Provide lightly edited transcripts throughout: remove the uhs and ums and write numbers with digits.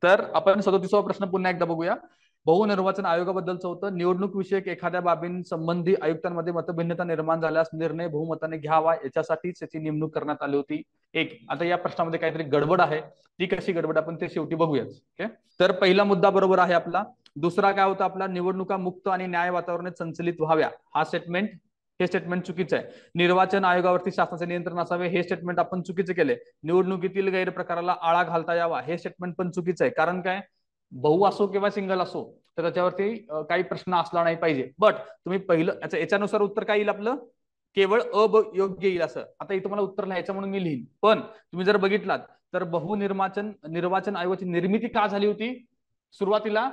तर आपण 37वा प्रश्न पुन्हा एकदा बघूया. बहुनिर्वाचन आयोगाबद्दलचं होतं. निवडणूक विषयक एखाद्या बाबींसंबंधी आयुक्तांमध्ये मतभिन्नता निर्माण झाल्यास निर्णय बहुमताने घ्यावा याच्यासाठीच याची नेमणूक करण्यात आली होती. एक, आता या प्रश्नामध्ये काहीतरी गडबड आहे. ती कशी गडबड आपण ते शेवटी बघूयाच. ओके, तर पहिला मुद्दा बरोबर आहे आपला. दुसरा काय होता आपला, निवडणुका मुक्त आणि न्याय वातावरणात संचलित व्हाव्या. हा स्टेटमेंट, हे स्टेटमेंट चुकीचं आहे. निर्वाचन आयोगावरती शासनाचे नियंत्रण असावे, हे स्टेटमेंट आपण चुकीचे केले. निवडणुकीतील गैरप्रकाराला आळा घालता यावा, हे स्टेटमेंट पण चुकीचं आहे. कारण काय, बहु असो किंवा सिंगल असो तर त्याच्यावरती काही प्रश्न असला नाही पाहिजे. बट तुम्ही पहिलं याच्यानुसार उत्तर काय येईल आपलं, केवळ योग्य येईल असं. आता इथं मला उत्तर लिहायचं म्हणून मी लिहीन, पण तुम्ही जर बघितलात तर निर्वाचन आयोगाची निर्मिती का झाली होती. सुरुवातीला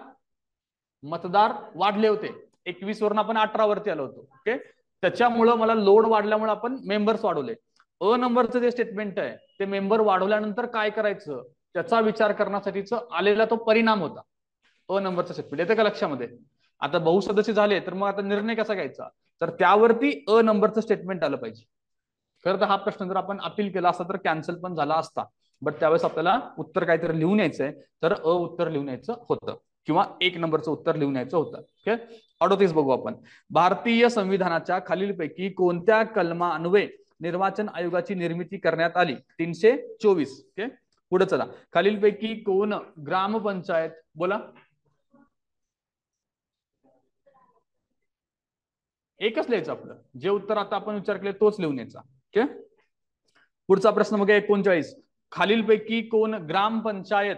मतदार वाढले होते, 21 वरून आपण 18 वरती आलो होतो. ओके, त्याच्यामुळं मला लोड वाढल्यामुळे आपण मेंबर्स वाढवले. अ नंबरचं जे स्टेटमेंट आहे ते मेंबर वाढवल्यानंतर काय करायचं त्याचा विचार करण्यासाठीच आलेला तो परिणाम होता. अ नंबरचा स्टेटमेंट येते का लक्षामध्ये. आता बहुसदस्य झाले तर मग आता निर्णय कसा घ्यायचा, तर त्यावरती अ नंबरचं स्टेटमेंट आलं पाहिजे. खरं तर हा प्रश्न जर आपण अपील केला असता तर कॅन्सल पण झाला असता. बट त्यावेळेस आपल्याला उत्तर काहीतरी लिहून यायचंय, तर अ उत्तर लिहून यायचं होतं किंवा एक नंबरचं उत्तर लिहून यायचं होतं. ओके, 38 बघू आपण. भारतीय संविधानाच्या खालीलपैकी कोणत्या कलमान्वये निर्वाचन आयोगाची निर्मिती करण्यात आली. 324. ओके, पुढे चला. खालीलपैकी कोण ग्रामपंचायत, बोला. एकच लिहायचं आपलं, जे उत्तर आता आपण विचार केले तोच लिहून यायचा. ओके, पुढचा प्रश्न बघा 39. खालीलपैकी कोण ग्रामपंचायत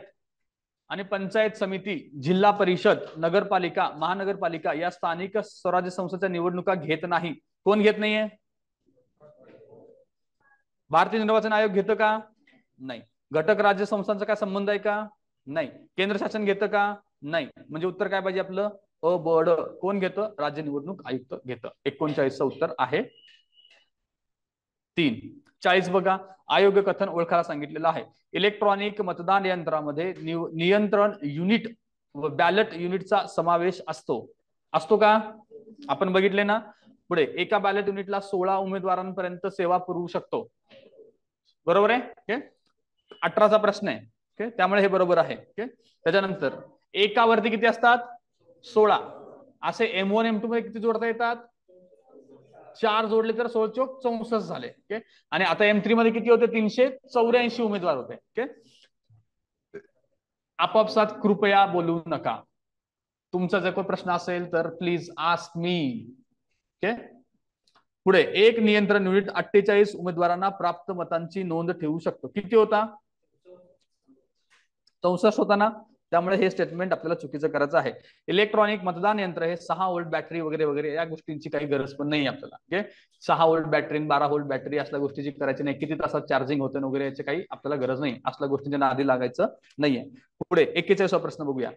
आणि पंचायत समिती, जिल्हा परिषद, नगरपालिका, महानगरपालिका या स्थानिक स्वराज्य संस्थेच्या निवडणुका घेत नाही. कोण घेत नाहीये. भारतीय निर्वाचन आयोग घेतं का, नाही. घटक राज्य संस्थांचा काय संबंध आहे का, नाही. केंद्र शासन घेतं का, नाही. म्हणजे उत्तर काय पाहिजे आपलं, अ ब ड. कोण घेतं, राज्य निवडणूक आयुक्त घेतं. 39चं उत्तर आहे 3. 40 बघा. आयोग कथन ओळखायला सांगितलेलं आहे. इलेक्ट्रॉनिक मतदान यंत्रामध्ये नियंत्रण युनिट व बॅलेट युनिटचा समावेश असतो का, आपण बघितले ना. पुढे एका बॅलेट युनिटला 16 उमेदवारांपर्यंत सेवा पुरवू शकतो. बरोबर आहे. 18चा प्रश्न आहे. ओके, त्यामुळे हे बरोबर आहे. ओके, त्याच्यानंतर एकावरती किती असतात, 16. असे M1 M2 मध्ये किती जोडता येतात, 4 जोडले तर 16 चोक 64 झाले. ओके, आणि आता M3 मध्ये किती होते, 384 उमेदवार होते. ओके, आपापसात कृपया बोलू नका. तुमचा जर कोई प्रश्न असेल तर प्लीज आस्क मी. ओके, पुढे एक नियंत्रण युनिट 48 उमेदवारांना प्राप्त मतांची नोंद ठेवू शकतो. किती होता, 64 होता ना. त्यामुळे हे स्टेटमेंट आपल्याला चुकीचं करायचं आहे. इलेक्ट्रॉनिक मतदान यंत्र हे 6 व्होल्ट बॅटरी वगैरे वगैरे या गोष्टींची काही गरज पण नाही आपल्याला. Okay, 6 volt battery 12 volt battery असल्या गोष्टीची करायची नाही. किती तासात चार्जिंग होते वगैरे याची काही आपल्याला गरज नाही. असल्या गोष्टींच्या नादी लागायचं नाहीये. पुढे 41वा प्रश्न बघूया.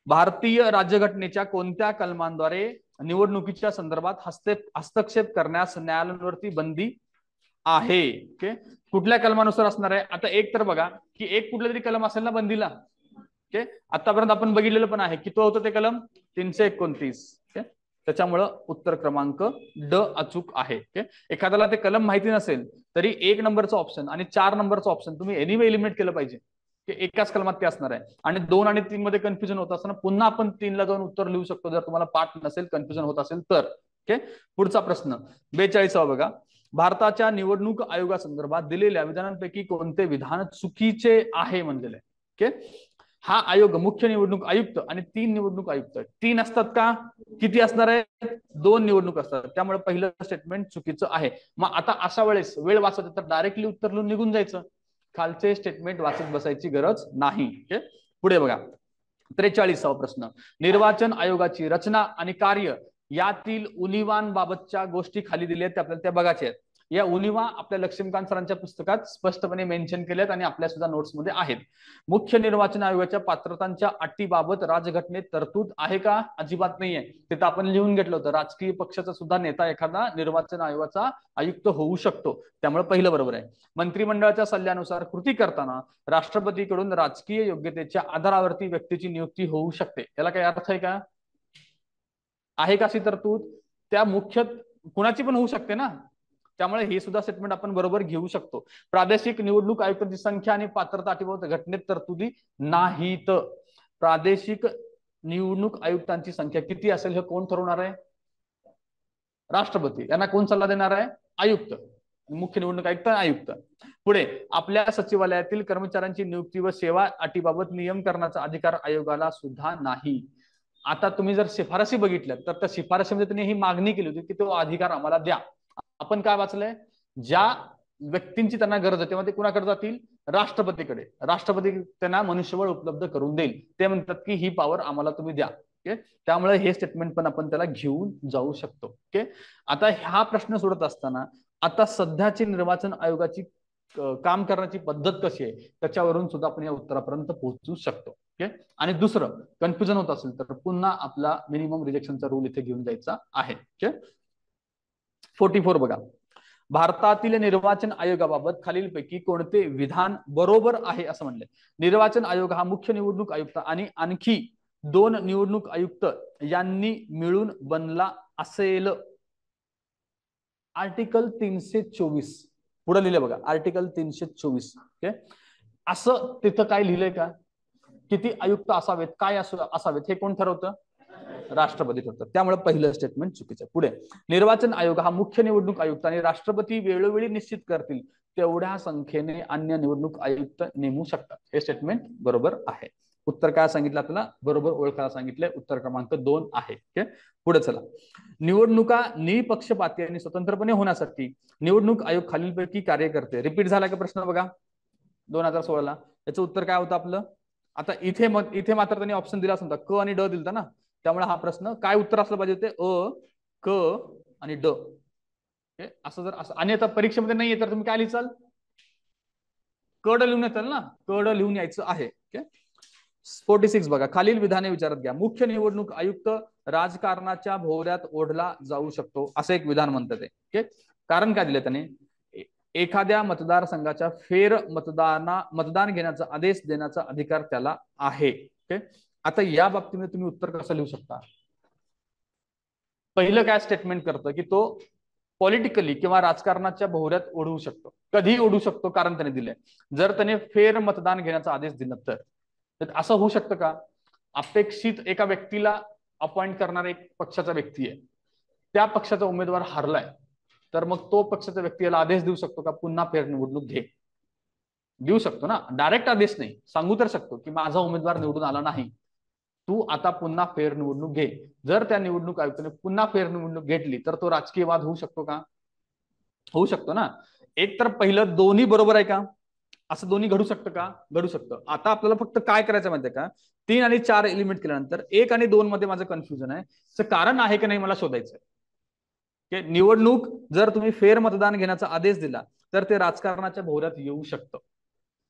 भारतीय राज्यघटनेच्या कोणत्या कलमांद्वारे निवडणुकीच्या संदर्भात हस्तक्षेप करण्यास न्यायालयावरती बंदी आहे. ओके, कुठल्या कलमानुसार असणार आहे. आता एक तर बघा की एक कुठलं तरी कलम असेल ना बंदीला. ओके, आतापर्यंत आपण बघितलेलं पण आहे की तो होतं ते कलम 329. ओके, त्याच्यामुळं उत्तर क्रमांक ड अचूक आहे. ओके, एखाद्याला ते कलम माहिती नसेल तरी 1 नंबरचं ऑप्शन आणि 4 नंबरचं ऑप्शन तुम्ही एनिवे एलिमिनेट केलं पाहिजे. एकाच कलमात ते असणार आहे. आणि 2 आणि 3 मध्ये कन्फ्युजन होत असताना पुन्हा आपण 3 ला जाऊन उत्तर लिहू शकतो जर तुम्हाला पाठ नसेल, कन्फ्युजन होत असेल तर. ओके, पुढचा प्रश्न 42वा बघा. भारताच्या निवडणूक आयोगासंदर्भात दिलेल्या विधानांपैकी कोणते विधान चुकीचे आहे म्हणलेले. ओके, हा आयोग मुख्य निवडणूक आयुक्त आणि 3 निवडणूक आयुक्त, 3 असतात का, किती असणार आहे, 2 निवडणूक असतात. त्यामुळे पहिलं स्टेटमेंट चुकीचं आहे. मग आता अशा वेळेस वेळ वाचत तर डायरेक्टली उत्तर लिहून निघून जायचं, खालचे स्टेटमेंट वाचत बसायची गरज नाही. ओके, पुढे बघा 43वा प्रश्न. निर्वाचन आयोगाची रचना आणि कार्य यातील उणिवांबाबतच्या गोष्टी खाली दिल्या आहेत, आपल्याला त्या बघायच्या आहेत. या उणिवा आपल्या लक्ष्मीकांत सरांच्या पुस्तकात स्पष्टपणे मेन्शन केल्यात आणि आपल्या सुद्धा नोट्समध्ये आहेत. मुख्य निर्वाचन आयोगाच्या पात्रतांच्या अटीबाबत राजघटनेत तरतूद आहे का, अजिबात नाहीये. तिथं आपण लिहून घेतलं होतं राजकीय पक्षाचा सुद्धा नेता एखादा निर्वाचन आयोगाचा आयुक्त होऊ शकतो. त्यामुळे पहिलं बरोबर आहे. मंत्रिमंडळाच्या सल्ल्यानुसार कृती करताना राष्ट्रपतीकडून राजकीय योग्यतेच्या आधारावरती व्यक्तीची नियुक्ती होऊ शकते. याला काही अर्थ आहे का, आहे का अशी तरतूद. त्या मुख्य कुणाची पण होऊ शकते ना, त्यामुळे हे सुद्धा स्टेटमेंट आपण बरोबर घेऊ शकतो. प्रादेशिक निवडणूक आयुक्तांची संख्या आणि पात्रता अटीबाबत घटनेत तरतुदी नाहीत. प्रादेशिक निवडणूक आयुक्तांची संख्या किती असेल हे कोण ठरवणार आहे? राष्ट्रपती. यांना कोण सल्ला देणार आहे? आयुक्त. मुख्य निवडणूक आयुक्त, आयुक्त. पुढे, आपल्या सचिवालयातील कर्मचाऱ्यांची नियुक्ती व सेवा अटीबाबत नियम करण्याचा अधिकार आयोगाला सुद्धा नाही. आता तुम्ही जर शिफारसी बघितल्या तर त्या शिफारसीमध्ये त्यांनी ही मागणी केली होती की तो अधिकार आम्हाला द्या. आपण काय वाचलंय? ज्या व्यक्तींची त्यांना गरज आहे तेव्हा ते कुणाकडे जातील? राष्ट्रपतीकडे. राष्ट्रपती त्यांना मनुष्यबळ उपलब्ध करून देईल. ते म्हणतात की ही पॉवर आम्हाला तुम्ही द्या. ओके, त्यामुळे हे स्टेटमेंट पण आपण त्याला घेऊन जाऊ शकतो. ओके, आता हा प्रश्न सोडत असताना आता सध्याची निर्वाचन आयोगाची काम करण्याची पद्धत कशी आहे त्याच्यावरून सुद्धा आपण या उत्तरापर्यंत पोहोचू शकतो. ओके, आणि दुसरं कन्फ्युजन होत असेल तर पुन्हा आपला मिनिमम रिजेक्शनचा रूल इथे घेऊन जायचा आहे. ओके, 44 बघा. भारतातील निर्वाचन आयोगाबाबत खालीलपैकी कोणते विधान बरोबर आहे असं म्हणले? निर्वाचन आयोग हा मुख्य निवडणूक आयुक्त आणि आणखी 2 निवडणूक आयुक्त यांनी मिळून बनला असेल. आर्टिकल 324 पुढे लिहिले बघा, आर्टिकल 324. ओके, असं तिथं काय लिहिलंय का? किती आयुक्त असावेत, काय असावेत हे कोण ठरवतं? राष्ट्रपती ठरवतात. त्यामुळे पहिलं स्टेटमेंट चुकीचं. पुढे, निर्वाचन आयोग हा मुख्य निवडणूक आयुक्त आणि राष्ट्रपती वेळोवेळी निश्चित करतील तेवढ्या संख्येने अन्य निवडणूक आयुक्त नेमू शकतात. हे स्टेटमेंट बरोबर आहे. उत्तर काय सांगितलं आपल्याला? बरोबर ओळखायला सांगितलंय. उत्तर क्रमांक 2 आहे. ओके, पुढे चला. निवडणुका निपक्षपाती आणि स्वतंत्रपणे होण्यासाठी निवडणूक आयोग खालीलपैकी कार्य करते. रिपीट झाला का प्रश्न बघा 2016 याचं उत्तर काय होतं आपलं? आता इथे मात्र त्यांनी ऑप्शन दिला असता, क आणि ड दिलता ना, त्यामुळे हा प्रश्न काय उत्तर असलं पाहिजे? ते अ, क आणि ड. असं जर असं, आणि आता परीक्षेमध्ये नाहीये तर तुम्ही काय लिहाल? कड लिहून येताल ना, कड लिहून यायचं आहे. ओके, 46 बघा. खालील विधाने विचारात घ्या. मुख्य निवडणूक आयुक्त राजकारणाच्या भोवऱ्यात ओढला जाऊ शकतो असं एक विधान म्हणतात. ओके, कारण काय दिलं त्याने? एखाद्या मतदारसंघाच्या फेर मतदान घेण्याचा आदेश देण्याचा अधिकार त्याला आहे. ओके, आता या बाबतीमध्ये तुम्ही उत्तर कसं लिहू शकता? पहिलं काय स्टेटमेंट करतं की तो पॉलिटिकली किंवा राजकारणाच्या भोवऱ्यात ओढवू शकतो. कधीही ओढू शकतो, कारण त्याने दिलंय. जर त्याने फेर मतदान घेण्याचा आदेश दिला तर असं होऊ शकतं का? अपेक्षित एका व्यक्तीला अपॉइंट करणारा एक पक्षाचा व्यक्ती आहे, त्या पक्षाचा उमेदवार हारलाय, तर मग तो पक्षाचा व्यक्ती याला आदेश देऊ शकतो का पुन्हा फेर निवडणूक घे? देऊ शकतो ना. डायरेक्ट आदेश नाही, सांगू तर शकतो की माझा उमेदवार निवडून आला नाही, तू आता पुन्हा फेर निवडणूक घे. जर त्या निवडणूक आयुक्ताने पुन्हा फेर निवडणूक घेतली तर तो राजकीय वाद होऊ शकतो का? होऊ शकतो ना. एक तर पहिलं दोन्ही बरोबर आहे का? असं दोन्ही घडू शकतं का? घडू शकतं. आता आपल्याला फक्त काय करायचं माहितीये का? 3 आणि 4 एलिमेंट केल्यानंतर 1 आणि 2 मध्ये माझं कन्फ्युजन आहे. त्याचं कारण आहे की नाही मला शोधायचं आहे. निवडणूक जर तुम्ही फेर मतदान घेण्याचा आदेश दिला तर ते राजकारणाच्या भोवऱ्यात येऊ शकतं.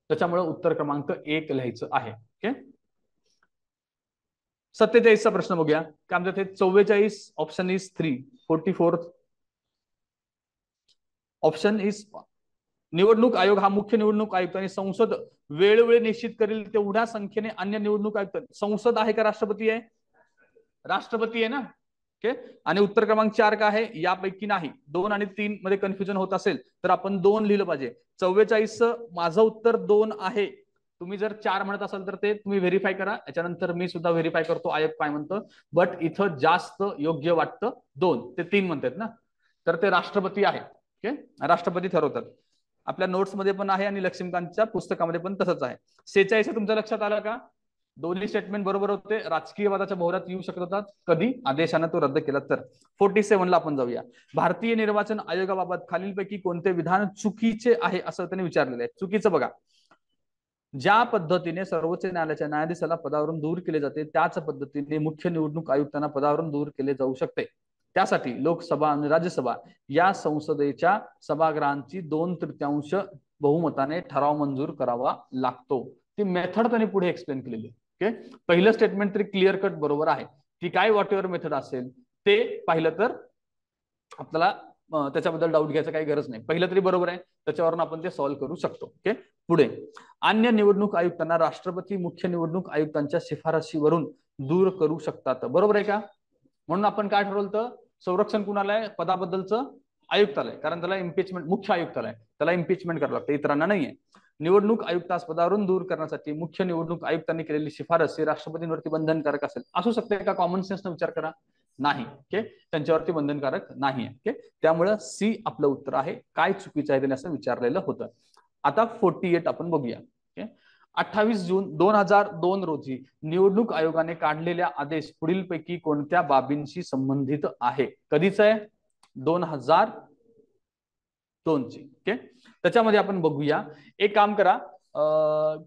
त्याच्यामुळे उत्तर क्रमांक 1 लिहायचं आहे. ओके, 47 चा प्रश्न बघूया. काय म्हणतात? 44 ऑप्शन इज 3. 44 ऑप्शन इज, निवडणूक आयोग हा मुख्य निवडणूक आयुक्त आणि संसद वेळोवेळी निश्चित करेल तेवढ्या संख्येने अन्य निवडणूक आयुक्त. संसद आहे का राष्ट्रपती आहे? राष्ट्रपती आहे ना. ओके, आणि उत्तर क्रमांक 4 का आहे? यापैकी नाही. 2 आणि 3 मध्ये कन्फ्युजन होत असेल तर आपण 2 लिहिलं पाहिजे. 44 माझं उत्तर 2 आहे. तुम्ही जर 4 म्हणत असाल तर ते तुम्ही व्हेरीफाय करा. याच्यानंतर मी सुद्धा व्हेरीफाय करतो आयोग काय म्हणतं. बट इथं जास्त योग्य वाटतं 2. ते 3 म्हणतात ना, तर ते राष्ट्रपती आहे. ओके, राष्ट्रपती ठरवतात. आपल्या नोट्स मध्ये पण आहे आणि लक्ष्मीकांतच्या पुस्तकामध्ये पण तसंच आहे. 46 तुमच्या लक्षात आलं का? दोन्ही स्टेटमेंट बरोबर होते. राजकीय वादाच्या भोवऱ्यात येऊ शकत होतात कधी? आदेशाने तो रद्द केला तर. 47 ला आपण जाऊया. भारतीय निर्वाचन आयोगाबाबत खालीलपैकी कोणते विधान चुकीचे आहे असं त्यांनी विचारलेलं आहे. चुकीचं बघा. ज्या पद्धतीने सर्वोच्च न्यायालयाच्या न्यायाधीशाला पदावरून दूर केले जाते त्याच पद्धतीने मुख्य निवडणूक आयुक्तांना पदावरून दूर केले जाऊ शकते. त्यासाठी लोकसभा आणि राज्यसभा या संसदेच्या सभागृहांची 2/3 बहुमताने ठराव मंजूर करावा लागतो. ती मेथड त्यांनी पुढे एक्सप्लेन केलेली. ओके, पहिलं स्टेटमेंट तरी क्लिअर कट बरोबर आहे. ती काय व्हॉट एव्हर मेथड असेल ते पाहिलं तर आपल्याला त्याच्याबद्दल डाऊट घ्यायचं काही गरज नाही. पहिलं तरी बरोबर आहे, त्याच्यावरून आपण ते सॉल्व्ह करू शकतो. ओके, पुढे, अन्य निवडणूक आयुक्तांना राष्ट्रपती मुख्य निवडणूक आयुक्तांच्या शिफारशीवरून दूर करू शकतात. बरोबर आहे का? म्हणून आपण काय ठरवलं? संरक्षण कुणाला आहे पदाबद्दलचं? आयुक्तालय, कारण त्याला इम्पिचमेंट, मुख्य आयुक्तालय, त्याला इम्पिचमेंट करावं लागतं, इतरांना नाहीये. निवडणूक आयुक्तास पदावरून दूर करण्यासाठी मुख्य निवडणूक आयुक्तांनी केलेली शिफारस ही राष्ट्रपतींवरती बंधनकारक असेल, असू शकते का? कॉमन सेन्सनं विचार करा, नाही. ओके, त्यांच्यावरती बंधनकारक नाही आहे. ओके, त्यामुळे सी आपलं उत्तर आहे. काय चुकीचं आहे त्याने असं विचारलेलं होतं. आता 48 आपण बघूया. ओके, 28 जून 2002 रोजी निवडणूक आयोगाने काढलेल्या आदेश पुढीलपैकी कोणत्या बाबींशी संबंधित आहे? कधीच आहे? 2002 ची. ओके, त्याच्यामध्ये आपण बघूया. एक काम करा,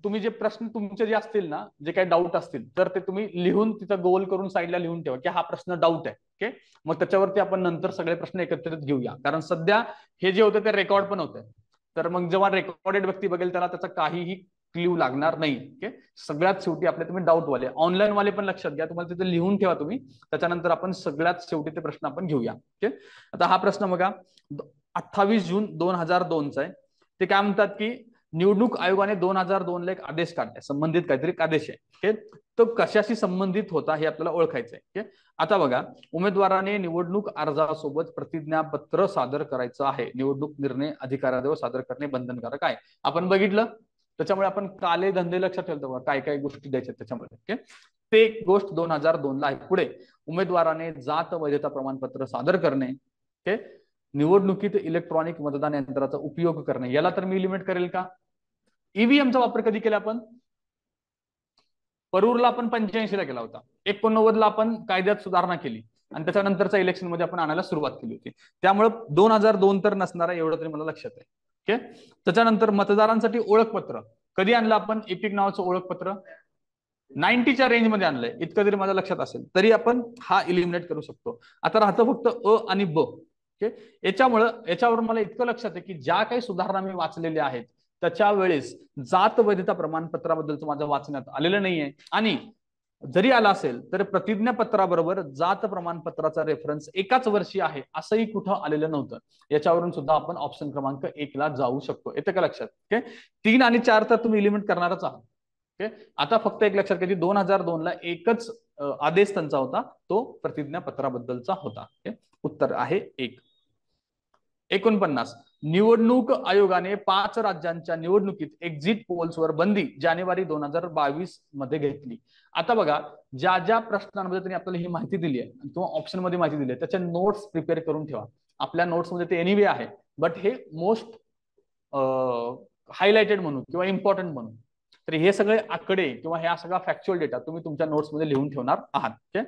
तुम्ही जे प्रश्न तुमचे जे असतील ना, जे काही डाऊट असतील, तर ते तुम्ही लिहून तिथं गोल करून साईडला लिहून ठेवा की हा प्रश्न डाऊट आहे. ओके, मग त्याच्यावरती आपण नंतर सगळे प्रश्न एकत्रित घेऊया, कारण सध्या हे जे होते ते रेकॉर्ड पण होते. तर मग जेव्हा रेकॉर्डेड व्यक्ती बघेल त्याला त्याचा काहीही क्ल्यू लागणार नाही. ओके, सगळ्यात शेवटी आपले तुम्ही डाऊट वाले ऑनलाईन वाले पण लक्षात घ्या, तुम्हाला तिथे लिहून ठेवा तुम्ही, त्याच्यानंतर आपण सगळ्यात शेवटी ते प्रश्न आपण घेऊया. ओके, आता हा प्रश्न बघा, 28 जून 2002 चा आहे. ते काय म्हणतात की निवडणूक आयोगाने 2002 ला एक आदेश काढलाय, संबंधित काहीतरी एक आदेश आहे. ओके, तो कशाशी संबंधित होता हे आपल्याला ओळखायचं आहे. ओके, आता बघा, उमेदवाराने निवडणूक अर्जासोबत प्रतिज्ञापत्र सादर करायचं आहे. निवडणूक निर्णय अधिकाऱ्याजवळ सादर करणे बंधनकारक आहे. आपण बघितलं, त्याच्यामुळे आपण काले धंदे लक्षात ठेवतो, काय काय गोष्टी द्यायच्या त्याच्यामध्ये. ओके, ते गोष्ट 2002 ला आहे. पुढे, उमेदवाराने जात वैधता प्रमाणपत्र सादर करणे. ओके, निवडणुकीत इलेक्ट्रॉनिक मतदान यंत्राचा उपयोग करणे, याला तर मी लिमिट करेल का? ईव्हीएमचा वापर कधी केला आपण? परूरला आपण 85 ला केला होता. 89 ला आपण कायद्यात सुधारणा केली आणि त्याच्यानंतरच्या इलेक्शन मध्ये आपण आणायला सुरुवात केली होती. त्यामुळे 2002 तर नसणार आहे, एवढं तरी मला लक्षात आहे. ओके, त्याच्यानंतर मतदारांसाठी ओळखपत्र कधी आणलं आपण? एपिक नावाचं ओळखपत्र 90च्या रेंजमध्ये आणलंय, इतकं जरी माझ्या लक्षात असेल तरी आपण हा इलिमिनेट करू शकतो. आता राहतं फक्त अ आणि ब. ओके, याच्यावर मला इतकं लक्षात आहे की ज्या काही सुधारणा मी वाचलेल्या आहेत त्याच्या वेळेस जात वैधता प्रमाणपत्राबद्दलचं माझं वाचण्यात आलेलं नाहीये, आणि जरी आला असेल तर प्रतिज्ञापत्राबरोबर जात प्रमाणपत्राचा रेफरन्स एकाच वर्षी आहे असंही कुठं आलेलं नव्हतं. याच्यावरून सुद्धा आपण ऑप्शन क्रमांक 1 ला जाऊ शकतो. येतं का लक्षात? ओके, 3 आणि 4 तर तुम्ही इलिमिनेट करणारच आहात. ओके, आता फक्त एक लक्षात घ्या की 2002 ला एकच आदेश त्यांचा होता, तो प्रतिज्ञापत्राबद्दलचा होता. ओके, उत्तर आहे 1. 49, निवडणूक आयोगाने 5 राज्यांच्या निवडणुकीत एक्झिट पोल्सवर बंदी जानेवारी 2022 मध्ये घेतली. आता बघा, ज्या ज्या प्रश्नांमध्ये त्यांनी आपल्याला ही माहिती दिली आहे किंवा ऑप्शन मध्ये माहिती दिली आहे त्याच्या नोट्स प्रिपेअर करून ठेवा. आपल्या नोट्स मध्ये ते एनिवे आहे, बट हे मोस्ट हायलाइटेड म्हणून किंवा इम्पॉर्टंट म्हणून. तर हे सगळे आकडे किंवा हा सगळा फॅक्च्युअल डेटा तुम्ही तुमच्या नोट्स मध्ये लिहून ठेवणार आहात. ओके,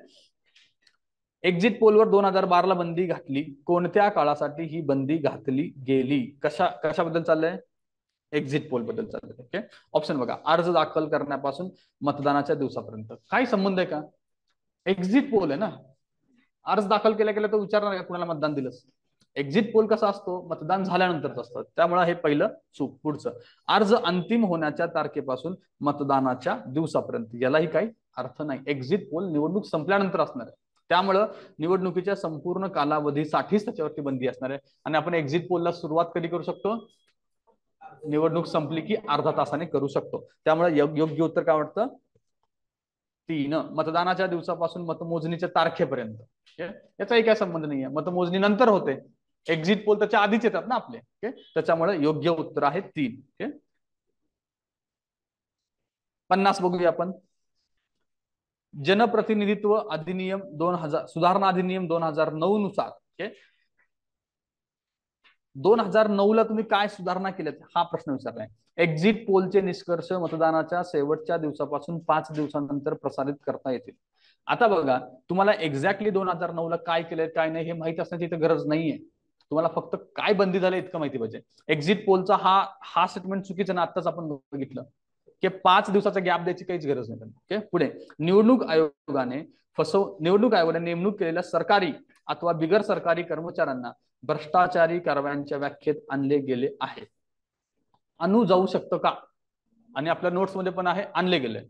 एक्झिट पोलवर 2012 ला बंदी घातली, कोणत्या काळासाठी ही बंदी घातली गेली? कशाबद्दल चाललंय? एक्झिट पोल बद्दल चाललंय. ओके, ऑप्शन बघा, अर्ज दाखल करण्यापासून मतदानाच्या दिवसापर्यंत. काय संबंध आहे का? एक्झिट पोल आहे ना, अर्ज दाखल केल्या केल्या तो विचारणार का कुणाला मतदान दिलंस? एक्झिट पोल कसा असतो? मतदान झाल्यानंतरच असतं. त्यामुळे हे पहिलं चूक. पुढचं, अर्ज अंतिम होण्याच्या तारखेपासून मतदानाच्या दिवसापर्यंत, यालाही काही अर्थ नाही. एक्झिट पोल निवडणूक संपल्यानंतर असणार आहे, त्यामुळं निवडणुकीच्या संपूर्ण कालावधीसाठीच त्याच्यावरती बंदी असणार आहे. आणि आपण एक्झिट पोलला सुरुवात कधी करू शकतो? निवडणूक संपली की अर्धा तासाने करू शकतो. त्यामुळे योग्य उत्तर काय वाटतं? 3, मतदानाच्या दिवसापासून मतमोजणीच्या तारखेपर्यंत. याचाही काय संबंध नाहीये, मतमोजणी नंतर होते, एक्झिट पोल त्याच्या आधीच येतात ना आपले. ओके, त्याच्यामुळे योग्य उत्तर आहे 3. ओके, 50 बघूया आपण. जनप्रतिनिधित्व अधिनियम 2000 सुधारणा अधिनियम 2009 नुसार, ओके, 2009 ला तुम्ही काय सुधारणा केल्यात हा प्रश्न विचारलाय. एक्झिट पोलचे निष्कर्ष मतदानाच्या शेवटच्या दिवसापासून 5 दिवसानंतर प्रसारित करता येतील. आता बघा, तुम्हाला एक्झॅक्टली 2009 ला काय केलंय काय नाही हे माहिती असण्याची इथं गरज नाहीये. तुम्हाला फक्त काय बंदी झालं इतकं माहिती पाहिजे. एक्झिट पोलचा हा स्टेटमेंट चुकीचं ना, आत्ताच आपण बघितलं की 5 दिवसाचा गॅप द्यायची काहीच गरज नाही. ओके, पुढे, निवडणूक आयोगाने नेमणूक केलेल्या सरकारी अथवा बिगर सरकारी कर्मचाऱ्यांना भ्रष्टाचारी कारवायांच्या व्याख्येत आणले गेले आहे. आणू जाऊ शकतं का? आणि आपल्या नोट्स मध्ये पण आहे, आणले गेले.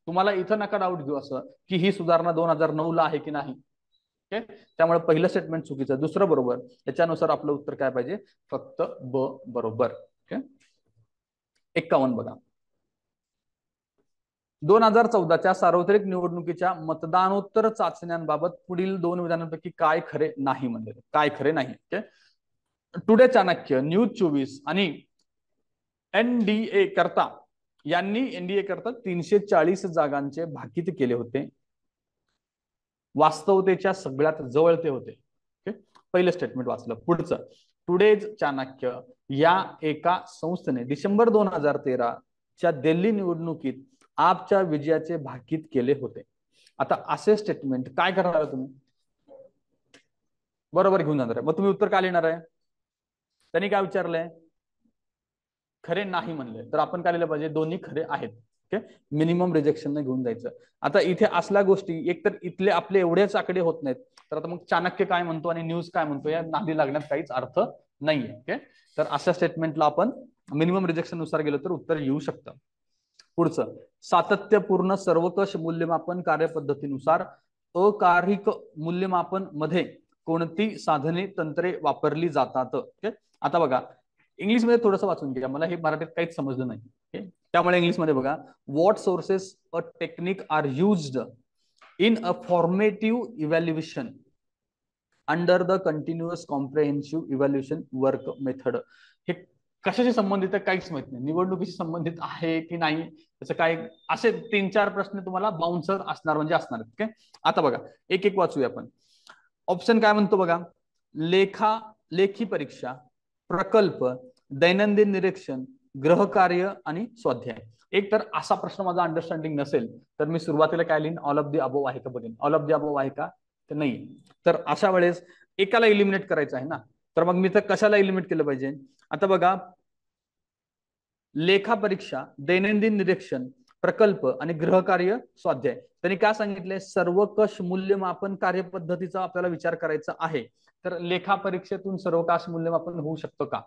तुम्हाला इथं नका डाऊट घेऊ असं की ही सुधारणा 2009 ला आहे की नाही. ओके, त्यामुळे पहिलं स्टेटमेंट चुकीचं, दुसरं बरोबर. त्याच्यानुसार आपलं उत्तर काय पाहिजे? फक्त ब बरोबर. ओके, 51 बघा, 2014च्या सार्वत्रिक निवडणुकीच्या मतदानोत्तर चाचण्यांबाबत पुढील 2 विधानांपैकी काय खरे नाही म्हणले? काय खरे नाही? ओके, टुडे चाणक्य, न्यूज 24 आणि एनडीए करता 340 जागांचे भाकीत केले होते. वास्तवतेच्या सगळ्यात जवळ ते होते. पहिलं स्टेटमेंट वाचलं. पुढचं, टुडेज चाणक्य या एका संस्थेने डिसेंबर 2013 च्या दिल्ली निवडणुकीत आपच्या विजयाचे भाकीत केले होते. आता असे स्टेटमेंट काय करणार आहे तुम्ही? बरोबर घेऊन जाणार आहे. मग तुम्ही उत्तर काय लिहिणार आहे? त्यांनी काय विचारलंय? खरे नाही म्हणले, तर आपण काय लिहिलं पाहिजे? दोन्ही खरे आहेत. ओके, मिनिमम रिजेक्शन घेऊन जायचं. आता इथे असल्या गोष्टी एक तर इथले आपले एवढेच आकडे होत नाहीत, तर आता मग चाणक्य काय म्हणतो आणि न्यूज काय म्हणतो या नादी लागण्यात काहीच अर्थ नाहीये. ओके, तर अशा स्टेटमेंटला आपण मिनिमम रिजेक्शन नुसार गेलो तर उत्तर येऊ शकतं. पुढचं, सातत्यपूर्ण सर्वकष मूल्यमापन कार्यपद्धतीनुसार अकार्यिक मूल्यमापन मध्ये कोणती साधने तंत्रे वापरली जातात? ओके, आता बघा इंग्लिशमध्ये थोडंसं वाचून घ्या, मला हे मराठीत काहीच समजलं नाही. ओके, त्यामुळे इंग्लिशमध्ये बघा, what sources a technique are used in a formative evaluation under the continuous comprehensive evaluation work method. हे कशाशी संबंधित आहे काहीच माहित नाही. निवडणुकीशी संबंधित आहे की नाही त्याचं काय, असे 3-4 प्रश्न तुम्हाला बाउन्सर असणार म्हणजे असणार. ओके, आता बघा एक एक वाचूया आपण. ऑप्शन काय म्हणतो बघा, लेखी परीक्षा, प्रकल्प, दैनंदिन निरीक्षण, गृहकार्य आणि स्वाध्याय. एक तर असा प्रश्न माझा अंडरस्टँडिंग नसेल तर मी सुरुवातीला काय लिहिन? ऑल ऑफ द अबोव आहे का बघेन. ऑल ऑफ द अबोव आहे का? तर नाही. तर अशा वेळेस एकाला इलिमिनेट करायचं आहे ना, तर मग मी तर कशाला इलिमिनेट केलं पाहिजे? आता बघा, लेखा परीक्षा, दैनंदिन निरीक्षण, प्रकल्प आणि गृहकार्य स्वाध्याय. त्यांनी काय सांगितलंय? सर्वकष मूल्यमापन कार्यपद्धतीचा आपल्याला विचार करायचा आहे. तर लेखा परीक्षेतून सर्वकष मूल्यमापन होऊ शकतं का?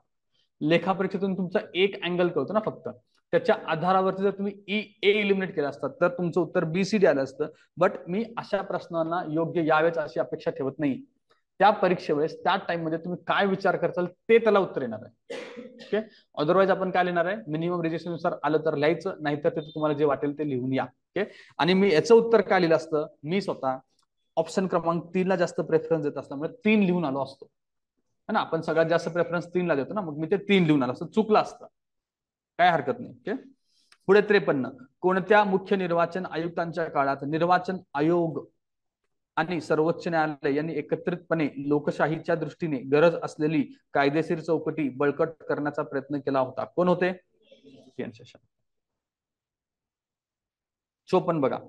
लेखा परीक्षेतून तुमचा एक अँगल कळतो ना फक्त, त्याच्या आधारावरती जर तुम्ही ए इलिमिनेट केलं असतात तर तुमचं उत्तर बीसीडी आलं असतं. बट मी अशा प्रश्नांना योग्य यावेच अशी अपेक्षा ठेवत नाही. त्या परीक्षेवेळेस त्या टाइम मध्ये तुम्ही काय विचार करताल ते त्याला उत्तर येणार आहे. ओके, अदरवाईज आपण काय लिहिणार आहे? मिनिमम रिजेक्शन नुसार आलं तर लिहायचं, नाहीतर ते तुम्हाला जे वाटेल ते लिहून या. ओके, आणि मी याचं उत्तर काय लिहिलं असतं? मी स्वतः ऑप्शन क्रमांक 3 ला जास्त प्रेफरन्स देत असल्यामुळे 3 लिहून आलो असतो है ना. आपण सगळ्यात जास्त प्रेफरन्स 3 ला देतो ना, मग मी ते 3 लिहून आलो असतं. चुकलं असतं, काय हरकत नाही. ओके, पुढे 53, कोणत्या मुख्य निर्वाचन आयुक्तांच्या काळात निर्वाचन आयोग आणि सर्वोच्च न्यायालय यांनी एकत्रितपणे लोकशाहीच्या दृष्टीने गरज असलेली कायदेशीर चौकटी बळकट करण्याचा प्रयत्न केला होता? कोण होते? टी.एन. शेषन. 54 बघा,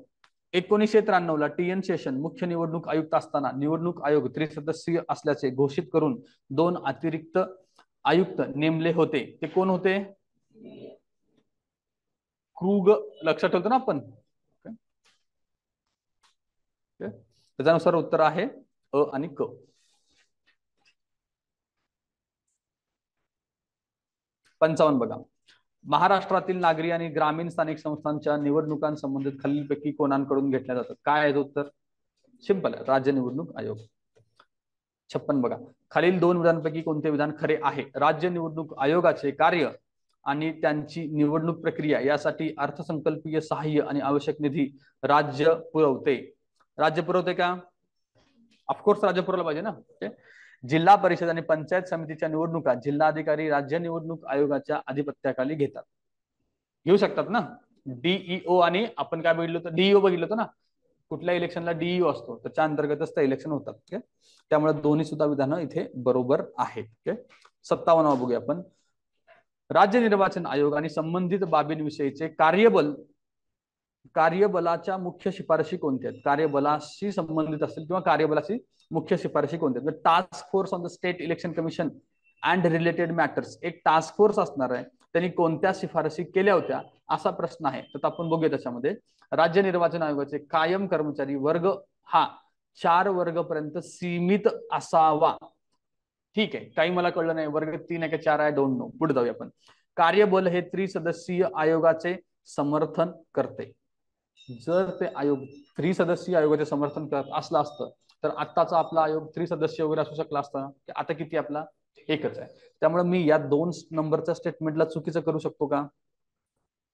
1993 ला टी.एन. शेषन मुख्य निवडणूक आयुक्त असताना निवडणूक आयोग त्रिसदस्यीय असल्याचे घोषित करून 2 अतिरिक्त आयुक्त नेमले होते. ते कोण होते? क्रूग. लक्षात ठेवतो ना आपण. त्याच्यानुसार उत्तर आहे अ आणि क. 55 बघा, महाराष्ट्रातील नागरी आणि ग्रामीण स्थानिक संस्थांच्या निवडणुकांसंबंधित खालीलपैकी कोणाकडून घेतल्या जातात? काय आहे उत्तर? सिंपल आहे, राज्य निवडणूक आयोग. 56 बघा, खालील 2 विधानांपैकी कोणते विधान खरे आहे? राज्य निवडणूक आयोगाचे कार्य आणि त्यांची निवडणूक प्रक्रिया यासाठी अर्थसंकल्पीय सहाय्य आणि आवश्यक निधी राज्य पुरवते. राज्य पुरवते का? ऑफकोर्स राज्य पुरवलं पाहिजे ना. जिल्हा परिषद आणि पंचायत समितीच्या निवडणुका जिल्हाधिकारी राज्य निवडणूक आयोगाच्या अधिपत्याखाली घेतात. घेऊ शकतात ना. डीईओ आणि आपण काय बघितलं होतं? डीईओ बघितलं होतं ना. कुठल्या इलेक्शनला डीईओ असतो, त्याच्या अंतर्गतच त्या इलेक्शन होतात. त्यामुळे दोन्ही सुद्धा विधानं इथे बरोबर आहेत. 57 बघूया आपण. राज्य निर्वाचन आयोग आणि संबंधित बाबींविषयीचे कार्यबलाच्या मुख्य शिफारशी कोणत्या आहेत? कार्यबलाशी संबंधित असतील किंवा कार्यबलाची मुख्य शिफारशी कोणत्या आहेत? Task force on the state election commission and related matters, एक टास्क फोर्स असणार आहे. त्यांनी कोणत्या शिफारशी केल्या होत्या असा प्रश्न आहे. तर आपण बघूया त्याच्यामध्ये. राज्य निर्वाचन आयोगाचे कायम कर्मचारी वर्ग हा 4 वर्गपर्यंत सीमित असावा. ठीक आहे, काही मला कळलं नाही, वर्ग 3 आहे का 4 आहे, डोंट नो. पुढे जाऊया आपण. कार्यबल हे त्रिसदस्यीय आयोगाचे समर्थन करते. जर ते आयोग त्रिसदस्यीय आयोगाचे समर्थन करत असलं असतं तर आत्ताचा आपला आयोग त्रिसदस्यीय वगैरे असू शकला असता. आता किती आपला? एकच आहे. त्यामुळे मी या 2 नंबरच्या स्टेटमेंटला चुकीचं करू शकतो का?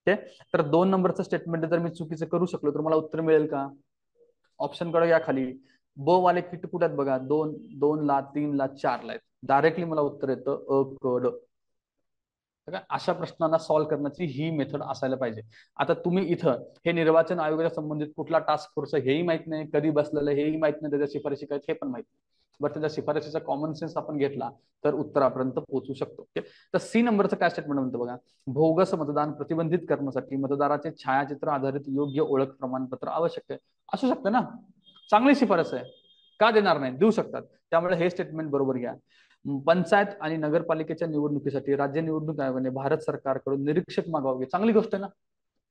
तर 2 नंबरचं स्टेटमेंट जर मी चुकीचं करू शकलो तर मला उत्तर मिळेल का? ऑप्शन कडे या खाली. ब वाले किती कुठे आहेत बघा? 2, 2 ला, 3 ला, 4 ला आहेत. डायरेक्टली मला उत्तर येतं अकड. अशा प्रश्नांना सॉल्व्ह करण्याची ही मेथड असायला पाहिजे. आता तुम्ही इथं हे निर्वाचन आयोगाच्या संबंधित कुठला टास्क फोर्स हेही माहित नाही, कधी बसलेलं हेही माहित नाही, त्याच्या शिफारशी काय हे पण माहित नाही. बरं, त्याच्या शिफारशीचा कॉमन सेन्स आपण घेतला तर उत्तरापर्यंत पोहोचू शकतो. तर सी नंबरचं काय स्टेटमेंट म्हणतो बघा, भोगस मतदान प्रतिबंधित करण्यासाठी मतदाराचे छायाचित्र आधारित योग्य ओळख प्रमाणपत्र आवश्यक आहे. असू शकतं ना, चांगली शिफारस आहे, का देणार नाही, देऊ शकतात. त्यामुळे हे स्टेटमेंट बरोबर घ्या. पंचायत आणि नगरपालिकेच्या निवडणुकीसाठी राज्य निवडणूक आयोगाने भारत सरकारकडून निरीक्षक मागवावे. चांगली गोष्ट आहे ना,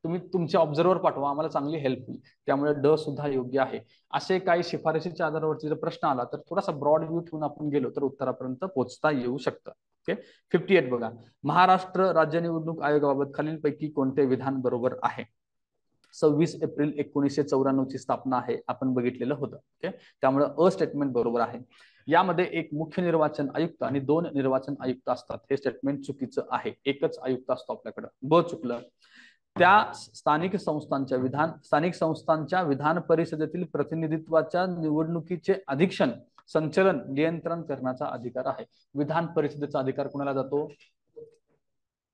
तुम्ही तुमचे ऑब्झर्व्हर पाठवा, आम्हाला चांगली हेल्प होईल. त्यामुळे ड सुद्धा योग्य आहे. असे काही शिफारशीच्या आधारावरती जर प्रश्न आला तर थोडासा ब्रॉड व्ह्यू ठेवून आपण गेलो तर उत्तरापर्यंत पोहोचता येऊ शकतं. ओके, 58 बघा, महाराष्ट्र राज्य निवडणूक आयोगाबाबत खालीलपैकी कोणते विधान बरोबर आहे? 26 एप्रिल 1994 ची स्थापना आहे, आपण बघितलेलं होतं. ओके, त्यामुळे अ स्टेटमेंट बरोबर आहे. यामध्ये एक मुख्य निर्वाचन आयुक्त आणि 2 निर्वाचन आयुक्त असतात, हे स्टेटमेंट चुकीचं आहे. एकच आयुक्त असतो आपल्याकडे. ब चुकलं. त्या स्थानिक संस्थांच्या विधान परिषदेतील प्रतिनिधित्वाच्या निवडणुकीचे अधीक्षण, संचलन, नियंत्रण करण्याचा अधिकार आहे. विधान परिषदेचा अधिकार कोणाला जातो?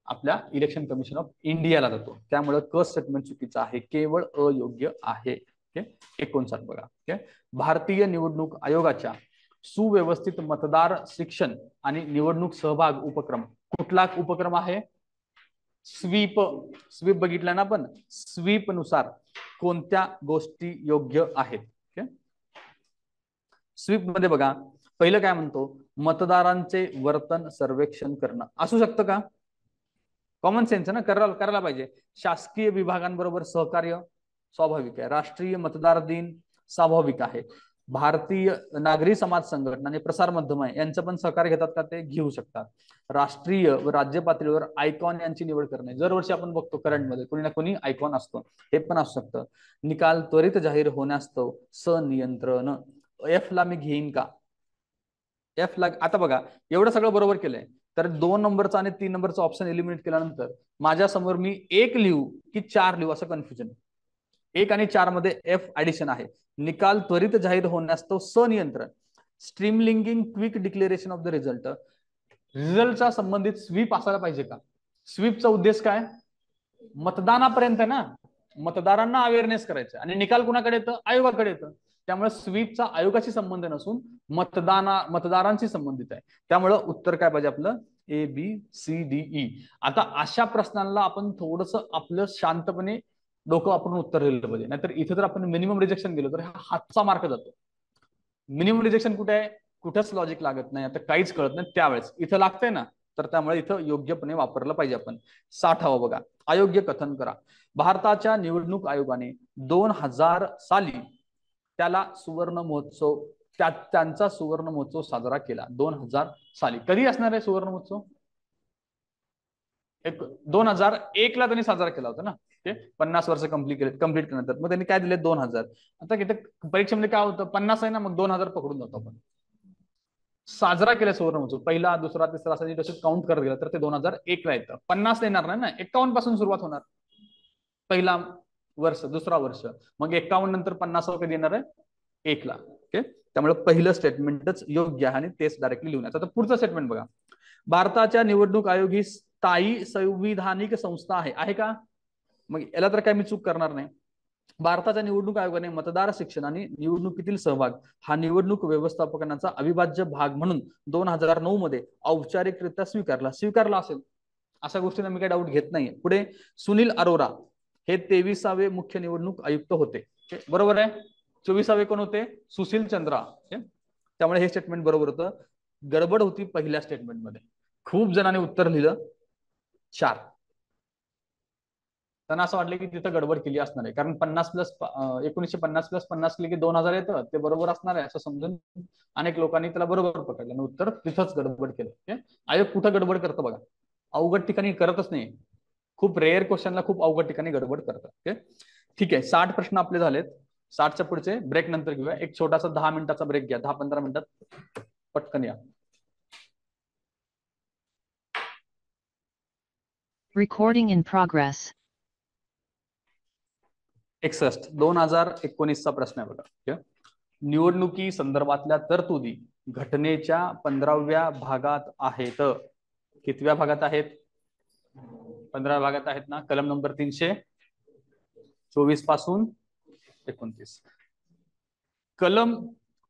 आपल्या इलेक्शन कमिशन ऑफ इंडियाला जातो. त्यामुळे क स्टेटमेंट चुकीचं आहे, केवळ अयोग्य आहे. 59 बघा. भारतीय निवडणूक आयोगाच्या सुव्यवस्थित मतदार शिक्षण आणि निवडणूक सहभाग उपक्रम कुठला उपक्रम आहे? स्वीप. स्वीप बघितला ना आपण, स्वीप नुसार कोणत्या गोष्टी योग्य आहेत? स्वीप मध्ये बघा, पहिलं काय म्हणतो, मतदारांचे वर्तन सर्वेक्षण करणं. असू शकतं का? कॉमन सेन्स ना, करायला पाहिजे. शासकीय विभागांबरोबर सहकार्य स्वाभाविक आहे. राष्ट्रीय मतदार दिन स्वाभाविक आहे. भारतीय नागरी समाज संघटना आणि प्रसार माध्यम यांचं पण सहकार्य घेतात का? ते घेऊ शकतात. राष्ट्रीय व राज्य पातळीवर आयकॉन यांची निवड करणे, दरवर्षी आपण बघतो करंट मध्ये कोणी ना कोणी आयकॉन असतो, हे पण असू शकतं. निकाल त्वरित जाहीर होण्यास्तव संनियंत्रण. एफ ला मी घेईन का? एफ ला. आता बघा, एवढं सगळं बरोबर केलंय तर 2 नंबरचा आणि 3 नंबरचा ऑप्शन एलिमिनेट केल्यानंतर माझ्या समोर मी 1 लिहू की 4 लिहू असं कन्फ्युजन. 1 आणि 4 मध्ये एफ ऍडिशन आहे. निकाल त्वरित जाहीर होण्यास्तव संनियंत्रण. Streamlining quick declaration of the result. रिझल्टचा संबंधित स्वीप असायला पाहिजे का? स्वीपचा उद्देश काय? मतदानापर्यंत आहे ना, मतदारांना अवेअरनेस करायचं आणि निकाल कुणाकडे येतं? आयोगाकडे येतं. त्यामुळे स्वीपचा आयोगाशी संबंध नसून मतदारांशी संबंधित आहे. त्यामुळे उत्तर काय पाहिजे आपलं? A B C D E. आता अशा प्रश्नांना आपण थोडस आपलं शांतपणे डोकं वापरून उत्तर दिलं पाहिजे, नाहीतर इथे जर आपण मिनिमम रिजेक्शन गेलो तर हा हातचा मार्क जातो. मिनिमम रिजेक्शन कुठे आहे? कुठंच लॉजिक लागत नाही, आता काहीच कळत नाही, त्यावेळेस इथं लागतंय ना, तर त्यामुळे इथं योग्यपणे वापरलं पाहिजे आपण. 60 बघा, अयोग्य कथन करा. भारताच्या निवडणूक आयोगाने 2000 साली त्याला सुवर्ण महोत्सव त्यांचा सुवर्ण महोत्सव साजरा केला. 2000 साली कधी असणार आहे सुवर्ण महोत्सव? 2001 ला त्यांनी साजरा केला होता ना. 50 वर्ष कंप्लीट केल्यानंतर मग त्यांनी काय दिले? 2000. आता इथे परीक्षेमध्ये काय होतं? 50 आहे ना, मग 2000 पकडून जातो आपण. साजरा केला सुवर्ण महोत्सव, पहिला, दुसरा, तिसरा असं जसं काउंट करत गेला तर ते 2001 ला येतं. 50 येणार नाही ना, 51 पासून सुरुवात होणार. पहिला वर्ष, दुसरा वर्ष, मग 51 नंतर 50 कधी येणार आहे? 1 ला. ओके, त्यामुळे पहिलं स्टेटमेंटच योग्य आहे आणि तेच डायरेक्टली लिहून. आता पुढचं स्टेटमेंट बघा, भारताच्या निवडणूक आयोग ही स्थायी संविधानिक संस्था आहे का? मग याला तर काय मी चूक करणार नाही. भारताच्या निवडणूक आयोगाने मतदार शिक्षण आणि निवडणुकीतील सहभाग हा निवडणूक व्यवस्थापनाचा अविभाज्य भाग म्हणून 2009 मध्ये औपचारिकरित्या स्वीकारला असेल. अशा गोष्टींना मी काही डाऊट घेत नाहीये. पुढे सुनील अरोरा हे 23वे मुख्य निवडणूक आयुक्त होते. बरोबर आहे. 24वे कोण होते? सुशील चंद्रा. त्यामुळे हे स्टेटमेंट बरोबर होतं. गडबड होती पहिल्या स्टेटमेंटमध्ये, खूप जणांनी उत्तर लिहिलं 4. त्यांना असं वाटलं की तिथं गडबड केली असणार आहे, कारण 50 प्लस 1950 प्लस 50 केले की 2000 येतं, ते बरोबर असणार आहे असं समजून अनेक लोकांनी त्याला बरोबर पकडलं आणि उत्तर तिथंच गडबड केलं. आयोग कुठं गडबड करतं बघा, अवघड ठिकाणी करतच नाही. खूप रेअर क्वेश्चनला खूप अवघड ठिकाणी गडबड करतात. ठीक आहे, 60 प्रश्न आपले झालेत. 60च्या पुढचे ब्रेक नंतर घेऊया. एक छोटासा 10 मिनिटाचा ब्रेक घ्या, 10-15 मिनिटात पटकन या. Recording in progress. 61 2019चा प्रश्न आहे बघा. निवडणुकी संदर्भातल्या तरतुदी घटनेच्या 15व्या भागात आहेत. कितव्या भागात आहेत? 15 भागात आहेत ना. कलम नंबर 324 पासून 29. कलम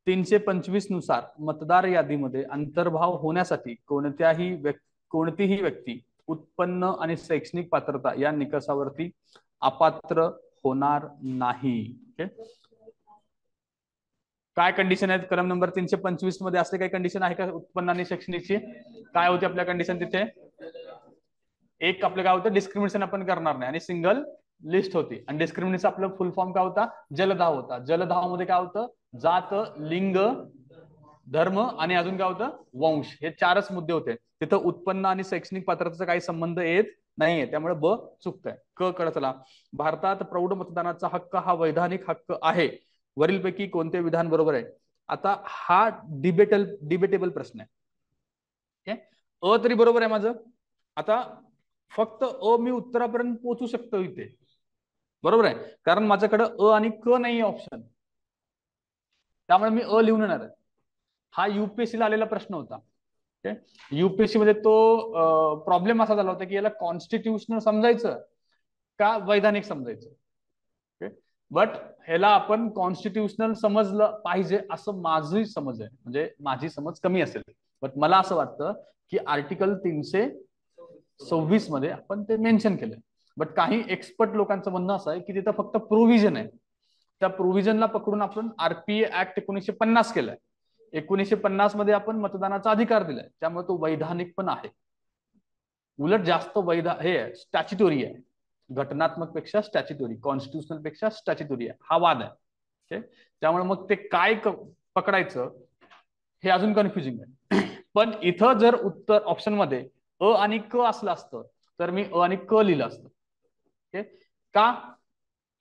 325 नुसार मतदार यादीमध्ये अंतर्भाव होण्यासाठी कोणतीही व्यक्ती उत्पन्न आणि शैक्षणिक पात्रता या निकषावरती अपात्र होणार नाही. काय कंडिशन आहेत कलम नंबर 325 मध्ये? असले काही कंडिशन आहे का उत्पन्न आणि शैक्षणिकची? काय होती आपल्या कंडिशन तिथे? एक आपलं काय होतं, डिस्क्रिमिनेशन आपण करणार नाही आणि सिंगल लिस्ट होती. आणि डिस्क्रिमिनेशन आपलं फुल फॉर्म काय होता? जलधाव होता. जलधाव मध्ये काय होतं? जात, लिंग, धर्म आणि अजून काय होतं? वंश. हे 4च मुद्दे होते. तिथं उत्पन्न आणि शैक्षणिक पात्रतेचा काही संबंध येत नाहीये. त्यामुळे ब चुकतंय. क कडे चला. भारतात प्रौढ मतदानाचा हक्क हा वैधानिक हक्क आहे. वरीलपैकी कोणते विधान बरोबर आहे? आता हा डिबेटेबल प्रश्न आहे. अ तरी बरोबर आहे माझं. आता फक्त अ मी उत्तरापर्यंत पोहोचू शकतो इथे, बरोबर आहे, कारण माझ्याकडे अ आणि क नाही ऑप्शन. त्यामुळे मी अ लिहून येणार आहे. हा UPSC ला आलेला प्रश्न होता. UPSC मध्ये तो प्रॉब्लेम असा झाला होता की याला कॉन्स्टिट्यूशनल समजायचं का वैधानिक समजायचं. बट ह्याला आपण कॉन्स्टिट्यूशनल समजलं पाहिजे असं माझी समज आहे. म्हणजे माझी समज कमी असेल, बट मला असं वाटतं की आर्टिकल 326 मध्ये आपण ते मेन्शन केलंय. बट काही एक्सपर्ट लोकांचं म्हणणं असं आहे की तिथं फक्त प्रोव्हिजन आहे. त्या प्रोव्हिजनला पकडून आपण RPA ऍक्ट 1950 केलाय. 1950 मध्ये आपण मतदानाचा अधिकार दिलाय. त्यामुळे तो वैधानिक पण आहे. उलट जास्त हे स्टॅच्युटोरी आहे. घटनात्मक पेक्षा स्टॅच्युटोरी, कॉन्स्टिट्युशनल पेक्षा स्टॅच्युटोरी आहे. हा वाद आहे. त्यामुळे मग ते काय पकडायचं हे अजून कन्फ्युजिंग आहे. पण इथं जर उत्तर ऑप्शन मध्ये अ आणि क असलं असतं तर मी अ आणि क लिहिलं असतं. का?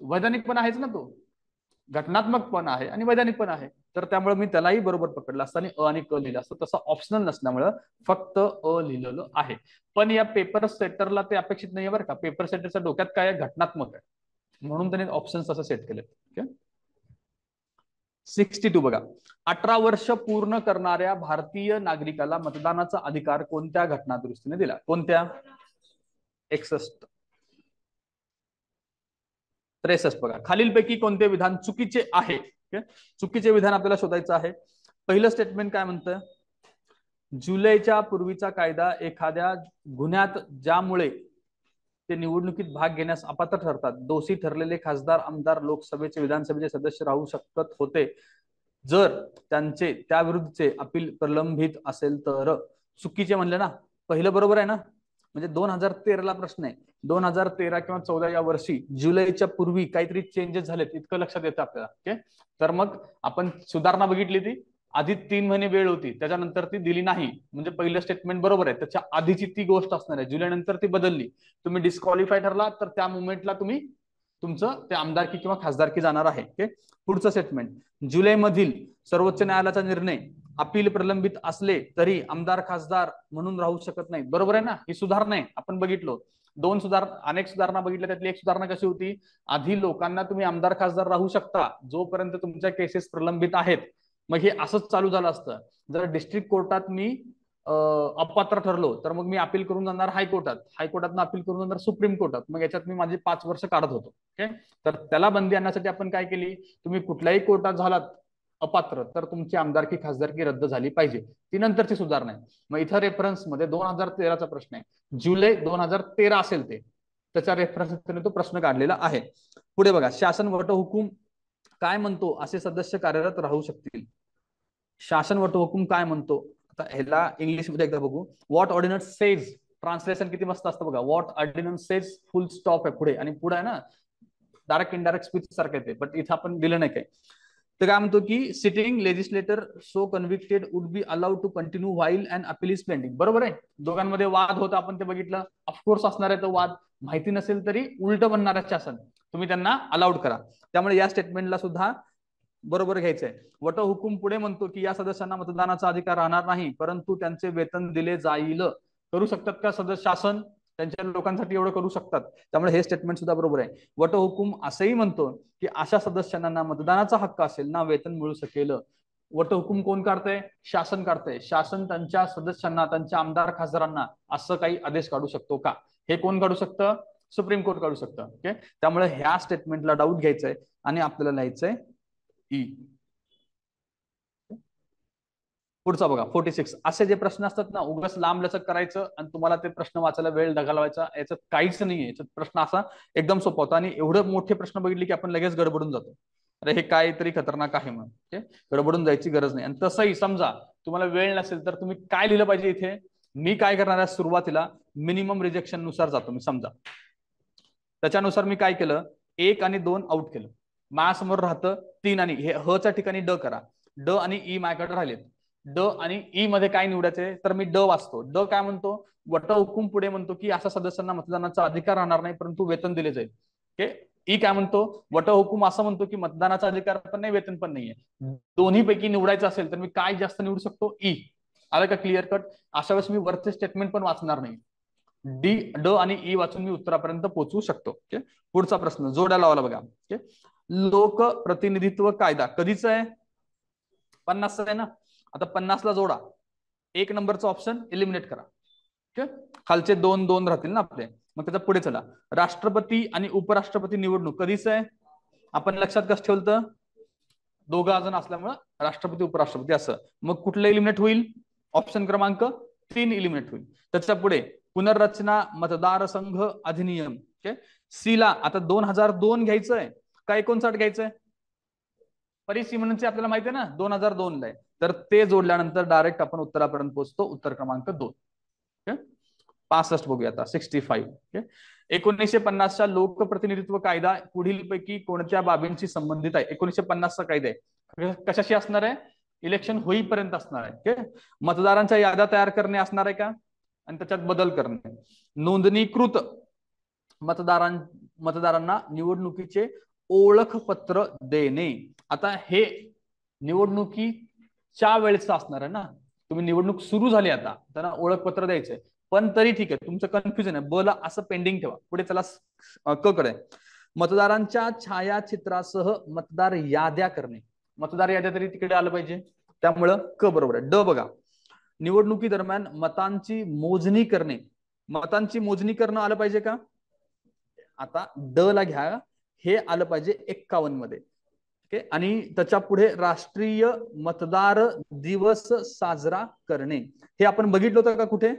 वैधानिक पण आहेच ना तो. घटनात्मक पण आहे आणि वैधानिक पण आहे. तर त्यामुळे मी त्यालाही बरोबर पकडलं असतं आणि अ आणि क लिहिलं असतं. तसं ऑप्शनल नसल्यामुळं फक्त अ लिहिलेलं आहे. पण या पेपर सेटरला ते अपेक्षित नाहीये बरं का. पेपर सेटरच्या डोक्यात काय आहे? घटनात्मक आहे, म्हणून त्यांनी ऑप्शन्स असं सेट केले. 62 बघा. 18 वर्ष पूर्ण करणाऱ्या भारतीय नागरिकाला मतदानाचा अधिकार कोणत्या घटना दुरुस्तीने दिला? कोणत्या? 61, 63 बघा. खालीलपैकी कोणते विधान चुकीचे आहे? चुकीचे विधान आपल्याला शोधायचं आहे. पहिलं स्टेटमेंट काय म्हणतं? जुलैच्या पूर्वीचा कायदा एखाद्या गुन्ह्यात ज्यामुळे ते निवडणुकीत भाग घेण्यास अपात्र ठरतात, दोषी ठरलेले खासदार, आमदार लोकसभेचे, विधानसभेचे सदस्य राहू शकत होते जर त्यांचे त्याविरुद्धचे अपील प्रलंबित असेल तर. चुकीचे म्हणले ना. पहिलं बरोबर आहे ना. म्हणजे 2013 प्रश्न आहे. 2013 किंवा 14 या वर्षी जुलैच्या पूर्वी काहीतरी चेंजेस झालेत इतकं लक्षात येतं आपल्याला. तर मग आपण सुधारणा बघितली. ती आधी 3 महिने वेळ होती, त्याच्यानंतर ती दिली नाही. म्हणजे पहिलं स्टेटमेंट बरोबर आहे. त्याच्या आधीची ती गोष्ट असणार आहे. जुलै नंतर ती बदलली. तुम्ही डिस्क्वालिफाय ठरला तर त्या मुवमेंटला तुम्ही तुमचं ते आमदारकी किंवा खासदारकी जाणार आहे. पुढचं स्टेटमेंट. जुलैमधील सर्वोच्च न्यायालयाचा निर्णय अपील प्रलंबित असले तरी आमदार खासदार म्हणून राहू शकत नाही. बरोबर आहे ना. ही सुधारणा आहे. आपण बघितलो अनेक सुधारणा बघितल्या. त्यातली एक सुधारणा कशी होती? आधी लोकांना तुम्ही आमदार खासदार राहू शकता जोपर्यंत तुमच्या केसेस प्रलंबित आहेत. मग हे असंच चालू झालं असतं. जर डिस्ट्रिक्ट कोर्टात मी अपात्र ठरलो तर मग मी अपील करून जाणार हायकोर्टात, हायकोर्टात अपील करून जाणार सुप्रीम कोर्टात. मग याच्यात मी माझी 5 वर्ष काढत होतो. तर त्याला बंदी आणण्यासाठी आपण काय केली? तुम्ही कुठल्याही कोर्टात झालात अपात्र तर तुमची आमदारकी खासदारकी रद्द झाली पाहिजे. ती नंतरची सुधारणा आहे. मग इथं रेफरन्स मध्ये 2013चा प्रश्न आहे. जुलै 2013 असेल ते, त्याच्या रेफरन्स तो प्रश्न काढलेला आहे. पुढे बघा. शासन वटहुकूम काय म्हणतो? असे सदस्य कार्यरत राहू शकतील. शासन वटहुकूम काय म्हणतो? आता ह्याला इंग्लिश मध्ये एकदा बघू. What ordnance says. ट्रान्सलेशन किती मस्त असतं बघा. What ordnance says full stop आहे पुढे, आणि पुढे आहे ना डायरेक्ट इनडायरेक्ट स्पीच सारखं येते. बट इथं आपण दिलं नाही काय. तर काय म्हणतो की sitting legislator so convicted would be allowed to continue while and appeal is pending. बरोबर आहे. दोघांमध्ये वाद होता, आपण ते बघितलं. ऑफकोर्स असणार आहे तो वाद. माहिती नसेल तरी उलट बनणार आहे शासन. तुम्ही त्यांना अलाउड करा. त्यामुळे या स्टेटमेंटला सुद्धा बरोबर घ्यायचंय. वटहुकूम पुढे म्हणतो की या सदस्यांना मतदानाचा अधिकार राहणार नाही, परंतु त्यांचे वेतन दिले जाईल. करू शकतात का सदस्य? शासन त्यांच्या लोकांसाठी एवढं करू शकतात. त्यामुळे हे स्टेटमेंट सुद्धा बरोबर आहे. वटहुकूम असंही म्हणतो की अशा सदस्यांना ना मतदानाचा हक्क असेल ना वेतन मिळू शकेल. वटहुकूम कोण काढतंय? शासन काढतंय. शासन त्यांच्या सदस्यांना, त्यांच्या आमदार खासदारांना असं काही आदेश काढू शकतो का? हे कोण काढू शकतं? सुप्रीम कोर्ट काढू शकतं. ओके, त्यामुळे ह्या स्टेटमेंटला डाऊट घ्यायचंय आणि आपल्याला लिहायचंय ई. पुढचा बघा 46. असे जे प्रश्न असतात ना, उगाच लांब लचक करायचं आणि तुम्हाला ते प्रश्न वाचायला वेळ घालवायचा, याच्यात काहीच नाहीये. याच्यात प्रश्न असा एकदम सोपा होता आणि एवढे मोठे प्रश्न बघितले की आपण लगेच गडबडून जातो. अरे हे काहीतरी खतरनाक आहे म्हणून. ओके, गडबडून जायची गरज नाही. आणि तसंही समजा तुम्हाला वेळ नसेल तर तुम्ही काय लिहिलं पाहिजे इथे? मी काय करणार आहे, सुरुवातीला मिनिमम रिजेक्शन नुसार जातो मी. समजा त्याच्यानुसार मी काय केलं, 1 आणि 2 आउट केलं. माझ्यासमोर राहतं 3 आणि हे ह च्या ठिकाणी ड करा. ड आणि ई माझ्याकडे राहिलेत. ड आणि ई मध्ये काय निवडायचे, तर मी ड वाचतो. ड काय म्हणतो? वटहुकूम पुढे म्हणतो की अशा सदस्यांना मतदानाचा अधिकार राहणार नाही, परंतु वेतन दिले जाईल. ओके, ई काय म्हणतो? वटहुकूम असं म्हणतो की मतदानाचा अधिकार पण नाही, वेतन पण नाहीये. दोन्ही पैकी निवडायचं असेल तर मी काय जास्त निवडू शकतो? ई. आलं का क्लिअर कट? अशा वेळेस मी वरचे स्टेटमेंट पण वाचणार नाही. डी, ड आणि ई वाचून मी उत्तरापर्यंत पोहोचू शकतो. ओके, पुढचा प्रश्न जोड्या लावायला बघा. ओके, लोकप्रतिनिधित्व कायदा कधीचा आहे? 50 आहे ना. आता 50 ला जोडा. 1 नंबरचा ऑप्शन एलिमिनेट करा. ओके, खालचे 2 2 राहतील ना आपले. मग त्याच्या पुढे चला. राष्ट्रपती आणि उपराष्ट्रपती निवडणूक कधीच आहे? आपण लक्षात कसं ठेवलं? दोघा जण असल्यामुळे राष्ट्रपती उपराष्ट्रपती असं. मग कुठलं इलिमिनेट होईल? ऑप्शन क्रमांक 3 इलिमिनेट होईल. त्याच्या पुढे पुनर्रचना मतदारसंघ अधिनियम. ओके, सी ला आता 2002 घ्यायचंय का 59 घ्यायचंय? परिसीमनचे आपल्याला माहिती आहे ना, 2002 ला आहे. तर ते जोडल्यानंतर डायरेक्ट आपण उत्तरापर्यंत पोहोचतो. उत्तर क्रमांक 2. ओके, 65 बघूया आता. 65. ओके, 1950चा लोकप्रतिनिधित्व कायदा पुढील पैकी कोणत्या बाबींशी संबंधित आहे? 1950चा कायदा आहे कशाशी असणार आहे? इलेक्शन होईपर्यंत असणार आहे. ओके, मतदारांच्या याद्या तयार करणे असणार आहे का? आणि त्याच्यात बदल करणे. नोंदणीकृत मतदारांना निवडणुकीचे ओळखपत्र देणे. आता हे निवडणुकीच्या वेळेचं असणार आहे ना. तुम्ही निवडणूक सुरू झाली आता, त्यांना ओळखपत्र द्यायचंय. पण तरी ठीक आहे, तुमचं कन्फ्युजन आहे. ब ला असं पेंडिंग ठेवा. पुढे चला क कडे. मतदारांच्या छायाचित्रासह मतदार याद्या करणे. मतदार याद्या तरी तिकडे आलं पाहिजे, त्यामुळं क बरोबर आहे. ड बघा. निवडणुकी दरम्यान मतांची मोजणी करणे. मतांची मोजणी करणं आलं पाहिजे का? आता ड ला घ्या, हे आलं पाहिजे 51 मध्ये. ओके, आणि त्याच्या पुढे राष्ट्रीय मतदार दिवस साजरा करणे. हे आपण बघितलं होतं का कुठे?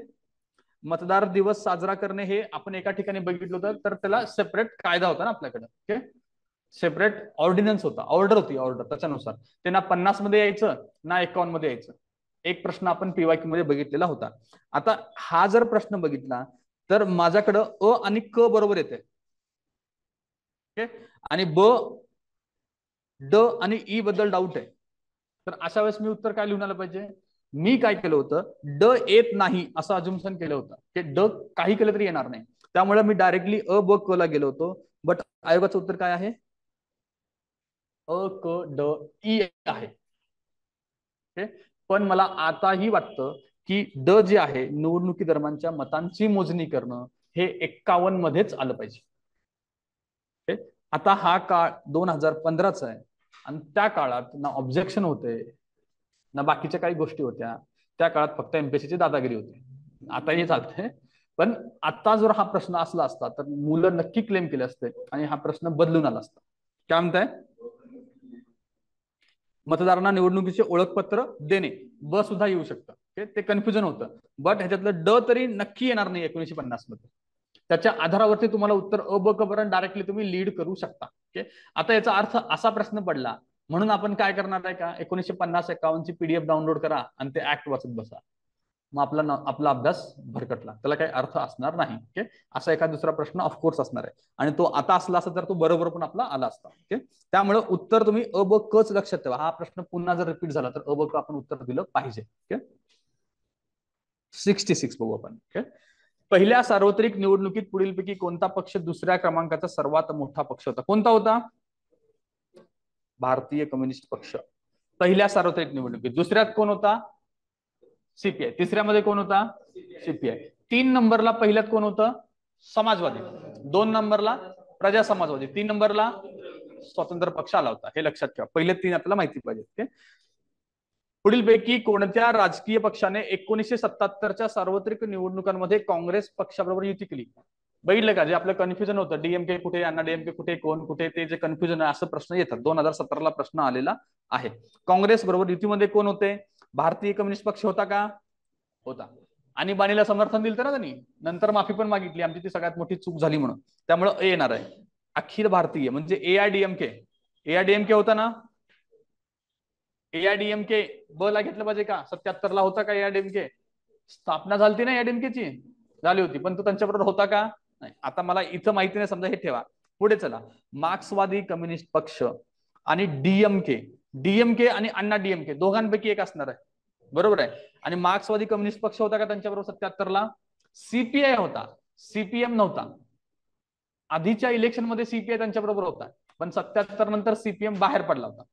मतदार दिवस साजरा करणे हे आपण एका ठिकाणी बघितलं होतं. तर त्याला सेपरेट कायदा होता ना आपल्याकडे. ओके, सेपरेट ऑर्डिनन्स होता, ऑर्डर होती. ऑर्डर त्याच्यानुसार ते ना 50 मध्ये यायचं ना 51 मध्ये यायचं. एक प्रश्न आपण पीवायक्यू मध्ये बघितलेला होता. आता हा जर प्रश्न बघितला तर माझ्याकडं अ आणि क बरोबर येते. ओके, आणि ब, ड आणि ई बद्दल डाऊट आहे. तर अशा वेळेस मी उत्तर काय लिहून आलं पाहिजे? मी काय केलं होतं, ड येत नाही असं अजम्पशन केलं होतं की ड काही केलं तरी येणार नाही. त्यामुळे मी डायरेक्टली अ ब क ला गेलो होतो. बट आयोगाचं उत्तर काय आहे? अ क ड ई आहे. ओके, पण मला आताही वाटतं की ड जे आहे निवडणुकी दरम्यानच्या मतांची मोजणी करणं हे 51 मध्येच आलं पाहिजे. ओके, आता हा काळ 2015चा आहे आणि त्या काळात ना ऑब्जेक्शन होते ना बाकीच्या काही गोष्टी होत्या. त्या काळात फक्त एमपीएससीची दादागिरी होती. आताही चालते. पण आता जर हा प्रश्न असला असता तर मुलं नक्की क्लेम केले असते आणि हा प्रश्न बदलून आला असता. काय म्हणताय? मतदारांना निवडणुकीचे ओळखपत्र देणे. ब सुद्धा येऊ शकतं. ते कन्फ्युजन होतं. बट ह्याच्यातलं ड तरी नक्की येणार नाही 1950 मध्ये. त्याच्या आधारावरती तुम्हाला उत्तर अ ब क पर्यंत डायरेक्टली तुम्ही लीड करू शकता. ओके, आता याचा अर्थ असा प्रश्न पडला म्हणून आपण काय करणार आहे का 1950-51 ची पीडीएफ डाउनलोड करा आणि ते ऍक्ट वाचत बसा. मग आपला अभ्यास भरकटला. त्याला काही अर्थ असणार नाही. ओके, असा एखादा दुसरा प्रश्न ऑफकोर्स असणार आहे आणि तो आता असला असता तर तो बरोबर पण आपला आला असता. ओके, त्यामुळे उत्तर तुम्ही अ ब क च लक्षात ठेवा. हा प्रश्न पुन्हा जर रिपीट झाला तर अ ब क आपण उत्तर दिलं पाहिजे. ओके, 66 बघू आपण. ओके, पहिल्या सार्वत्रिक निवडणुकीत पुढीलपैकी कोणता पक्ष दुसऱ्या क्रमांकाचा सर्वात मोठा पक्ष होता? कोणता होता? भारतीय कम्युनिस्ट पक्ष. पहिल्या सार्वत्रिक निवडणुकीत. दुसऱ्यात कोण होता? सीपीआय. तिसऱ्यामध्ये कोण होता? सीपीआय. 3 नंबरला पहिल्यात कोण होतं? समाजवादी. 2 नंबरला प्रजा समाजवादी. 3 नंबरला स्वतंत्र पक्ष आला होता. हे लक्षात ठेवा. पहिले 3 आपल्याला माहिती पाहिजे. पुढीलपैकी कोणत्या राजकीय पक्षाने 1977च्या सार्वत्रिक निवडणुकांमध्ये काँग्रेस पक्षाबरोबर युती केली? बघितलं का, जे आपलं कन्फ्युजन होतं, डीएमके कुठे, अण्णा डीएमके कुठे, कोण कुठे, ते जे कन्फ्युजन आहे असं प्रश्न येतात. 2017ला प्रश्न आलेला आहे. काँग्रेस बरोबर युतीमध्ये कोण होते? भारतीय कम्युनिस्ट पक्ष होता का? होता. आणीबाणीला समर्थन दिलं ना त्यांनी, नंतर माफी पण मागितली, आमची ती सगळ्यात मोठी चूक झाली म्हणून. त्यामुळे ए येणार आहे. अखिल भारतीय म्हणजे एआयडीएमके. एआयडीएमके होता ना? एआयडीएमके ब ला घेतलं पाहिजे का? 77ला होता का एआयडीएमके? स्थापना झाली ना एआयडीएमकेची, झाली होती, पण तो त्यांच्याबरोबर होता का? नाही. आता मला इथं माहिती नाही, समजा हे ठेवा. पुढे चला. मार्क्सवादी कम्युनिस्ट पक्ष आणि डीएमके. डीएमके आणि अण्णा डीएमके दोघांपैकी एक असणार आहे, बरोबर आहे. आणि मार्क्सवादी कम्युनिस्ट पक्ष होता का त्यांच्याबरोबर 77ला? सीपीआय होता, सीपीएम नव्हता. आधीच्या इलेक्शन मध्ये सीपीआय त्यांच्याबरोबर होता, पण 77 नंतर सीपीएम बाहेर पडला होता,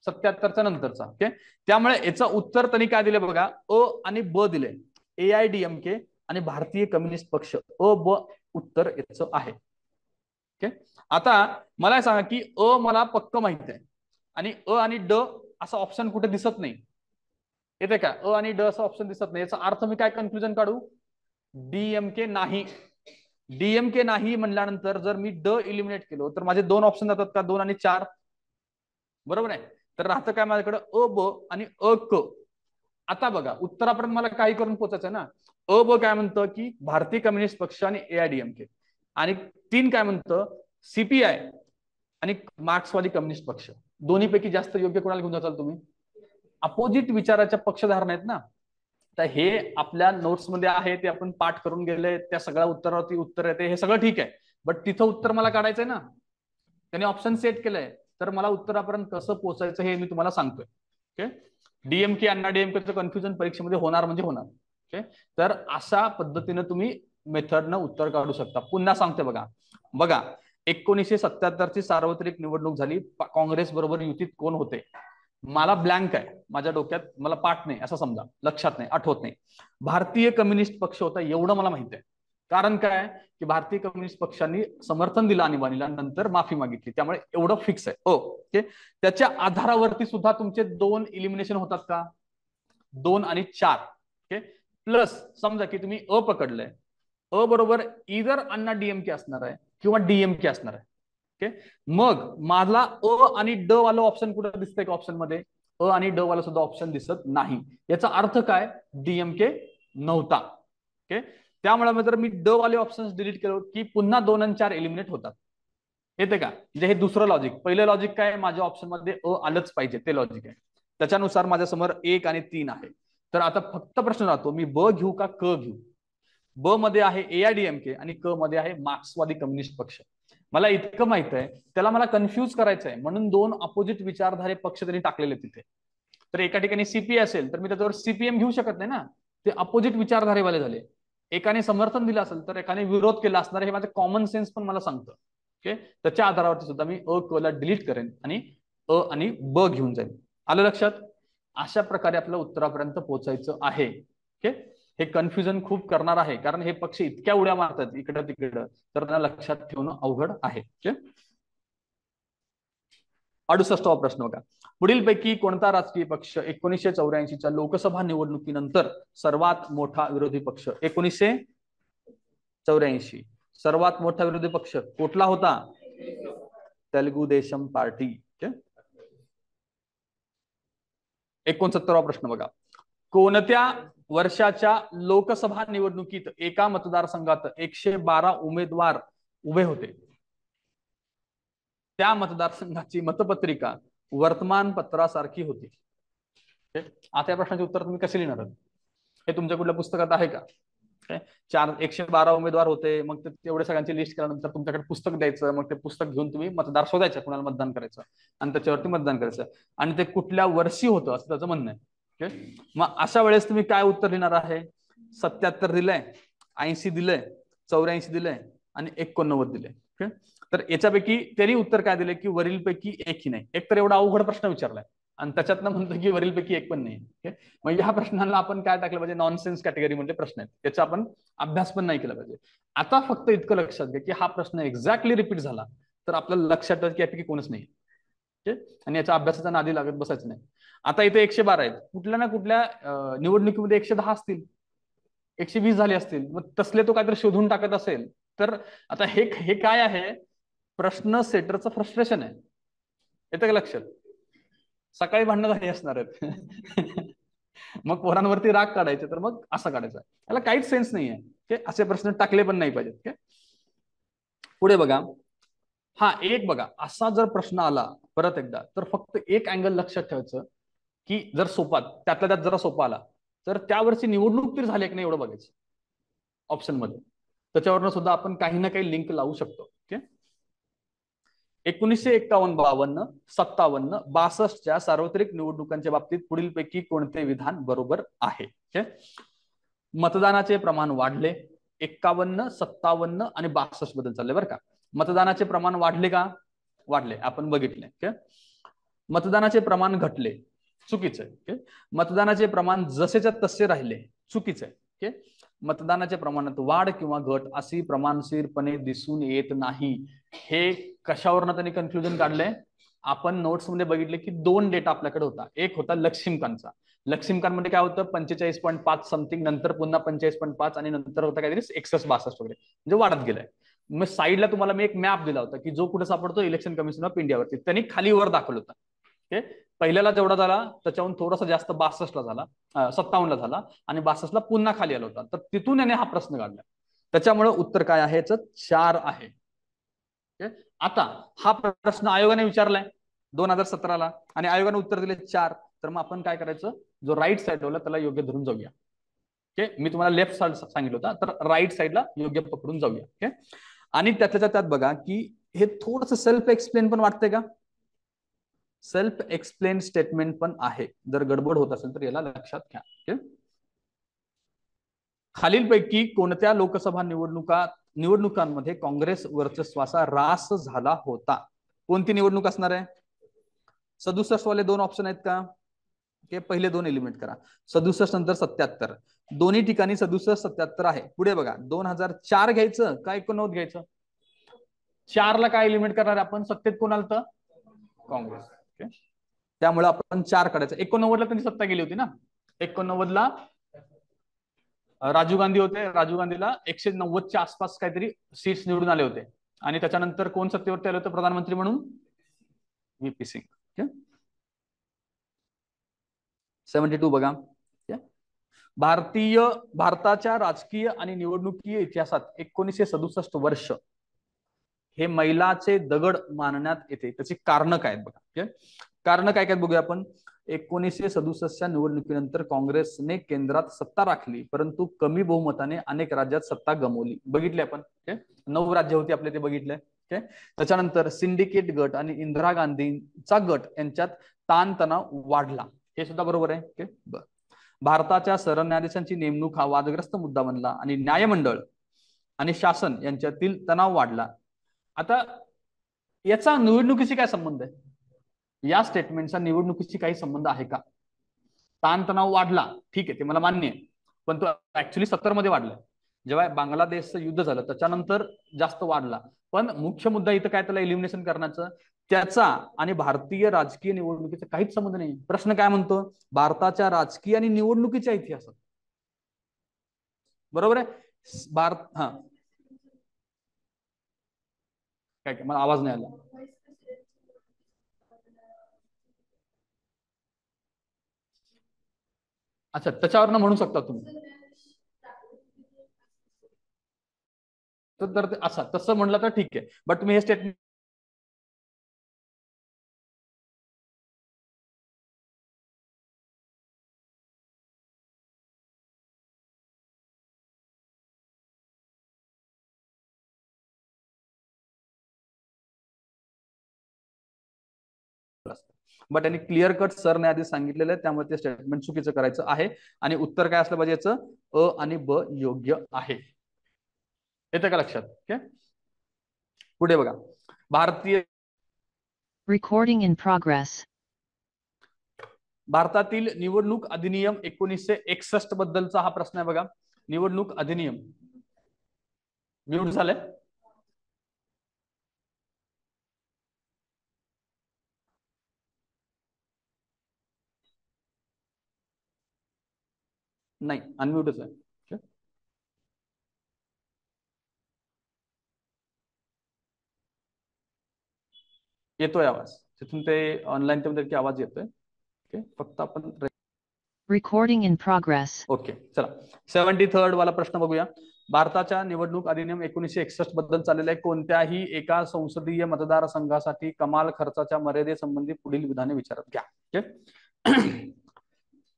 77च्या नंतरचा. ओके, त्यामुळे याचं उत्तर त्यांनी काय दिले बघा, अ आणि ब दिले. एआयडीएमके आणि भारतीय कम्युनिस्ट पक्ष, अ ब उत्तर याचं आहे. ओके, आता मला सांगा की अ मला पक्क माहिती आहे आणि अ आणि ड असा ऑप्शन कुठे दिसत नाही. येते का? अ आणि ड असा ऑप्शन दिसत नाही. याचा अर्थ मी काय कन्क्लुजन काढू? डीएमके नाही. डीएमके नाही म्हणल्यानंतर जर मी ड इलिमिनेट केलो तर माझे दोन ऑप्शन जातात का? 2 आणि 4, बरोबर आहे. तर राहतं काय माझ्याकडे? अ ब आणि अ क. आता बघा, उत्तरापर्यंत मला काही करून पोहोचायचं ना. अ ब काय म्हणतं की भारतीय कम्युनिस्ट पक्ष आणि एआयडीएमके, आणि 3 काय म्हणतं? सीपीआय आणि मार्क्सवादी कम्युनिस्ट पक्ष. दोन्हीपैकी जास्त योग्य कोणाला घेऊन जाताल तुम्ही? अपोजिट विचाराच्या पक्षधारणा आहेत ना. तर हे आपल्या नोट्स मध्ये आहे, ते आपण पाठ करून गेले, त्या सगळ्या उत्तरावरती उत्तर येते, हे सगळं ठीक आहे. बट तिथं उत्तर मला काढायचंय ना. त्याने ऑप्शन सेट केलंय, तर मला उत्तरापर्यंत कसं पोहोचायचं हे मी तुम्हाला सांगतोय. ओके, डीएमके अण्णा डीएमकेचं कन्फ्युजन परीक्षेमध्ये होणार म्हणजे होणार. ओके, तर अशा पद्धतीने तुम्ही मेथडनं उत्तर काढू शकता. पुन्हा सांगते बघा. बघा, 1977ची सार्वत्रिक निवडणूक झाली, काँग्रेस बरोबर युतीत कोण होते? मला ब्लँक आहे माझ्या डोक्यात, मला पाठ नाही असं समजा, लक्षात नाही, आठवत नाही. भारतीय कम्युनिस्ट पक्ष होता एवढं मला माहिती आहे. कारण काय की भारतीय कम्युनिस्ट पक्षांनी समर्थन दिलं आणीबाणीला, नंतर माफी मागितली, त्यामुळे एवढं फिक्स आहे. ओके, त्याच्या आधारावरती सुद्धा तुमचे 2 इलिमिनेशन होतात का? 2 आणि 4. ओके, प्लस समजा की तुम्ही अ पकडलंय, अ बरोबर इधर अण्णा डीएमके असणार आहे किंवा डीएमके असणार आहे. ओके, मग मला अ आणि ड वाला ऑप्शन कुठे दिसतंय का? ऑप्शन मध्ये अ आणि ड वाला सुद्धा ऑप्शन दिसत नाही. याचा अर्थ काय? डीएमके नव्हता. ओके, त्यामुळे जर मी ड वाले ऑप्शन डिलीट केलो की पुन्हा 2 आणि 4 एलिमिनेट होतात. येते का? म्हणजे हे दुसरं लॉजिक. पहिलं लॉजिक काय? माझ्या ऑप्शन मध्ये अ आलंच पाहिजे, ते लॉजिक आहे. त्याच्यानुसार माझ्या समोर 1 आणि 3 आहे. तर आता फक्त प्रश्न राहतो, मी ब घेऊ का क घेऊ? ब मध्ये आहे एआयडीएमके आणि क मध्ये आहे मार्क्सवादी कम्युनिस्ट पक्ष. मला इतकं माहित आहे, त्याला मला कन्फ्यूज करायचं आहे म्हणून 2 अपोजिट विचारधारे पक्ष त्यांनी टाकलेले तिथे. तर एका ठिकाणी सीपी असेल तर मी त्याच्यावर सीपीएम घेऊ शकत नाही ना, ते अपोजिट विचारधारेवाले झाले. एकाने समर्थन दिलं असेल तर एकाने विरोध केला असणार, हे माझं कॉमन सेन्स पण मला सांगतं. ओके, त्याच्या आधारावरती सुद्धा मी अ क ला डिलीट करेन आणि अ आणि ब घेऊन जाईल. आलं लक्षात? अशा प्रकारे आपल्या उत्तरापर्यंत पोहोचायचं आहे. ओके, हे कन्फ्युजन खूप करणार आहे, कारण हे पक्ष इतक्या उड्या मारतात इकडं तिकडं, तर त्यांना लक्षात ठेवणं अवघड आहे. ओके, 68वा प्रश्न बघा. पुढीलपैकी कोणता राजकीय पक्ष 1984च्या लोकसभा निवडणुकीनंतर सर्वात मोठा विरोधी पक्ष? 1984 सर्वात मोठा विरोधी पक्ष कुठला होता? तेलुगू देशम पार्टी. 69वा प्रश्न बघा. कोणत्या वर्षाच्या लोकसभा निवडणुकीत एका मतदारसंघात 112 उमेदवार उभे होते? त्या मतदारसंघाची मतपत्रिका वर्तमानपत्रासारखी होती. आता या प्रश्नाचे उत्तर तुम्ही कसे लिहिणार? हे तुमच्या कुठल्या पुस्तकात आहे का? 112 उमेदवार होते, मग तेवढ्या सगळ्यांची लिस्ट केल्यानंतर तुमच्याकडे पुस्तक द्यायचं, मग ते पुस्तक घेऊन तुम्ही मतदार शोधायचं कुणाला मतदान करायचं आणि त्याच्यावरती मतदान करायचं, आणि ते कुठल्या वर्षी होतं असं त्याचं म्हणणं आहे. मग अशा वेळेस तुम्ही काय उत्तर लिहिणार आहे? 77 दिलंय, 80 दिलंय, 84 दिलंय आणि 89 दिलंय. तर याच्यापैकी त्यांनी उत्तर काय दिले की वरीलपैकी एकही नाही. एक तर एवढा अवघड प्रश्न विचारलाय आणि त्याच्यातनं म्हणतो की वरीलपैकी एक पण नाही. मग या प्रश्नाला आपण काय टाकलं पाहिजे? नॉनसेन्स कॅटेगरी मधले प्रश्न आहेत, त्याचा आपण अभ्यास पण नाही केला पाहिजे. आता फक्त इतकं लक्षात घ्या की हा प्रश्न एक्झॅक्टली रिपीट झाला तर आपल्याला लक्षात येतं की यापैकी कोणच नाही. आणि याच्या अभ्यासाचा नादी लागत बसायचं नाही. आता इथे 112 आहेत, कुठल्या ना कुठल्या निवडणुकीमध्ये 110 असतील, 120 झाले असतील, मग तसले तो काहीतरी शोधून टाकत असेल तर आता हे काय आहे, प्रश्न सेटरचं फ्रस्ट्रेशन आहे. येतं का लक्षात? सकाळी भांडणं झाली असणार आहेत मग पोरांवरती राग काढायचे, तर मग असं काढायचं. याला काहीच सेन्स नाहीये, असे प्रश्न टाकले पण नाही पाहिजेत. पुढे बघा, हा एक बघा, असा जर प्रश्न आला परत एकदा, तर फक्त एक अँगल लक्षात ठेवायचं की जर सोपा, त्यातल्या त्यात जरा सोपा आला तर त्यावरची निवडणूक तरी झाली की नाही एवढं बघायचं ऑप्शन मध्ये. त्याच्यावरनं सुद्धा आपण काही ना काही लिंक लावू शकतो. 1951, 52, 57, 62च्या सार्वत्रिक निवडणुकांच्या बाबतीत पुढीलपैकी कोणते विधान बरोबर आहे? मतदानाचे प्रमाण वाढले. 51, 57 आणि 62 बद्दल चालले बरं का. मतदानाचे प्रमाण वाढले का? वाढले, आपण बघितले. मतदानाचे प्रमाण घटले, चुकीचं आहे. मतदानाचे प्रमाण जसेच्या तसे राहिले, चुकीचं आहे. मतदानाच्या प्रमाणात वाढ किंवा घट अशी प्रमाणशीरपणे दिसून येत नाही. हे कशावरनं त्यांनी कन्क्लुजन काढलंय? आपण नोट्स मध्ये बघितले की 2 डेटा आपल्याकडे होता. एक होता लक्ष्मीकांतचा. लक्ष्मीकांत काय होतं, 45.5 समथिंग, नंतर पुन्हा 45.5 आणि नंतर होता काहीतरी 61, 62 वगैरे, म्हणजे वाढत गेलाय. मग साईडला तुम्हाला मी एक मॅप दिला होता की जो कुठे सापडतो, इलेक्शन कमिशन ऑफ इंडियावरती. त्यांनी खाली वर दाखवलं होतं. पहिल्याला जेवढा झाला त्याच्याहून थोडासा जास्त 62ला झाला, 57ला झाला, आणि 62ला पुन्हा खाली आला होता. तर तिथून याने हा प्रश्न काढला. त्याच्यामुळे उत्तर काय आहे? 4 आहे. आता हा प्रश्न आयोगाने विचारलाय 2017ला आणि आयोगाने उत्तर दिले 4. तर मग आपण काय करायचं, जो राईट साईड होता त्याला योग्य धरून जाऊया. मी तुम्हाला लेफ्ट साईड सांगितलं होता, तर राईट साईडला योग्य पकडून जाऊया. आणि त्यातल्या त्यात बघा की हे थोडंसं सेल्फ एक्सप्लेन पण वाटतंय का? सेल्फ एक्सप्लेन स्टेटमेंट पण आहे. जर गडबड होत असेल तर याला लक्षात घ्या. खालीलपैकी कोणत्या लोकसभा निवडणुकांमध्ये काँग्रेस वर्चस्वाचा ऱ्हास झाला होता? कोणती निवडणूक असणार आहे? 67 वाले 2 ऑप्शन आहेत का? पहिले 2 एलिमेंट करा, 67 नंतर 77. दोन्ही ठिकाणी 67, 77 आहे. पुढे बघा, 2004 घ्यायचं का 89 घ्यायचं? 4 ला काय एलिमेंट करणार आपण? सत्तेत कोण आलं तर? काँग्रेस. त्यामुळे आपण 4 काढायचं. 89ला त्यांनी सत्ता गेली होती ना. 89ला राजीव गांधी होते. राजीव गांधीला 190च्या आसपास काहीतरी सीट्स निवडून आले होते. आणि त्याच्यानंतर कोण सत्तेवरती आले होते प्रधानमंत्री म्हणून? व्हीपी सिंग. 72 बघा. भारताच्या राजकीय आणि निवडणुकीय इतिहासात 1967 वर्ष हे मैलाचे दगड मानण्यात येते. त्याची कारण काय आहेत बघा. कारण काय काय बघूया आपण. 1967च्या निवडणुकीनंतर काँग्रेसने केंद्रात सत्ता राखली, परंतु कमी बहुमताने अनेक राज्यात सत्ता गमावली. बघितले आपण. 9 राज्य होती आपले, ते बघितले. त्याच्यानंतर सिंडिकेट गट आणि इंदिरा गांधींचा गट यांच्यात ताणतणाव वाढला. हे सुद्धा बरोबर आहे. भारताच्या सरन्यायाधीशांची नेमणूक हा वादग्रस्त मुद्दा बनला आणि न्यायमंडळ आणि शासन यांच्यातील तणाव वाढला. आता याचा निवडणुकीशी काय संबंध आहे? या स्टेटमेंटचा निवडणुकीशी काही संबंध आहे का? ताणतणाव वाढला, ठीक आहे, ते मला मान्य आहे, पण तो ऍक्च्युली 70 मध्ये वाढला. जेव्हा बांगलादेशचं युद्ध झालं त्याच्यानंतर जास्त वाढला. पण मुख्य मुद्दा इथं काय, त्याला एलिमिनेशन करण्याचं, त्याचा आणि भारतीय राजकीय निवडणुकीचा काहीच संबंध नाही. प्रश्न काय म्हणतो? भारताच्या राजकीय आणि निवडणुकीच्या इतिहासात. बरोबर आहे. भारत काय मला आवाज नाही आला. अच्छा, त्याच्यावरनं म्हणू शकता तुम्ही. तर असं तसं म्हणलं तर ठीक आहे, बट तुम्ही हे स्टेटमेंट बट त्यांनी क्लिअर कट सरन्यायाधीश सांगितलेलं आहे, त्यामुळे ते स्टेटमेंट चुकीचं करायचं आहे. आणि उत्तर काय असलं पाहिजे याचं? अ आणि ब योग्य आहे. येतं का लक्षात? पुढे बघा, भारतीय Recording in progress. भारतातील निवडणूक अधिनियम 1961 बद्दलचा हा प्रश्न आहे बघा. निवडणूक अधिनियम म्यूट झालंय. नाही, अनम्यूटच आहे. येतोय आवाज तिथून, ते ऑनलाईन ते आवाज येतोय. ओके, फक्त आपण Recording in progress. ओके. चला 73rd वाला प्रश्न बघूया. भारताच्या निवडणूक अधिनियम 1961 बद्दल चाललेला आहे. कोणत्याही एका संसदीय मतदारसंघासाठी कमाल खर्चाच्या मर्यादेसंबंधी पुढील विधाने विचारात घ्या. ओके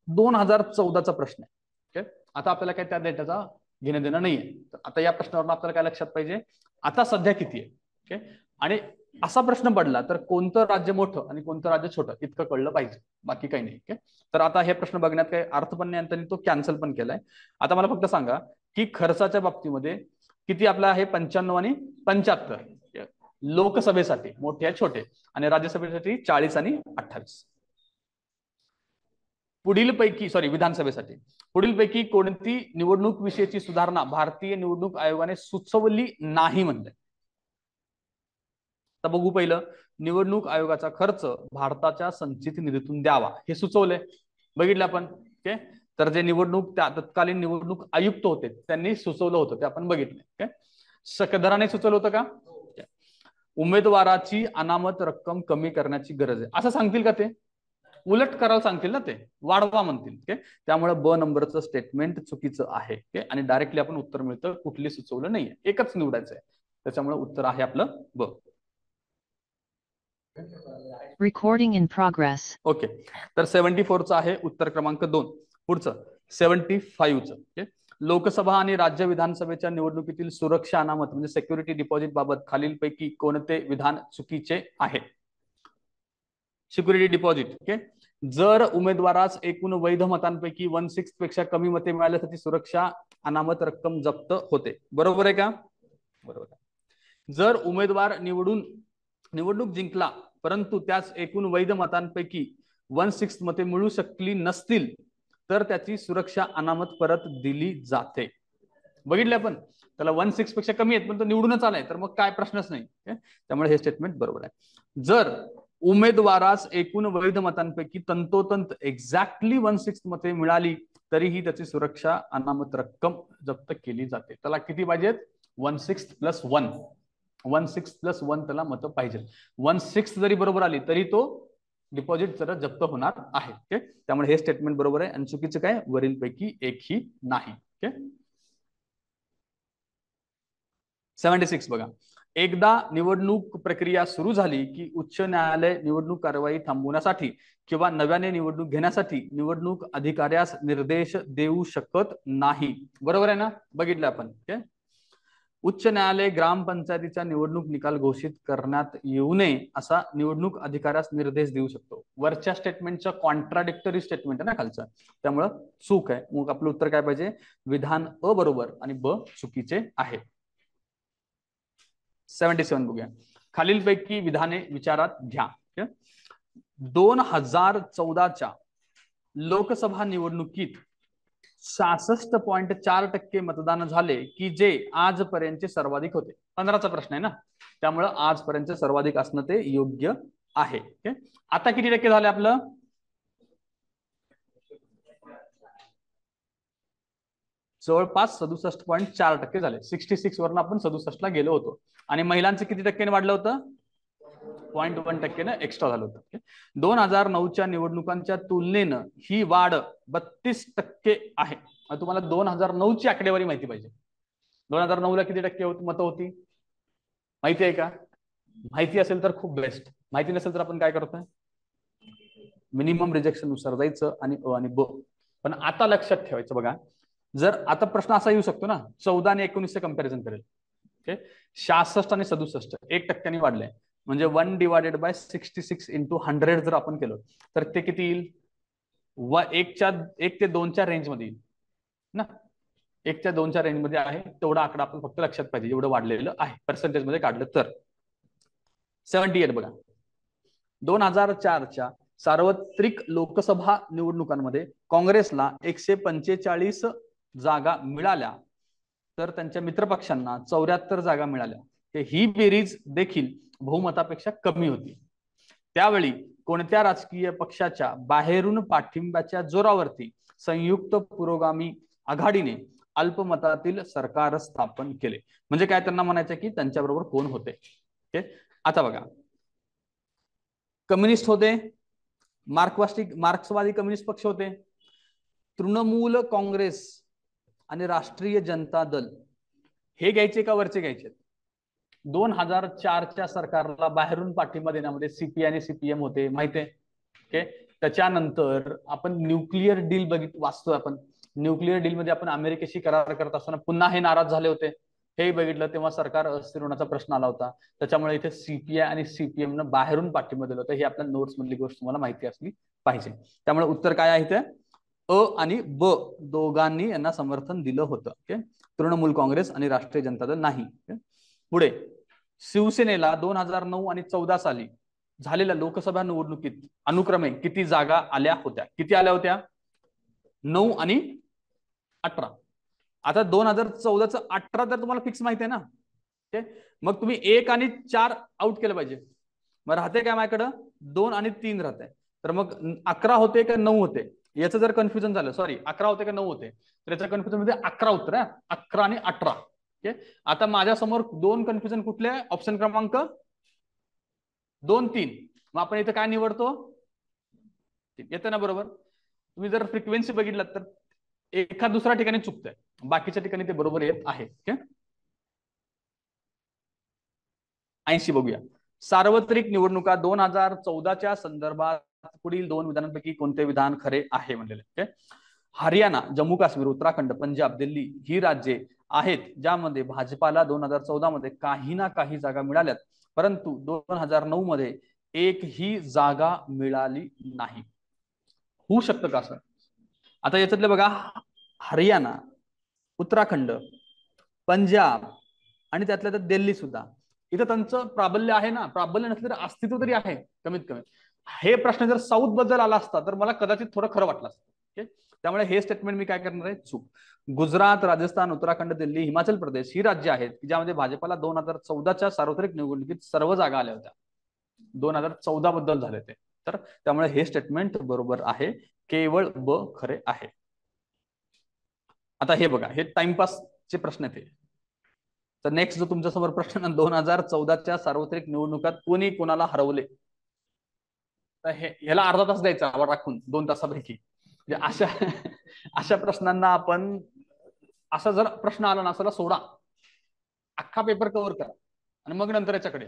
2014चा प्रश्न आहे. ओके, आता आपल्याला काय त्या डेटाचा घेणं देणं नाहीये. तर आता या प्रश्नावरून आपल्याला काय लक्षात पाहिजे, आता सध्या किती आहे. ओके, आणि असा प्रश्न पडला तर कोणतं राज्य मोठं आणि कोणतं राज्य छोटं इतकं कळलं पाहिजे, बाकी काही नाही. ओके, तर आता हे प्रश्न बघण्यात काही अर्थ पण नाही आणि त्यांनी तो कॅन्सल पण केलाय. आता मला फक्त सांगा की खर्चाच्या बाबतीमध्ये किती आपला आहे, 95 आणि 75 लोकसभेसाठी मोठे आहे छोटे, आणि राज्यसभेसाठी 40 आणि 28. पुढील पैकी विधानसभेसाठी पुढील पैकी कोणती निवडणूक विषयीची सुधारणा भारतीय निवडणूक आयोगाने सुचवली नाही म्हणते. तर बघू, पहिलं निवडणूक आयोगाचा खर्च भारताच्या संचित निधीतून द्यावा हे सुचवलंय, बघितलं आपण. ओके, तर जे तत्कालीन निवडणूक आयुक्त होते त्यांनी सुचवलं होतं ते आपण बघितलं. ओके, सकदराने सुचवलं होतं का, उमेदवाराची अनामत रक्कम कमी करण्याची गरज आहे असं सांगतील का, ते उलट करायला सांगतील ना, ते वाढवा म्हणतील. ओके, त्यामुळे ब नंबरचं स्टेटमेंट चुकीचं आहे. ओके, आणि डायरेक्टली आपण उत्तर मिळतं कुठली सुचवलं नाहीये, एकच निवडायचं आहे, त्याच्यामुळे उत्तर आहे आपलं ब. Recording in progress. ओके, तर 74चं आहे उत्तर क्रमांक 2. पुढचं 75चं. ओके, लोकसभा आणि राज्य विधानसभेच्या निवडणुकीतील सुरक्षा अनामत म्हणजे सिक्युरिटी डिपॉझिट बाबत खालीलपैकी कोणते विधान चुकीचे आहे. Security deposit. ओके, जर उमेदवारास एकूण वैध मतांपैकी 1/6 पेक्षा कमी मते मिळाल्यास ती सुरक्षा अनामत रक्कम जप्त होते. बरोबर आहे का, बरोबर आहे. जर उमेदवार निवडणूक जिंकला परंतु त्यास एकूण वैध मतांपैकी 1/6 मते मिळू शकली नसतील तर त्याची सुरक्षा अनामत परत दिली जाते. बघितले आपण, त्याला 1/6 पेक्षा कमी आहेत पण तो निवडूनच आलाय, तर मग काय प्रश्नच नाही. त्यामुळे हे स्टेटमेंट बरोबर आहे. जर उमेदवारास एकूण वैध मतांपैकी तंतोतंत एक्झॅक्टली 1/6 मते मिळाली तरीही त्याची सुरक्षा अनामत रक्कम जप्त केली जाते. त्याला किती पाहिजेत, 1/6 + 1, 1/6 + 1 त्याला मतं पाहिजे. 1/6 जरी बरोबर आली तरी तो डिपॉझिट जरा जप्त होणार आहे. ओके, त्यामुळे हे स्टेटमेंट बरोबर आहे आणि चुकीचं काय, वरील पैकी एकही नाही. ओके, 76 बघा. एकदा निवडणूक प्रक्रिया सुरू झाली की उच्च न्यायालय निवडणूक कारवाई थांबवण्यासाठी किंवा नव्याने निवडणूक घेण्यासाठी निवडणूक अधिकाऱ्यास निर्देश देऊ शकत नाही. बरोबर आहे ना, बघितलं आपण. ओके, उच्च न्यायालय ग्रामपंचायतीचा निवडणूक निकाल घोषित करण्यात येऊ नये असा निवडणूक अधिकाऱ्यास निर्देश देऊ शकतो. वरच्या स्टेटमेंटचा कॉन्ट्राडिक्टरी स्टेटमेंट आहे ना खालचं, त्यामुळं चूक आहे. मग आपलं उत्तर काय पाहिजे, विधान अ बरोबर आणि ब चुकीचे आहे. 77 बघूया. खालीलपैकी विधाने विचारात घ्या. 2014च्या लोकसभा निवडणुकीत 66.4% मतदान झाले की जे आजपर्यंतचे सर्वाधिक होते. 15चा प्रश्न आहे ना, त्यामुळे आजपर्यंत सर्वाधिक असणं ते योग्य आहे. आता किती टक्के झाले आपलं, जवळपास 67.4% झाले. 66 वरून आपण 67 ला गेलो होतो. आणि महिलांचं किती टक्क्याने वाढलं होतं, 0.1% एक्स्ट्रा झालं होतं. 2009च्या निवडणुकांच्या तुलनेनं ही वाढ 32% आहे. तुम्हाला 2009ची आकडेवारी माहिती पाहिजे. 2009ला किती टक्के मतं होती माहिती आहे का, माहिती असेल तर खूप बेस्ट, माहिती नसेल तर आपण काय करतोय, मिनिमम रिजेक्शन नुसार जायचं आणि अ आणि ब. पण आता लक्षात ठेवायचं बघा, जर आता प्रश्न असा येऊ शकतो ना, 14 आणि 19 कंपॅरिझन करेल. ओके, 66 आणि 67 1% वाढलंय, म्हणजे 1/66 × 100 जर आपण केलं तर ते किती येईल, 1 ते 2च्या रेंज मध्ये येईल ना. 1 ते 2च्या रेंज मध्ये आहे, तेवढा आकडा आपण फक्त लक्षात पाहिजे, एवढं वाढलेलं आहे पर्सेंटेज मध्ये काढलं तर. 78 बघा. 2004च्या सार्वत्रिक लोकसभा निवडणुकांमध्ये काँग्रेसला 145 जागा मिळाल्या तर त्यांच्या मित्रपक्षांना 74 जागा मिळाल्या. ही बेरीज देखील बहुमतापेक्षा कमी होती. त्यावेळी कोणत्या राजकीय पक्षाच्या बाहेरून पाठिंब्याच्या जोरावरती संयुक्त पुरोगामी आघाडीने अल्पमतातील सरकार स्थापन केले? म्हणजे काय त्यांना म्हणायचं की त्यांच्याबरोबर कोण होते? ओके, आता बघा, कम्युनिस्ट होते, मार्क्सवादी कम्युनिस्ट पक्ष होते, तृणमूल काँग्रेस आणि राष्ट्रीय जनता दल हे घ्यायचे का वरचे घ्यायचे? 2004च्या सरकारला बाहेरून पाठिंबा देण्यामध्ये सीपीआय आणि सीपीएम होते, माहितीये. ओके, त्याच्यानंतर आपण न्यूक्लिअर डील वाचतोय आपण. न्यूक्लिअर डील मध्ये आपण अमेरिकेशी करार करत असताना पुन्हा हे नाराज झाले होते. हे बघितलं तेव्हा सरकार अस्थिर होण्याचा प्रश्न आला होता. त्याच्यामुळे इथे सीपीआय आणि सीपीएम न बाहेरून पाठिंबा दिला होता. हे आपल्या नोट्स मधली गोष्ट तुम्हाला माहिती असली पाहिजे. त्यामुळे उत्तर काय आहे? इथे अ आणि ब दोघांनी यांना समर्थन दिलं होतं. ओके, तृणमूल काँग्रेस आणि राष्ट्रीय जनता दल नाही. पुढे शिवसेनेला 2009 आणि 14 साली झालेल्या लोकसभा निवडणुकीत अनुक्रमे किती जागा आल्या होत्या? किती आल्या होत्या? 9 आणि 18. आता 2014चं 18 तर तुम्हाला फिक्स माहिती आहे ना. मग तुम्ही 1 आणि 4 आउट केलं पाहिजे. मग राहते काय माझ्याकडं? 2 आणि 3 राहते. तर मग 11 होते का 9 होते याचं जर कन्फ्युजन झालं, सॉरी 11 होते का 9 होते, तर याचं कन्फ्युजन मध्ये 11 उत्तर आहे. 11 आणि 18. आता माझ्या समोर 2 कन्फ्युजन कुठले? ऑप्शन क्रमांक 2, 3. मग आपण इथे काय निवडतो? येतं ना बरोबर. तुम्ही जर फ्रिक्वेन्सी बघितलात तर एका दुसऱ्या ठिकाणी चुकतंय, बाकीच्या ठिकाणी ते बरोबर येत आहे. 80 बघूया. सार्वत्रिक निवडणुका 2014च्या संदर्भात पुढील 2 विधानांपैकी कोणते विधान खरे आहे म्हणलेले? हरियाणा, जम्मू काश्मीर, उत्तराखंड, पंजाब, दिल्ली ही राज्ये आहेत ज्यामध्ये भाजपाला 2014 मध्ये काही ना काही जागा मिळाल्यात, परंतु 2009 मध्ये एकही जागा मिळाली नाही. होऊ शकतं का असं? आता याच्यातले बघा, हरियाणा, उत्तराखंड, पंजाब आणि त्यातल्या त्यात दिल्ली सुद्धा, इथं त्यांचं प्राबल्य आहे ना. प्राबल्य नसलं तर अस्तित्व तरी आहे कमीत कमी. हे प्रश्न जर साऊथ बद्दल आला असता तर मला कदाचित थोडं खरं वाटलं असतं. त्यामुळे हे स्टेटमेंट मी काय करणार आहे? चूक. गुजरात, राजस्थान, उत्तराखंड, दिल्ली, हिमाचल प्रदेश ही राज्य आहेत ज्यामध्ये भाजपाला 2014च्या सार्वत्रिक निवडणुकीत सर्व जागा आल्या होत्या. 2014 बद्दल झाले ते. तर त्यामुळे हे स्टेटमेंट बरोबर आहे. केवळ ब खरे आहे. आता हे बघा, हे टाइमपासचे प्रश्न आहेत. तर नेक्स्ट जो तुमच्या समोर प्रश्न, 2014च्या सार्वत्रिक निवडणुकात कोणी कोणाला हरवले? तर ह्याला अर्धा तास द्यायचा राखून 2 तासापैकी. म्हणजे अशा प्रश्नांना आपण, असा जर प्रश्न आला ना, असाला सोडा, अख्खा पेपर कव्हर करा आणि मग नंतर याच्याकडे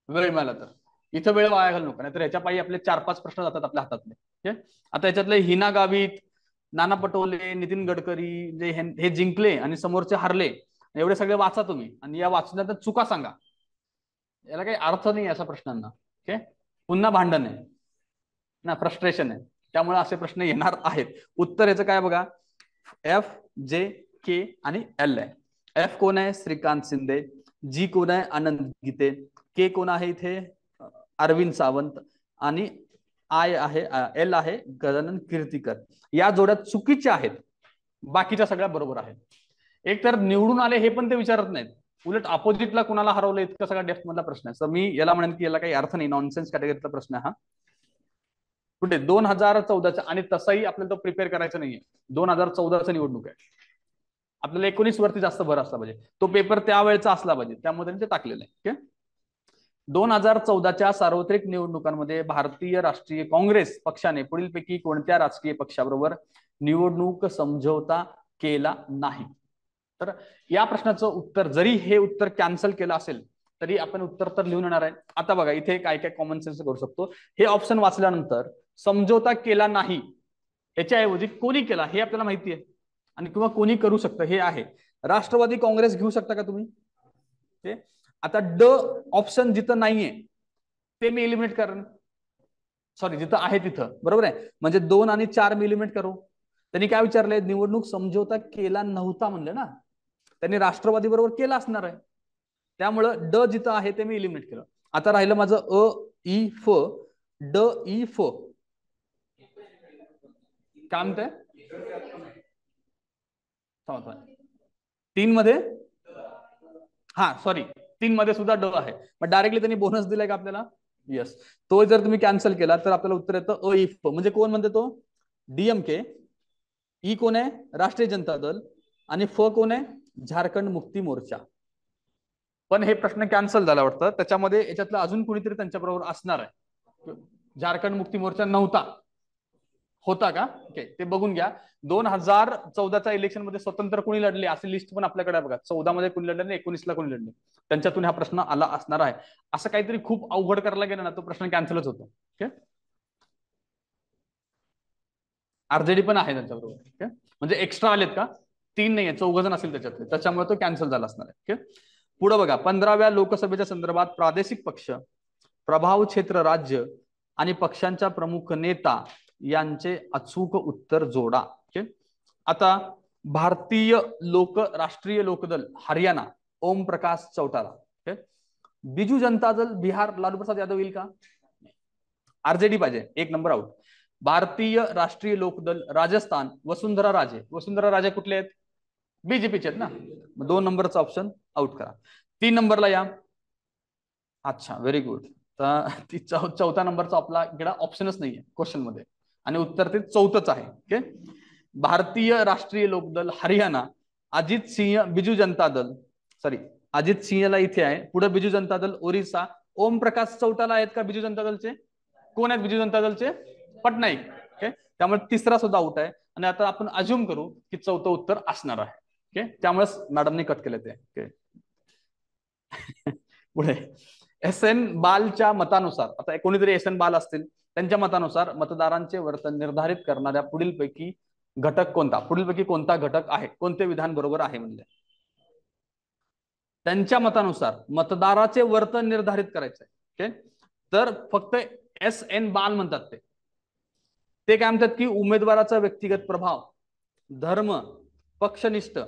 वेळ मिळाला तर. इथं वेळ वाया घालू नका, नाहीतर याच्या पायी आपले 4-5 प्रश्न जातात आपल्या हातातले. आता याच्यातले हिना गावित, नाना पटोले, नितीन गडकरी जे हे जिंकले आणि समोरचे हरले, एवढे सगळे वाचा तुम्ही आणि या वाचण्यात चुका सांगा. याला काही अर्थ नाही अशा प्रश्नांना. ओके, पुन्हा भांडण आहे ना, फ्रस्ट्रेशन आहे. त्यामुळे असे प्रश्न येणार आहेत. उत्तर याचं काय बघा, एफ, जे, के आणि एल आहे. एफ कोण आहे? श्रीकांत शिंदे. जी कोण आहे? आनंद गीते. के कोण आहे इथे? अरविंद सावंत. आणि आय आहे, एल आहे गजानन कीर्तीकर. या जोड्या चुकीच्या आहेत, बाकीच्या सगळ्या बरोबर आहेत. एक तर निवडून आले हे पण ते विचारत नाहीत, उलट अपोजिटला कुणाला हरवलं इतका सगळा डेप्थ मधला प्रश्न आहे. तर मी याला म्हणेन की याला काही अर्थ नाही, नॉनसेन्स कॅटेगरीचा प्रश्न आहे हा. कुठे 2014चा, आणि तसाही आपल्याला तो प्रिपेअर करायचा नाहीये. 2014चा निवडणूक आहे, आपल्याला 19 वरती जास्त भर असला पाहिजे. तो पेपर त्यावेळेचा असला पाहिजे, त्यामध्ये ते टाकलेलं आहे. 2014च्या सार्वत्रिक निवडणुकांमध्ये भारतीय राष्ट्रीय काँग्रेस पक्षाने पुढीलपैकी कोणत्या राजकीय पक्षाबरोबर निवडणूक समझोता केला नाही? तर या प्रश्नाचं उत्तर, जरी हे उत्तर कॅन्सल केलं असेल तरी आपण उत्तर तर लिहून येणार आहे. आता बघा, इथे काय काय कॉमन सेन्स करू शकतो. हे ऑप्शन वाचल्यानंतर समझोता केला नाही याच्याऐवजी कोणी केला हे आपल्याला माहिती आहे, आणि किंवा कोणी करू शकतं हे आहे. राष्ट्रवादी काँग्रेस घेऊ शकता का तुम्ही? आता ड ऑप्शन जिथं नाहीये ते मी एलिमिनेट करेन, सॉरी जिथं आहे तिथं, बरोबर आहे. म्हणजे 2 आणि 4 मी एलिमिनेट करू. त्यांनी काय विचारलंय? निवडणूक समझोता केला नव्हता म्हणलं ना, त्यांनी राष्ट्रवादी बरोबर केला असणार आहे. त्यामुळं ड जिथं आहे ते मी एलिमिनेट केलं. आता राहिलं माझं अ, ई, फ. ड, ई, फ काय म्हणतंय? 3 मध्ये, हा सॉरी 3 मध्ये सुद्धा ड आहे. मग डायरेक्टली त्यांनी बोनस दिलाय का आपल्याला? येस, तो जर तुम्ही कॅन्सल केला तर आपल्याला उत्तर येतं अइफ. म्हणजे कोण म्हणते तो? डीएमके. ई कोण आहे? राष्ट्रीय जनता दल. आणि फ कोण आहे? झारखंड मुक्ती मोर्चा. पण हे प्रश्न कॅन्सल झाला वाटतं, त्याच्यामध्ये याच्यातलं अजून कोणीतरी त्यांच्याबरोबर असणार आहे. झारखंड मुक्ती मोर्चा नव्हता, होता का? ओके, ते बघून घ्या. 2014च्या इलेक्शन मध्ये स्वतंत्र कोणी लढले असे लिस्ट पण आपल्याकडे बघा. 14 मध्ये कोणी लढले, 19ला कोणी लढले, त्यांच्यातून हा प्रश्न आला असणार आहे. असं काहीतरी खूप अवघड करायला गेलं ना, तो प्रश्न कॅन्सलच होतो. ओके, आरजेडी पण आहे त्यांच्याबरोबर. ओके, म्हणजे एक्स्ट्रा आलेत का? 3 नाही, 14 जण असेल त्याच्यातले, त्याच्यामुळे तो कॅन्सल झाला असणार आहे. ओके, पुढे बघा. 15व्या लोकसभेच्या संदर्भात प्रादेशिक पक्ष, प्रभाव क्षेत्र राज्य आणि पक्षांच्या प्रमुख नेता यांचे अचूक उत्तर जोडा. ओके, आता भारतीय राष्ट्रीय लोकदल हरियाणा, ओम प्रकाश चौटाला. ओके, बिजू जनता दल बिहार, लालू प्रसाद यादव येईल का? आरजेडी पाहिजे, 1 नंबर आउट. भारतीय राष्ट्रीय लोकदल राजस्थान, वसुंधरा राजे. वसुंधरा राजे कुठले आहेत? बीजेपीचे आहेत ना. 2 नंबरचा ऑप्शन आउट करा. 3 नंबरला या. अच्छा, व्हेरी गुड. तर 4थ्या नंबरचा आपला इकडे ऑप्शनच नाहीये क्वेश्चन मध्ये, आणि उत्तर ते 4थच आहे. ओके, भारतीय राष्ट्रीय लोकदल हरियाणा, अजित सिंह बिजू जनता दल, सॉरी अजित सिंहला इथे आहे, पुढे बिजू जनता दल ओरिसा. ओम प्रकाश चौटाला आहेत का बिजू जनता दलचे? कोण आहेत बिजू जनता दलचे? पटनाईक. ओके, त्यामुळे 3रा सुद्धा आउट आहे. आणि आता आपण अज्युम करू की 4थं उत्तर असणार आहे. ओके, त्यामुळेच मॅडमने कट केलं ते. ओके, पुढे एस एन बालच्या मतानुसार, आता कोणीतरी एस एन बाल असतील, त्यांच्या मतानुसार मतदारांचे वर्तन निर्धारित करणाऱ्या पुढीलपैकी घटक कोणता? पुढीलपैकी कोणता घटक आहे? कोणते विधान बरोबर आहे म्हणजे? त्यांच्या मतानुसार मतदाराचे वर्तन निर्धारित करायचंय. ओके, तर फक्त एस एन बाल म्हणतात ते काय म्हणतात की उमेदवाराचा व्यक्तिगत प्रभाव, धर्म, पक्षनिष्ठ,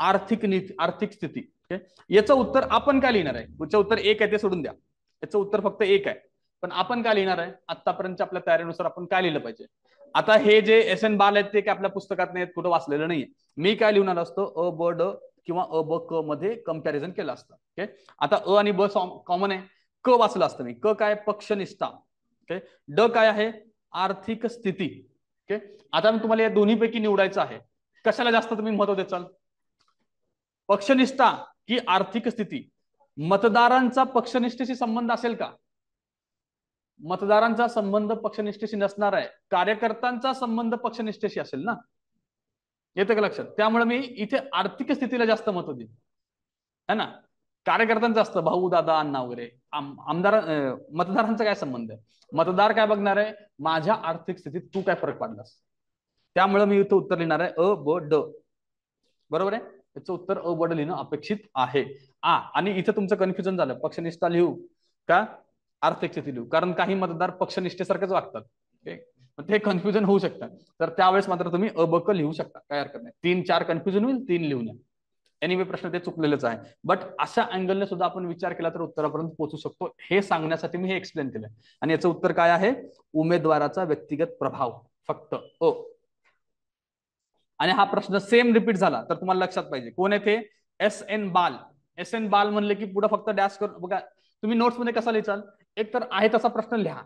आर्थिक स्थिती. ओके, याचं उत्तर आपण काय लिहिणार आहे? याचं उत्तर 1 आहे, ते सोडून द्या. याचं उत्तर फक्त 1 आहे, पण आपण काय लिहिणार आहे? आतापर्यंत आपल्या तयारीनुसार आपण काय लिहिलं पाहिजे? आता हे जे एस एन बाल आहेत ते काय आपल्या पुस्तकात नाही, कुठं वाचलेलं नाहीये. मी काय लिहिणार असतो? अ ब ड किंवा अ ब क मध्ये कंपॅरिझन केलं असतं. ओके, आता अ आणि ब कॉमन आहे, क वाचलं असतं मी. क काय? पक्षनिष्ठा. ओके, ड काय आहे? आर्थिक स्थिती. ओके, आता मी तुम्हाला या दोन्हीपैकी निवडायचं आहे. कशाला जास्त तुम्ही महत्व द्याल? पक्षनिष्ठा की आर्थिक स्थिती? मतदारांचा पक्षनिष्ठेशी संबंध असेल का? मतदारांचा संबंध पक्षनिष्ठेशी नसणार आहे, कार्यकर्त्यांचा संबंध पक्षनिष्ठेशी असेल ना. येतं का लक्षात? त्यामुळे मी इथे आर्थिक स्थितीला जास्त महत्व देईन, है ना. कार्यकर्त्यांचं असतं भाऊ दादा अण्णा वगैरे, आमदार मतदारांचा काय संबंध आहे? मतदार काय बघणार आहे? माझ्या आर्थिक स्थितीत तू काय फरक पाडलास. त्यामुळे मी इथं उत्तर लिहिणार आहे अ ब ड. बरोबर आहे, याचं उत्तर अ ब ड लिहिणं अपेक्षित आहे. आणि इथं तुमचं कन्फ्युजन झालं, पक्षनिष्ठा लिहू का आर्थिक स्थिती लिहू? कारण काही मतदार पक्षनिष्ठेसारखेच वागतात. ते कन्फ्युजन होऊ शकतात, तर त्यावेळेस मात्र तुम्ही अ ब क लिहू शकता, काय हरकत नाही. 3-4 कन्फ्युजन होईल, 3 लिहून या. एनिवे प्रश्न ते चुकलेलेच आहे, बट अशा अँगलने सुद्धा आपण विचार केला तर उत्तरापर्यंत पोहोचू शकतो, हे सांगण्यासाठी मी हे एक्सप्लेन केलंय. आणि याचं उत्तर काय आहे? उमेदवाराचा व्यक्तिगत प्रभाव, फक्त अ. आणि हा प्रश्न सेम रिपीट झाला तर तुम्हाला लक्षात पाहिजे कोण आहे ते? एस एन बाल. एस एन बाल म्हणले की पुढे फक्त डॅश करून बघा. तुम्ही नोट्स मध्ये कसा लिहाल? एक तर आहे तसा प्रश्न लिहा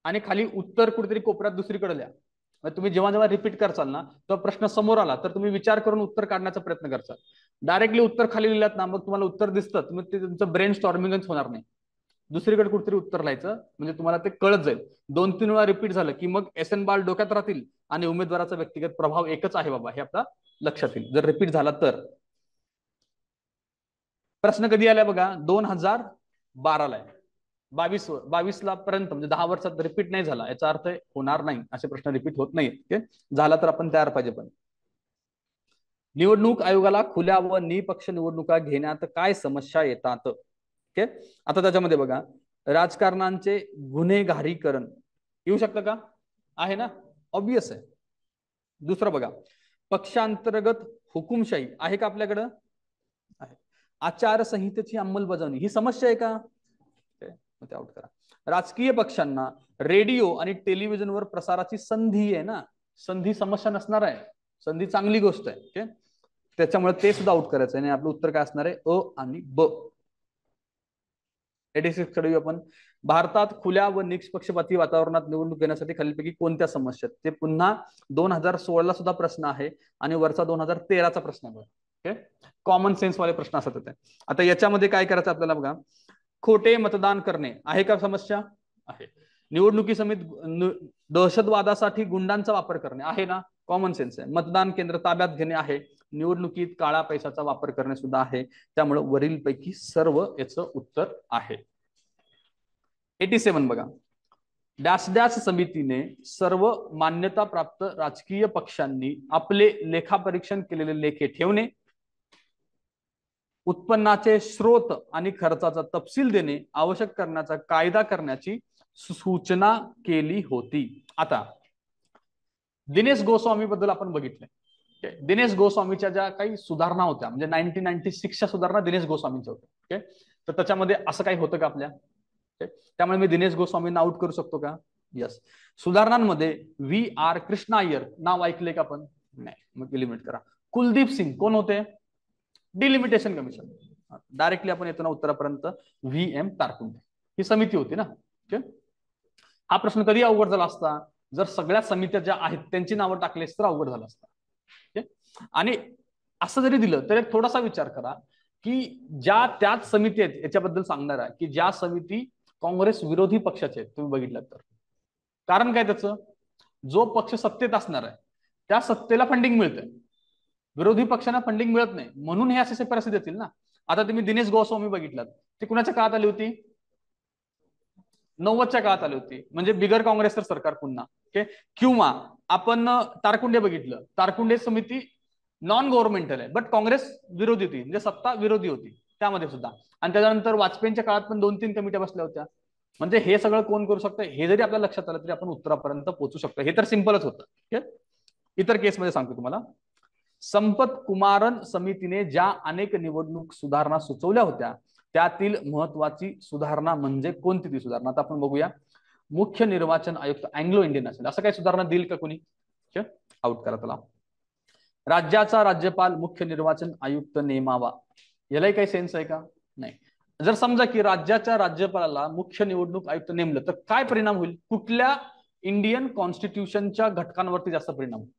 आणि खाली उत्तर कुठेतरी कोपऱ्यात दुसरीकडे लिहा. तुम्ही जेव्हा जेव्हा रिपीट करचाल ना, तो प्रश्न समोर आला तर तुम्ही विचार करून उत्तर काढण्याचा प्रयत्न करचाल. डायरेक्टली उत्तर खाली लिहिलात ना, मग तुम्हाला उत्तर दिसतं, तुम्ही ते तुमचं ब्रेन स्टॉर्मिंगच होणार नाही. दुसरीकडे कुठेतरी उत्तर लिहायचं, म्हणजे तुम्हाला ते कळत जाईल. 2-3 वेळा रिपीट झालं की मग एस एन बाल डोक्यात राहतील आणि उमेदवाराचा व्यक्तिगत प्रभाव एकच आहे बाबा हे आपला लक्षात येईल, जर रिपीट झाला तर. प्रश्न कधी आलाय बघा? 2012ला आहे. 22 पर्यंत, म्हणजे 10 वर्षात रिपीट नाही झाला, याचा अर्थ होणार नाही, असे प्रश्न रिपीट होत नाही. झाला तर आपण तयार पाहिजे. पण निवडणूक आयोगाला खुल्या व निपक्ष निवडणुका घेण्यात काय समस्या येतात? ओके, आता त्याच्यामध्ये बघा, राजकारणांचे गुन्हेगारीकरण येऊ शकतं का? आहे ना, ऑब्वियस आहे. दुसरं बघा, पक्षांतर्गत हुकुमशाही आहे का आपल्याकडं? आहे. आचारसंहितेची अंमलबजावणी ही समस्या आहे का? ते आउट करा. राजकीय पक्षांना रेडिओ आणि टेलिव्हिजनवर प्रसाराची संधी आहे ना, संधी समस्या नसणार आहे, संधी चांगली गोष्ट आहे. ओके, त्याच्यामुळे ते सुद्धा आउट करायचं आहे. आणि आपलं उत्तर काय असणार आहे? अ आणि ब. 86 कडे आपण भारतात खुल्या व निष्पक्षपाती वातावरणात निवडणूक घेण्यासाठी खालीलपैकी कोणत्या समस्या आहेत? ते पुन्हा 2016 सुद्धा प्रश्न आहे आणि वरचा 2013चा प्रश्न आहे. ओके, कॉमन सेन्स वाले प्रश्न असत होते. आता याच्यामध्ये काय करायचं आपल्याला बघा, खोटे मतदान करणे आहे का समस्या? आहे. निवडणुकी समेत दहशतवादासाठी गुंडांचा वापर करणे आहे ना, कॉमन सेन्स आहे. मतदान केंद्र ताब्यात घेणे आहे. निवडणुकीत काळा पैशाचा वापर करणे सुद्धा आहे. त्यामुळे वरील पैकी सर्व याचं उत्तर आहे. 87 बघा, डॅश डॅश समितीने सर्व मान्यता प्राप्त राजकीय पक्षांनी आपले लेखापरीक्षण केलेले लेखे ठेवणे, उत्पन्नाचे स्रोत आणि खर्चाचा तपशील देणे आवश्यक करण्याचा कायदा करण्याची सूचना केली होती. आता दिनेश गोस्वामी बद्दल आपण बघितलंय. दिनेश गोस्वामीच्या ज्या काही सुधारणा होत्या, म्हणजे 1996च्या सुधारणा दिनेश गोस्वामीच्या होत्या. ओके, तर त्याच्यामध्ये असं काही होतं का आपल्या? त्यामुळे मी दिनेश गोस्वामींना आउट करू शकतो का? यस. सुधारणांमध्ये VR कृष्णा अय्यर नाव ऐकले का आपण? नाही, मग एलिमिनेट करा. कुलदीप सिंग कोण होते? Delimitation commission. डायरेक्टली आपण येतो ना उत्तरापर्यंत, VM तारकुंडे ही समिती होती ना. ओके, हा प्रश्न कधी अवघड झाला असता? जर सगळ्या समित्या ज्या आहेत त्यांची नावं टाकलीस तर अवघड झालं असतं. आणि असं जरी दिलं तर एक थोडासा विचार करा की ज्या त्याच समिती आहेत याच्याबद्दल सांगणार आहे की ज्या समिती काँग्रेस विरोधी पक्षाचे आहेत, तुम्ही बघितलं तर. कारण काय त्याचं? जो पक्ष सत्तेत असणार आहे त्या सत्तेला फंडिंग मिळतंय, विरोधी पक्षांना फंडिंग मिळत नाही, म्हणून हे असे शिफारसी देतील ना. आता तुम्ही दिनेश गोस्वामी बघितलात, ती कुणाच्या काळात आली होती? 90च्या काळात आली होती, म्हणजे बिगर काँग्रेसचं सरकार पुन्हा. ओके, किंवा आपण तारकुंडे बघितलं, तारकुंडे समिती नॉन गव्हर्नमेंटल आहे बट काँग्रेस विरोधी होती, म्हणजे सत्ता विरोधी होती त्यामध्ये सुद्धा. आणि त्याच्यानंतर वाजपेयींच्या काळात पण 2-3 कमिट्या बसल्या होत्या. म्हणजे हे सगळं कोण करू शकतं हे जरी आपल्या लक्षात आलं तरी आपण उत्तरापर्यंत पोहोचू शकतो. हे तर सिंपलच होतं. इतर केसमध्ये सांगतो तुम्हाला. संपत कुमारन समितीने ज्या अनेक निवडणूक सुधारणा सुचवल्या होत्या त्यातील महत्वाची सुधारणा म्हणजे कोणती ती सुधारणा? आता आपण बघूया. मुख्य निर्वाचन आयुक्त अँग्लो इंडियन असेल असं काही सुधारणा देईल का कोणी? आउट करा त्याला. राज्याचा राज्यपाल मुख्य निर्वाचन आयुक्त नेमावा, यालाही काही सेन्स आहे का? नाही. जर समजा की राज्याच्या राज्यपालाला मुख्य निवडणूक आयुक्त नेमलं तर काय परिणाम होईल? कुठल्या इंडियन कॉन्स्टिट्यूशनच्या घटकांवरती जास्त परिणाम होईल?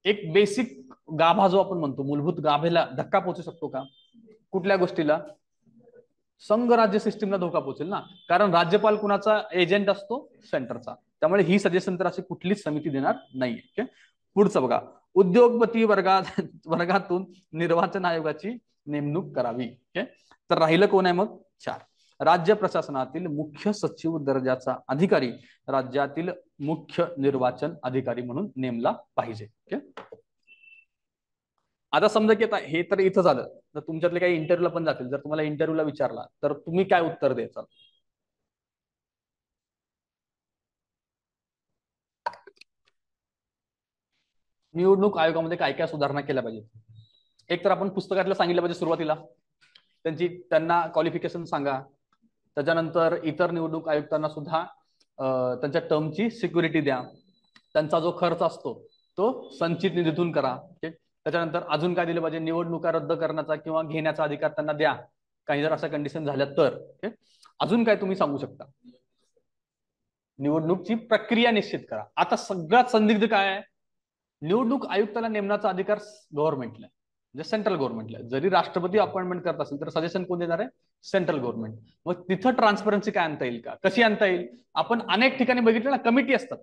एक बेसिक गाभा जो आपण म्हणतो, मूलभूत गाभेला धक्का पोहोचू शकतो का? कुठल्या गोष्टीला? संघ राज्य सिस्टीमला धोका पोहोचेल ना, कारण राज्यपाल कुणाचा एजंट असतो? सेंटरचा. त्यामुळे ही सजेशन तर अशी कुठलीच समिती देणार नाहीये. पुढचं बघा, उद्योगपती वर्गातून निर्वाचन आयोगाची नेमणूक करावी. तर राहिलं कोण आहे मग? 4. राज्य प्रशासनातील मुख्य सचिव दर्जाचा अधिकारी राज्यातील मुख्य निर्वाचन अधिकारी म्हणून नेमला पाहिजे. आता समजा की आता हे तर इथं झालं, तर तुमच्यातले काही इंटरव्ह्यूला पण जातील. जर तुम्हाला इंटरव्ह्यूला विचारला तर तुम्ही काय उत्तर द्यायचं? निवडणूक आयोगामध्ये काय काय सुधारणा केल्या पाहिजे? एक तर आपण पुस्तकातलं सांगितलं पाहिजे सुरुवातीला, त्यांना क्वालिफिकेशन सांगा. त्याच्यानंतर इतर निवडणूक आयुक्तांना सुद्धा त्यांच्या टर्मची सिक्युरिटी द्या. त्यांचा जो खर्च असतो तो संचित निधीतून करा. त्याच्यानंतर अजून काय दिलं पाहिजे? निवडणुका रद्द करण्याचा किंवा घेण्याचा अधिकार त्यांना द्या, काही जर अशा कंडिशन झाल्या तर. अजून काय तुम्ही सांगू शकता? निवडणूकची प्रक्रिया निश्चित करा. आता सगळ्यात संदिग्ध काय आहे? निवडणूक आयुक्ताला नेमण्याचा अधिकार गव्हर्नमेंटला, म्हणजे सेंट्रल गव्हर्नमेंटला. जरी राष्ट्रपती अपॉइंटमेंट करत असेल तर सजेशन कोण देणार आहे? Central government. मग तिथं ट्रान्सपरन्सी काय आणता येईल का? कशी आणता येईल? आपण अनेक ठिकाणी बघितलं ना, कमिटी असतात.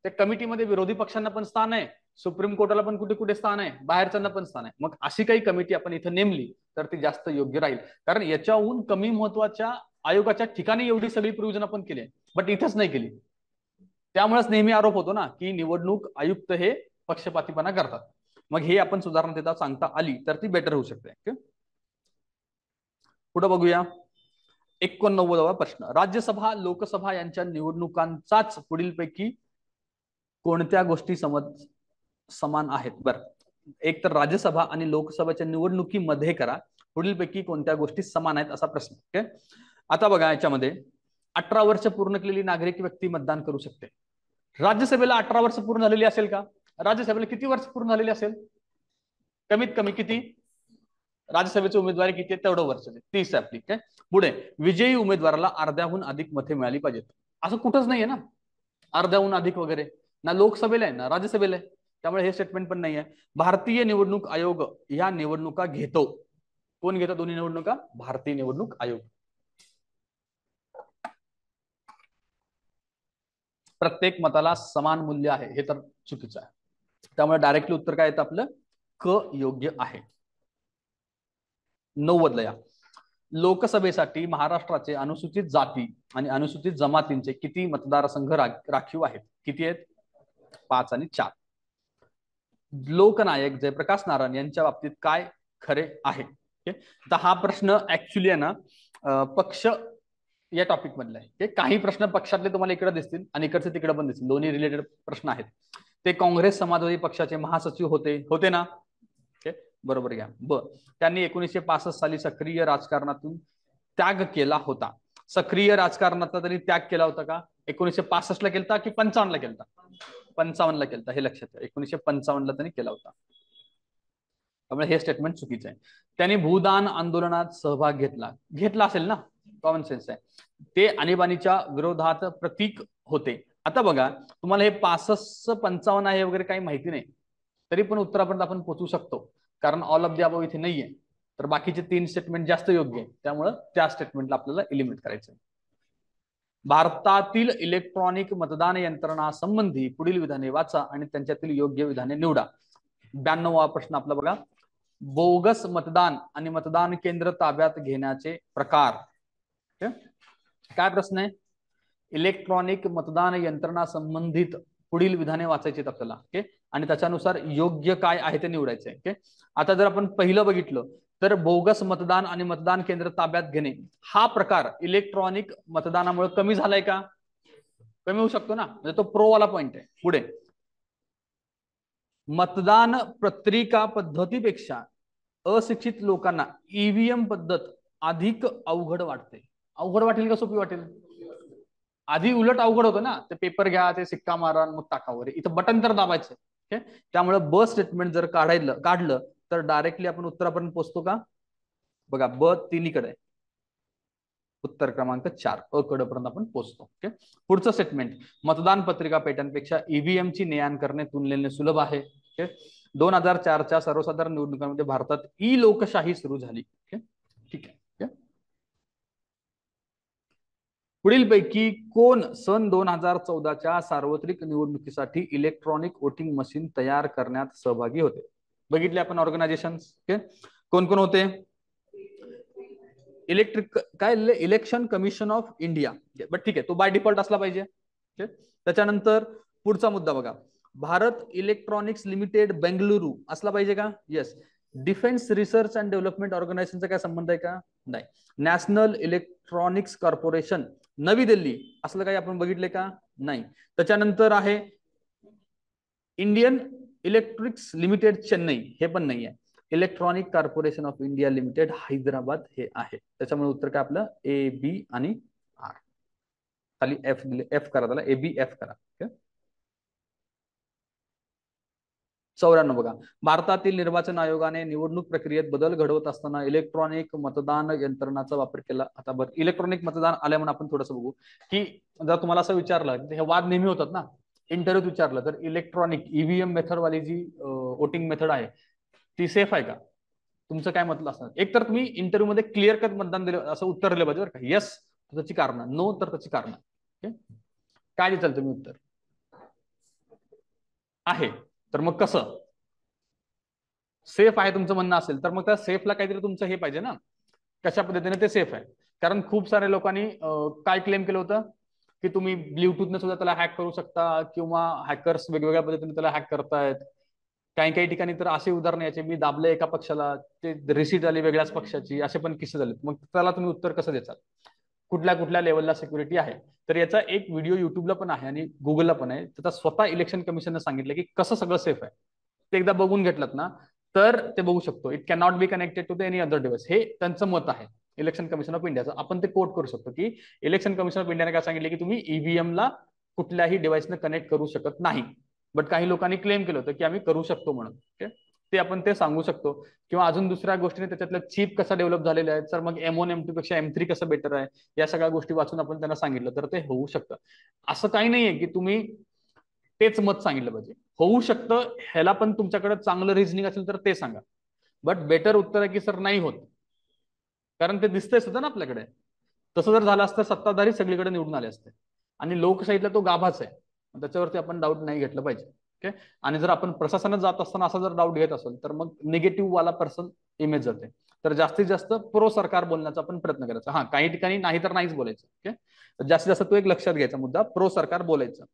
त्या कमिटीमध्ये विरोधी पक्षांना पण स्थान आहे, सुप्रीम कोर्टाला पण कुठे कुठे स्थान आहे, बाहेरच्यांना पण स्थान आहे. मग अशी काही कमिटी आपण इथं नेमली तर ती जास्त योग्य राहील. कारण याच्याहून कमी महत्वाच्या आयोगाच्या ठिकाणी एवढी सगळी प्रोव्हिजन आपण केली आहे, बट इथंच नाही केली. त्यामुळेच नेहमी आरोप होतो ना की निवडणूक आयुक्त हे पक्षपातीपणा करतात. मग हे आपण सुधारणा देता सांगता आली तर ती बेटर होऊ शकते. पुढे बघूया. 89वा प्रश्न. राज्यसभा लोकसभा यांच्या निवडणुकांचाच पुढीलपैकी कोणत्या गोष्टी समान आहेत? बरं, एक तर राज्यसभा आणि लोकसभेच्या निवडणुकीमध्ये करा, पुढीलपैकी कोणत्या गोष्टी समान आहेत असा प्रश्न. आता बघा, याच्यामध्ये 18 वर्ष पूर्ण केलेली नागरिक व्यक्ती मतदान करू शकते. राज्यसभेला 18 वर्ष पूर्ण झालेली असेल का? राज्यसभेला किती वर्ष पूर्ण झालेली असेल? कमीत कमी किती? राज्यसभेचे उमेदवारी किती आहे तेवढं वर्ष 30 आहे आपली. काय पुढे विजयी उमेदवाराला अर्ध्याहून अधिक मते मिळाली पाहिजेत. असं कुठंच नाहीये ना अर्ध्याहून अधिक वगैरे, ना लोकसभेला आहे ना राज्यसभेला आहे. त्यामुळे हे स्टेटमेंट पण नाही आहे. भारतीय निवडणूक आयोग या निवडणुका घेतो. कोण घेतो दोन्ही निवडणुका? भारतीय निवडणूक आयोग. प्रत्येक मताला समान मूल्य आहे हे तर चुकीचं आहे. त्यामुळे डायरेक्टली उत्तर काय येतं आपलं? क योग्य आहे. 90 या लोकसभेसाठी महाराष्ट्राचे अनुसूचित जाती आणि अनुसूचित जमातींचे किती मतदारसंघ राखीव आहेत? किती आहेत? 5 आणि 4. लोकनायक जयप्रकाश नारायण यांच्या बाबतीत काय खरे आहे? तर हा प्रश्न ऍक्च्युली आहे ना पक्ष या टॉपिक मधला आहे. काही प्रश्न पक्षातले तुम्हाला इकडे दिसतील आणि इकडचे तिकडे पण दिसतील. दोन्ही रिलेटेड प्रश्न आहेत. ते काँग्रेस समाजवादी पक्षाचे महासचिव होते ना? बरोबर घ्या. त्यांनी 1965 साली सक्रिय राजकारणातून त्याग केला होता. सक्रिय राजकारणाचा तरी त्याग केला होता का? 1965 ला केलता की 55 ला केलता? 55 ला केलता, हे लक्षात ठेवा. 1955 ला त्यांनी केला होता. त्यामुळे हे स्टेटमेंट चुकीचं आहे. त्यांनी भूदान आंदोलनात सहभाग घेतला असेल ना? कॉमन सेन्स आहे. ते आणीबाणीच्या विरोधात प्रतीक होते. आता बघा तुम्हाला हे 65 55 आहे वगैरे काही माहिती नाही तरी पण उत्तरापर्यंत आपण पोहोचू शकतो, कारण ऑल ऑफ द अबव इथे नाहीये. तर बाकीचे 3 स्टेटमेंट जास्त योग्य आहे. त्यामुळे त्या स्टेटमेंटला आपल्याला एलिमिनेट करायचं आहे. भारतातील इलेक्ट्रॉनिक मतदान यंत्रणा संबंधी पुढील विधाने वाचा आणि त्यांच्यातील योग्य विधाने निवडा. 92वा प्रश्न आपला बघा. बोगस मतदान आणि मतदान केंद्र ताब्यात घेण्याचे प्रकार. काय प्रश्न आहे? इलेक्ट्रॉनिक मतदान यंत्रणा संबंधित पुढील विधाने वाचायची आहेत आपल्याला. ओके, आणि त्याच्यानुसार योग्य काय आहे ते निवडायचं आहे. ओके, आता जर आपण पहिलं बघितलं तर बोगस मतदान आणि मतदान केंद्र ताब्यात घेणे हा प्रकार इलेक्ट्रॉनिक मतदानामुळे कमी झालाय का? कमी होऊ शकतो ना, म्हणजे तो प्रो वाला पॉइंट आहे. पुढे मतदान पत्रिका पद्धतीपेक्षा अशिक्षित लोकांना ईव्हीएम पद्धत अधिक अवघड वाटते. अवघड वाटेल का सोपी वाटेल? आधी उलट अवघड होतं ना, ते पेपर घ्या, ते सिक्का मारा, मग टाका वगैरे. इथं बटन तर दाबायचं. ओके, त्यामुळे ब स्टेटमेंट जर काढलं तर डायरेक्टली आपण उत्तरापर्यंत पोहोचतो का? बघा ब तिन्हीकडे आहे. उत्तर क्रमांक 4 अ कडपर्यंत आपण पोहोचतो. ओके, पुढचं स्टेटमेंट. मतदान पत्रिका पेट्यांपेक्षा ईव्हीएम ची ने-आण करणे तुलनेने सुलभ आहे. ओके, 2004च्या सर्वसाधारण निवडणुकांमध्ये भारतात ई लोकशाही सुरू झाली. ओके, ठीक आहे. पुढील पैकी कोण सन 2014च्या सार्वत्रिक निवडणुकीसाठी इलेक्ट्रॉनिक वोटिंग मशीन तयार करण्यात सहभागी होते? बघितले आपण ऑर्गनायझेशन. कोण कोण होते? Election commission of India. But ठीक आहे, तो बाय डिफॉल्ट असला पाहिजे. त्याच्यानंतर पुढचा मुद्दा बघा. भारत इलेक्ट्रॉनिक्स लिमिटेड बेंगलुरू असला पाहिजे का? Yes. Defence research and development ऑर्गनायझेशनचा काय संबंध आहे का? नाही. नॅशनल इलेक्ट्रॉनिक्स कॉर्पोरेशन नवी दिल्ली असलं काही आपण बघितले का? नाही. त्याच्यानंतर आहे इंडियन इलेक्ट्रिक्स लिमिटेड चेन्नई, हे पण नाही आहे. Electronic corporation of India limited Hyderabad हे आहे. त्याच्यामुळे उत्तर काय आपलं? ए, बी आणि आर. खाली एफ दिले, एफ करा त्याला, ए, बी, एफ करा. 94 बघा. भारतातील निर्वाचन आयोगाने निवडणूक प्रक्रियेत बदल घडवत असताना इलेक्ट्रॉनिक मतदान यंत्रणाचा वापर केला. आता बरं, इलेक्ट्रॉनिक मतदान आल्या म्हणून आपण थोडंसं बघू की जर तुम्हाला असं विचारलं, हे वाद नेहमी होतात ना, इंटरव्ह्यूत विचारलं तर इलेक्ट्रॉनिक ईव्हीएम मेथड वाली जी वोटिंग मेथड आहे ती सेफ आहे का? तुमचं काय मत असणार? एक तर तुम्ही इंटरव्ह्यू मध्ये क्लिअर कट मतदान दिलं असं उत्तर दिलं पाहिजे बरं का. येस तर त्याची कारण, नो तर त्याची कारण. काय देताल तुम्ही उत्तर? आहे तर मग कसं? सेफ आहे तुमचं म्हणणं असेल तर मग त्या सेफला काहीतरी तुमचं हे पाहिजे ना, कशा पद्धतीने ते सेफ आहे. कारण खूप साऱ्या लोकांनी काय क्लेम केलं होतं की तुम्ही ब्ल्यूटूथने सुद्धा त्याला हॅक करू शकता किंवा हॅकर्स वेगवेगळ्या पद्धतीने त्याला हॅक करतायत. काही ठिकाणी तर असे उदाहरण याचे, मी दाबले एका पक्षाला, ते रिसीट आली वेगळ्याच पक्षाची, असे पण किस्से झाले. मग त्याला तुम्ही उत्तर कसं द्याल? कुठल्या कुठल्या लेवलला सिक्युरिटी आहे? तर याचा एक व्हिडिओ युट्यूबला पण आहे आणि गुगलला पण आहे. त्याचा स्वतः इलेक्शन कमिशनने सांगितलं की कसं सगळं सेफ आहे. ते एकदा बघून घेतलं ना तर ते बघू शकतो. It can not be connected to the any other device, हे त्यांचं मत आहे इलेक्शन कमिशन ऑफ इंडियाचं. आपण ते कोट करू शकतो की इलेक्शन कमिशन ऑफ इंडियाने काय सांगितलं की तुम्ही ईव्हीएमला कुठल्याही डिव्हाइसने कनेक्ट करू शकत नाही. बट काही लोकांनी क्लेम केलं होतं की आम्ही करू शकतो म्हणून. ते आपण ते सांगू शकतो. किंवा अजून दुसऱ्या गोष्टीने त्याच्यातल्या चिप कसा डेव्हलप झालेला आहे, तर मग M1 M2 पेक्षा M3 कसं बेटर आहे, या सगळ्या गोष्टी वाचून आपण त्यांना सांगितलं तर ते होऊ शकतं. असं काही नाहीये की तुम्ही तेच मत सांगितलं पाहिजे. होऊ शकतं, ह्याला पण तुमच्याकडे चांगलं रिझनिंग असेल तर ते सांगा. बट बेटर उत्तर आहे की सर नाही होत, कारण ते दिसतंय सुद्धा ना आपल्याकडे. तसं जर झालं असतं सत्ताधारी सगळीकडे निवडून आले असते, आणि लोकशाहीतला तो गाभाच आहे, त्याच्यावरती आपण डाऊट नाही घेतलं पाहिजे. ओके. आणि जर आपण प्रशासनात जात असताना असा जर डाऊट घेत असेल तर मग निगेटिव्ह वाला पर्सन इमेज जाते. तर जास्तीत जास्त प्रो सरकार बोलण्याचा आपण प्रयत्न करायचा. हा, काही ठिकाणी नाही तर नाहीच बोलायचं. ओके. जास्तीत जास्त तो एक लक्षात घ्यायचा मुद्दा, प्रो सरकार बोलायचं.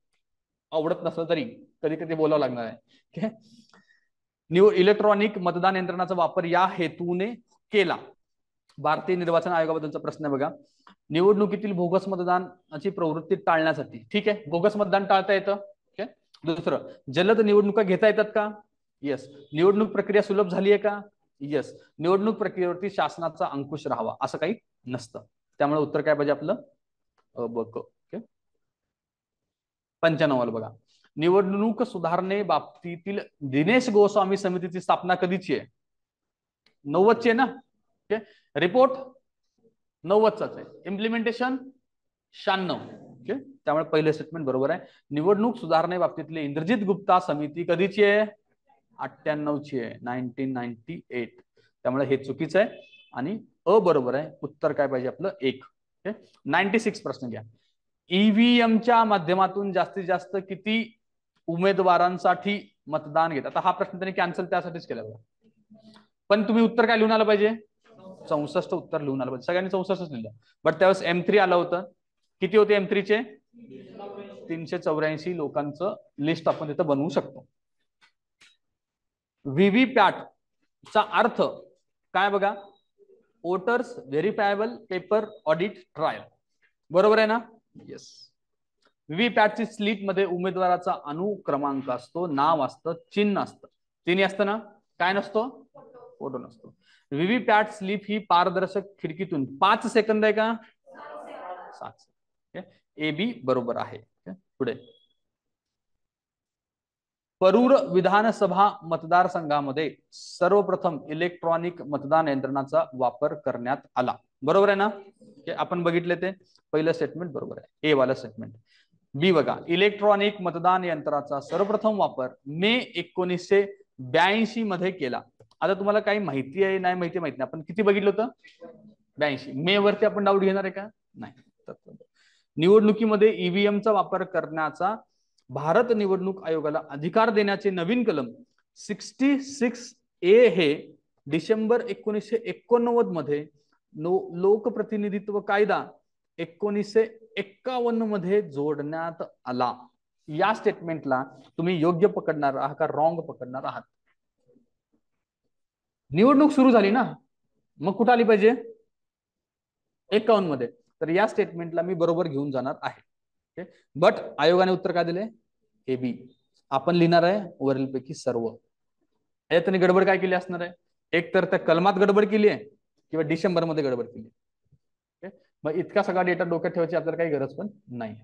आवडत नसलं तरी कधी कधी बोलावं लागणार आहे. ओके. इलेक्ट्रॉनिक मतदान यंत्रणाचा वापर या हेतूने केला. भारतीय निर्वाचन आयोगाबद्दलचा प्रश्न आहे बघा. निवडणुकीतील बोगस मतदानाची प्रवृत्ती टाळण्यासाठी, ठीक आहे, बोगस मतदान टाळता येतं. दुसरं, जलद निवडणुका घेता येतात का? येस. निवडणूक प्रक्रिया सुलभ झाली आहे का? येस. निवडणूक प्रक्रियेवरती शासनाचा अंकुश राहावा असं काही नसतं. त्यामुळे उत्तर काय पाहिजे आपलं? बघ. ओके. 95 बघा. निवडणूक सुधारणे बाबतीतील दिनेश गोस्वामी समितीची स्थापना कधीची आहे? 90ची आहे ना? ओके. रिपोर्ट 90चाच आहे. इम्प्लिमेंटेशन 96. ओके. त्यामुळे पहिले स्टेटमेंट बरोबर आहे. निवडणूक सुधारणे बाबतीतली इंद्रजित गुप्ता समिती कधीची आहे? 98ची आहे, 1998. त्यामुळे हे चुकीचं आहे आणि बरोबर आहे. उत्तर काय पाहिजे आपलं? 1. 96 प्रश्न घ्या. ईव्हीएमच्या माध्यमातून जास्तीत जास्त किती उमेदवारांसाठी मतदान घेतात? आता हा प्रश्न त्यांनी कॅन्सल त्यासाठीच केला बघा. पण तुम्ही उत्तर काय लिहून आलं पाहिजे? 64 उत्तर लिहून आलं पाहिजे. सगळ्यांनी 64 लिहिलं. बट त्यावेळेस M3 आलं होतं. किती होते M3 चे? 384 लोकांचं लिस्ट आपण तिथं बनवू शकतो. व्हीव्हीपॅट चा अर्थ काय बघा? Voters verifiable paper audit trial. बरोबर आहे ना? येस. व्हीव्हीपॅटची स्लिप मध्ये उमेदवाराचा अनुक्रमांक असतो, नाव असतं, चिन्ह असतं. तिन्ही असतं ना? काय नसतो? फोटो नसतो. व्हीव्हीपॅट स्लिप ही पारदर्शक खिडकीतून 5 सेकंद आहे का? 7. ए बी बरोबर आहे. पुढे, परूर विधानसभा मतदारसंघामध्ये सर्वप्रथम इलेक्ट्रॉनिक मतदान यंत्रणाचा वापर करण्यात आला. बरोबर आहे ना? आपण बघितले ते पहिलं स्टेटमेंट बरोबर आहे. ए वाला स्टेटमेंट. बी बघा. इलेक्ट्रॉनिक मतदान यंत्राचा सर्वप्रथम वापर मे 1982 मध्ये केला. आता तुम्हाला काही माहिती आहे नाही माहिती माहित नाही, आपण किती बघितलं होतं? 82. मे वरती आपण डाऊट घेणार आहे का? नाही. निवडणुकीमध्ये ईव्हीएमचा वापर करण्याचा भारत निवडणूक आयोगाला अधिकार देण्याचे नवीन कलम 66A हे डिसेंबर 1989 मध्ये लोकप्रतिनिधित्व कायदा 1951 मध्ये जोडण्यात आला. या स्टेटमेंटला तुम्ही योग्य पकडणार आहात का रॉंग पकडणार आहात? निवडणूक सुरू झाली ना, मग कुठं आली पाहिजे? 51 मध्ये. तर या स्टेटमेंटला मी बरोबर घेऊन जाणार आहे. बट आयोगाने उत्तर काय दिले? A B. आपण लिहिणार आहे वरील पैकी सर्व. यातनी गडबड काय केली असणार आहे? एक तर त्या कलमात गडबड केली आहे किंवा डिसेंबर मध्ये गडबड केली आहे. मग इतका सगळा डेटा डोक्यात ठेवायची आपल्याला काही गरज पण नाही.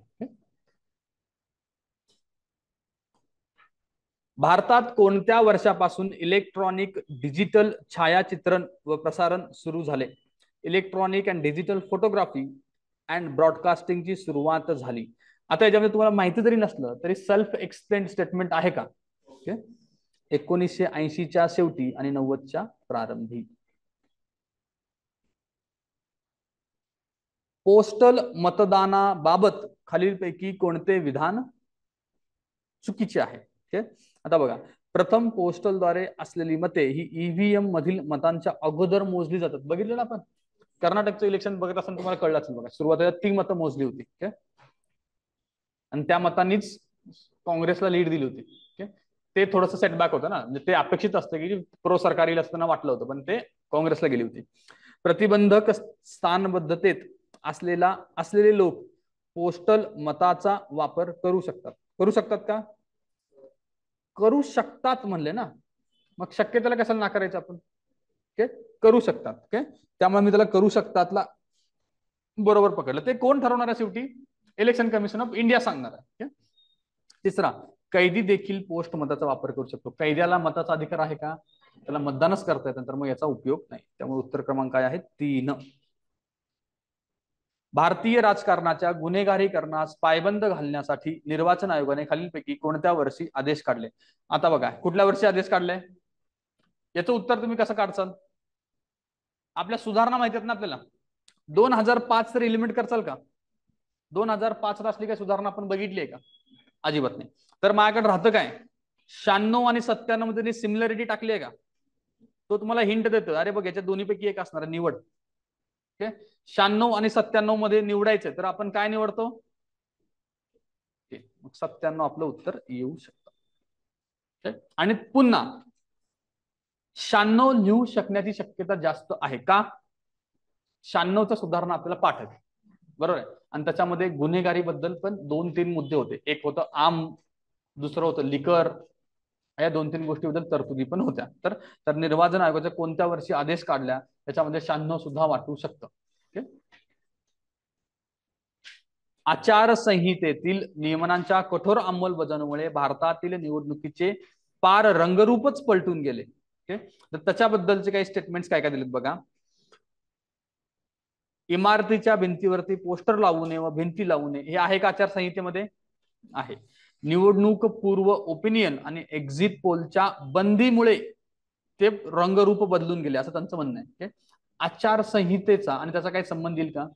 भारतात कोणत्या वर्षापासून इलेक्ट्रॉनिक डिजिटल छायाचित्रण व प्रसारण सुरू झाले? Electronic and digital photography and ब्रॉडकास्टिंगची सुरुवात झाली. आता याच्यामध्ये तुम्हाला माहिती जरी नसलं तरी सेल्फ एक्सप्लेन स्टेटमेंट आहे का? 1980च्या शेवटी आणि 90च्या प्रारंभी. पोस्टल मतदानाबाबत खालीलपैकी कोणते विधान चुकीचे आहे? आता बघा, प्रथम पोस्टलद्वारे असलेली मते ही ईव्हीएम मधील मतांच्या अगोदर मोजली जातात. बघितलं ना आपण कर्नाटकचं इलेक्शन बघत असताना तुम्हाला कळलं असेल बघा. सुरुवातीला 3 मतं मोजली होती आणि त्या मतांनीच काँग्रेसला लीड दिली होती. ते थोडंसं सेटबॅक होतं ना, म्हणजे ते अपेक्षित असतं की प्रो सरकारी असताना वाटलं होतं, पण ते काँग्रेसला गेली होती. प्रतिबंधक स्थानबद्धतेत असलेले लोक पोस्टल मताचा वापर करू शकतात. करू शकतात का? करू शकतात म्हणले ना, मग शक्यतेला कशाला नाकारायचं आपण? करू शकतात. त्यामुळे मी त्याला करू शकतातला बरोबर पकडलं. ते कोण ठरवणार आहे शेवटी? इलेक्शन कमिशन ऑफ इंडिया सांगणार आहे. तिसरा, कैदी देखील पोस्ट मताचा वापर करू शकतो. कैद्याला मताचा अधिकार आहे का? त्याला मतदानच करता येतं, तर मग याचा उपयोग नाही. त्यामुळे उत्तर क्रमांक काय आहे? 3. भारतीय राजकारणाच्या गुन्हेगारीकरणास पायबंद घालण्यासाठी निर्वाचन आयोगाने खालीलपैकी कोणत्या वर्षी आदेश काढले? आता बघा, कुठल्या वर्षी आदेश काढले याचं उत्तर तुम्ही कसं काढचाल? आपल्या सुधारणा माहिती आहेत ना आपल्याला. 2005 तरी एलिमेंट करचाल का? 2005 असली काय सुधारणा आपण बघितली आहे का? अजिबात नाही. तर माझ्याकडे राहतं काय, 96 आणि 97 मध्ये सिमिलरिटी टाकली आहे का? तो तुम्हाला हिंट देतो, अरे बघ याच्या दोन्हीपैकी एक असणार निवड. 96 आणि 97 मध्ये निवडायचं, तर आपण काय निवडतो? मग 97 आपलं उत्तर येऊ शकतं. आणि पुन्हा 96 लिहू शकण्याची शक्यता जास्त आहे का? 96चा सुधारणा आपल्याला पाठ आहे, बरोबर आहे. आणि त्याच्यामध्ये गुन्हेगारी बद्दल पण 2-3 मुद्दे होते. एक होतं आम, दुसरं होतं लिकर. या 2-3 गोष्टीबद्दल तरतुदी पण होत्या. तर निर्वाचन आयोगाच्या कोणत्या वर्षी आदेश काढल्या त्याच्यामध्ये 96 सुद्धा वाटू शकतं. आचारसंहितेतील नियमनांच्या कठोर अंमलबजावणीमुळे भारतातील निवडणुकीचे पार रंगरूपच पलटून गेले. तर त्याच्याबद्दलचे काही स्टेटमेंट्स काय काय दिलेत बघा. इमारतीच्या भिंतीवरती पोस्टर लावू नये व भिंती लावू नये हे आहे का आचारसंहितेमध्ये? आहे. निवडणूक पूर्व ओपिनियन आणि एक्झिट पोलच्या बंदीमुळे ते रंगरूप बदलून गेले असं त्यांचं म्हणणं आहे. आचारसंहितेचा आणि त्याचा काही संबंध येईल का?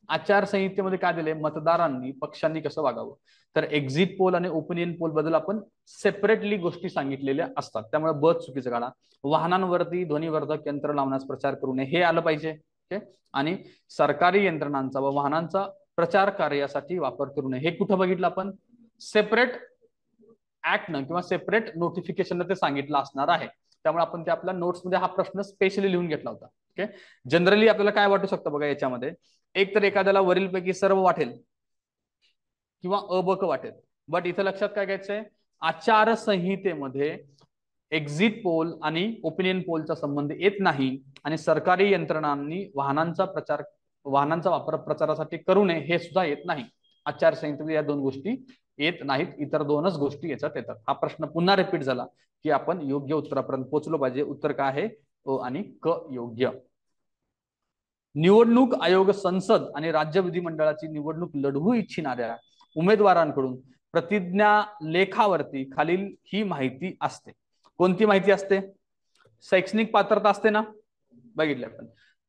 आचारसंहितेमध्ये काय दिले, मतदारांनी पक्षांनी कसं वागावं. तर एक्झिट पोल आणि ओपिनियन पोल बद्दल आपण सेपरेटली गोष्टी सांगितलेल्या असतात. त्यामुळे बस चुकीचं काढा. वाहनांवरती ध्वनिवर्धक यंत्र लावण्यास प्रचार करू नये हे आलं पाहिजे. आणि सरकारी यंत्रणांचा व वाहनांचा प्रचार कार्यासाठी वापर करू नये हे कुठं बघितलं आपण? सेपरेट ऍक्टनं किंवा सेपरेट नोटिफिकेशननं ते सांगितलं असणार आहे. त्यामुळे आपण ते आपल्या नोट्समध्ये हा प्रश्न स्पेशली लिहून घेतला होता. ओके. जनरली आपल्याला काय वाटू शकतं बघा याच्यामध्ये, एक तर एखाद्याला वरीलपैकी सर्व वाटेल किंवा अबक वाटेल. बट इथं लक्षात काय घ्यायचंय, आचारसंहितेमध्ये एक्झिट पोल आणि ओपिनियन पोलचा संबंध येत नाही आणि सरकारी यंत्रणांनी वाहनांचा वापर प्रचारासाठी करू नये हे सुद्धा येत नाही. आचारसंहितेमध्ये या 2 गोष्टी येत नाहीत, इतर 2च गोष्टी याच्यात येतात. हा प्रश्न पुन्हा रिपीट झाला की आपण योग्य उत्तरापर्यंत पोहोचलो पाहिजे. उत्तर काय आहे? अ आणि क योग्य. निवडणूक आयोग संसद आणि राज्य विधिमंडळाची निवडणूक लढवू इच्छिणाऱ्या उमेदवारांकडून प्रतिज्ञा लेखावरती खालील ही माहिती असते. कोणती माहिती असते? शैक्षणिक पात्रता असते ना, बघितलं आपण.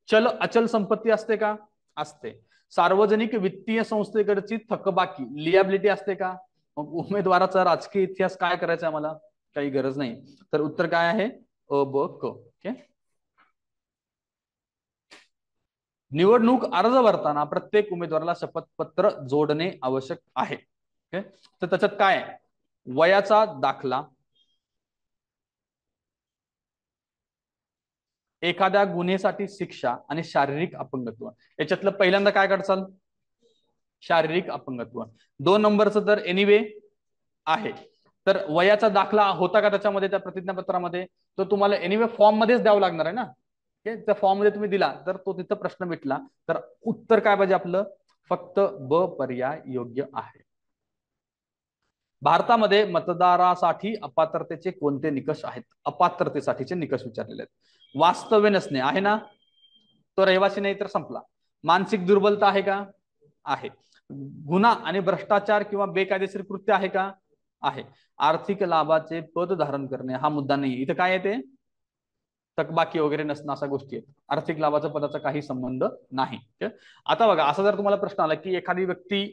चल अचल संपत्ती असते का? असते. सार्वजनिक वित्तीय संस्थेकडची थकबाकी लियाबिलिटी असते का? मग उमेदवाराचा राजकीय इतिहास काय करायचा आम्हाला? काही गरज नाही. तर उत्तर काय आहे? अ ब क. ओके. निवडणूक अर्ज भरताना प्रत्येक उमेदवाराला शपथपत्र जोडणे आवश्यक आहे. ओके. तर त्याच्यात काय आहे? वयाचा दाखला, एखाद्या गुन्ह्यासाठी शिक्षा आणि शारीरिक अपंगत्व. याच्यातलं पहिल्यांदा काय काढचाल? शारीरिक अपंगत्व. 2 नंबरचं तर एनिवे आहे. तर वयाचा दाखला होता का त्याच्यामध्ये त्या प्रतिज्ञापत्रामध्ये? तो तुम्हाला एनिवे फॉर्म मध्येच द्यावं लागणार आहे ना. त्या फॉर्म मध्ये तुम्ही दिला तर तो तिथं प्रश्न मिटला. तर उत्तर काय पाहिजे आपलं? फक्त ब पर्याय योग्य आहे. भारतामध्ये मतदारासाठी अपात्रतेचे कोणते निकष आहेत? अपात्रतेसाठीचे निकष विचारलेले आहेत. वास्तव्य नसणे आहे ना, तो रहिवासी नाही तर संपला. मानसिक दुर्बलता आहे का? आहे. गुन्हा आणि भ्रष्टाचार किंवा बेकायदेशीर कृत्य आहे का? आहे. आर्थिक लाभाचे पद धारण करणे हा मुद्दा नाही. इथं काय येते? थकबाकी वगैरे नसणं अशा गोष्टी आहेत. आर्थिक लाभाचा पदाचा काही संबंध नाही. आता बघा, असा जर तुम्हाला प्रश्न आला की एखादी व्यक्ती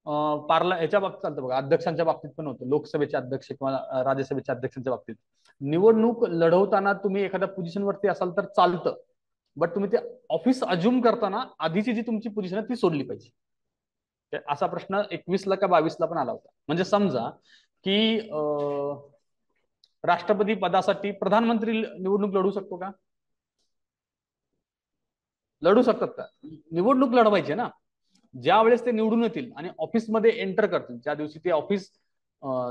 ह्याच्या बाबतीत चालतं बघा, अध्यक्षांच्या बाबतीत पण होतं, लोकसभेचे अध्यक्ष किंवा राज्यसभेच्या अध्यक्षांच्या बाबतीत निवडणूक लढवताना तुम्ही एखाद्या पोझिशनवरती असाल तर चालतं, बट तुम्ही ते ऑफिस अज्युम करताना आधीची जी तुमची पोझिशन आहे ती सोडली पाहिजे. असा प्रश्न 21ला का 22ला पण आला होता. म्हणजे समजा की राष्ट्रपती पदासाठी प्रधानमंत्री निवडणूक लढू शकतो का? लढू शकतात का? निवडणूक लढवायची ना. ज्या वेळेस ते निवडून येतील आणि ऑफिसमध्ये एंटर करतील, ज्या दिवशी ते ऑफिस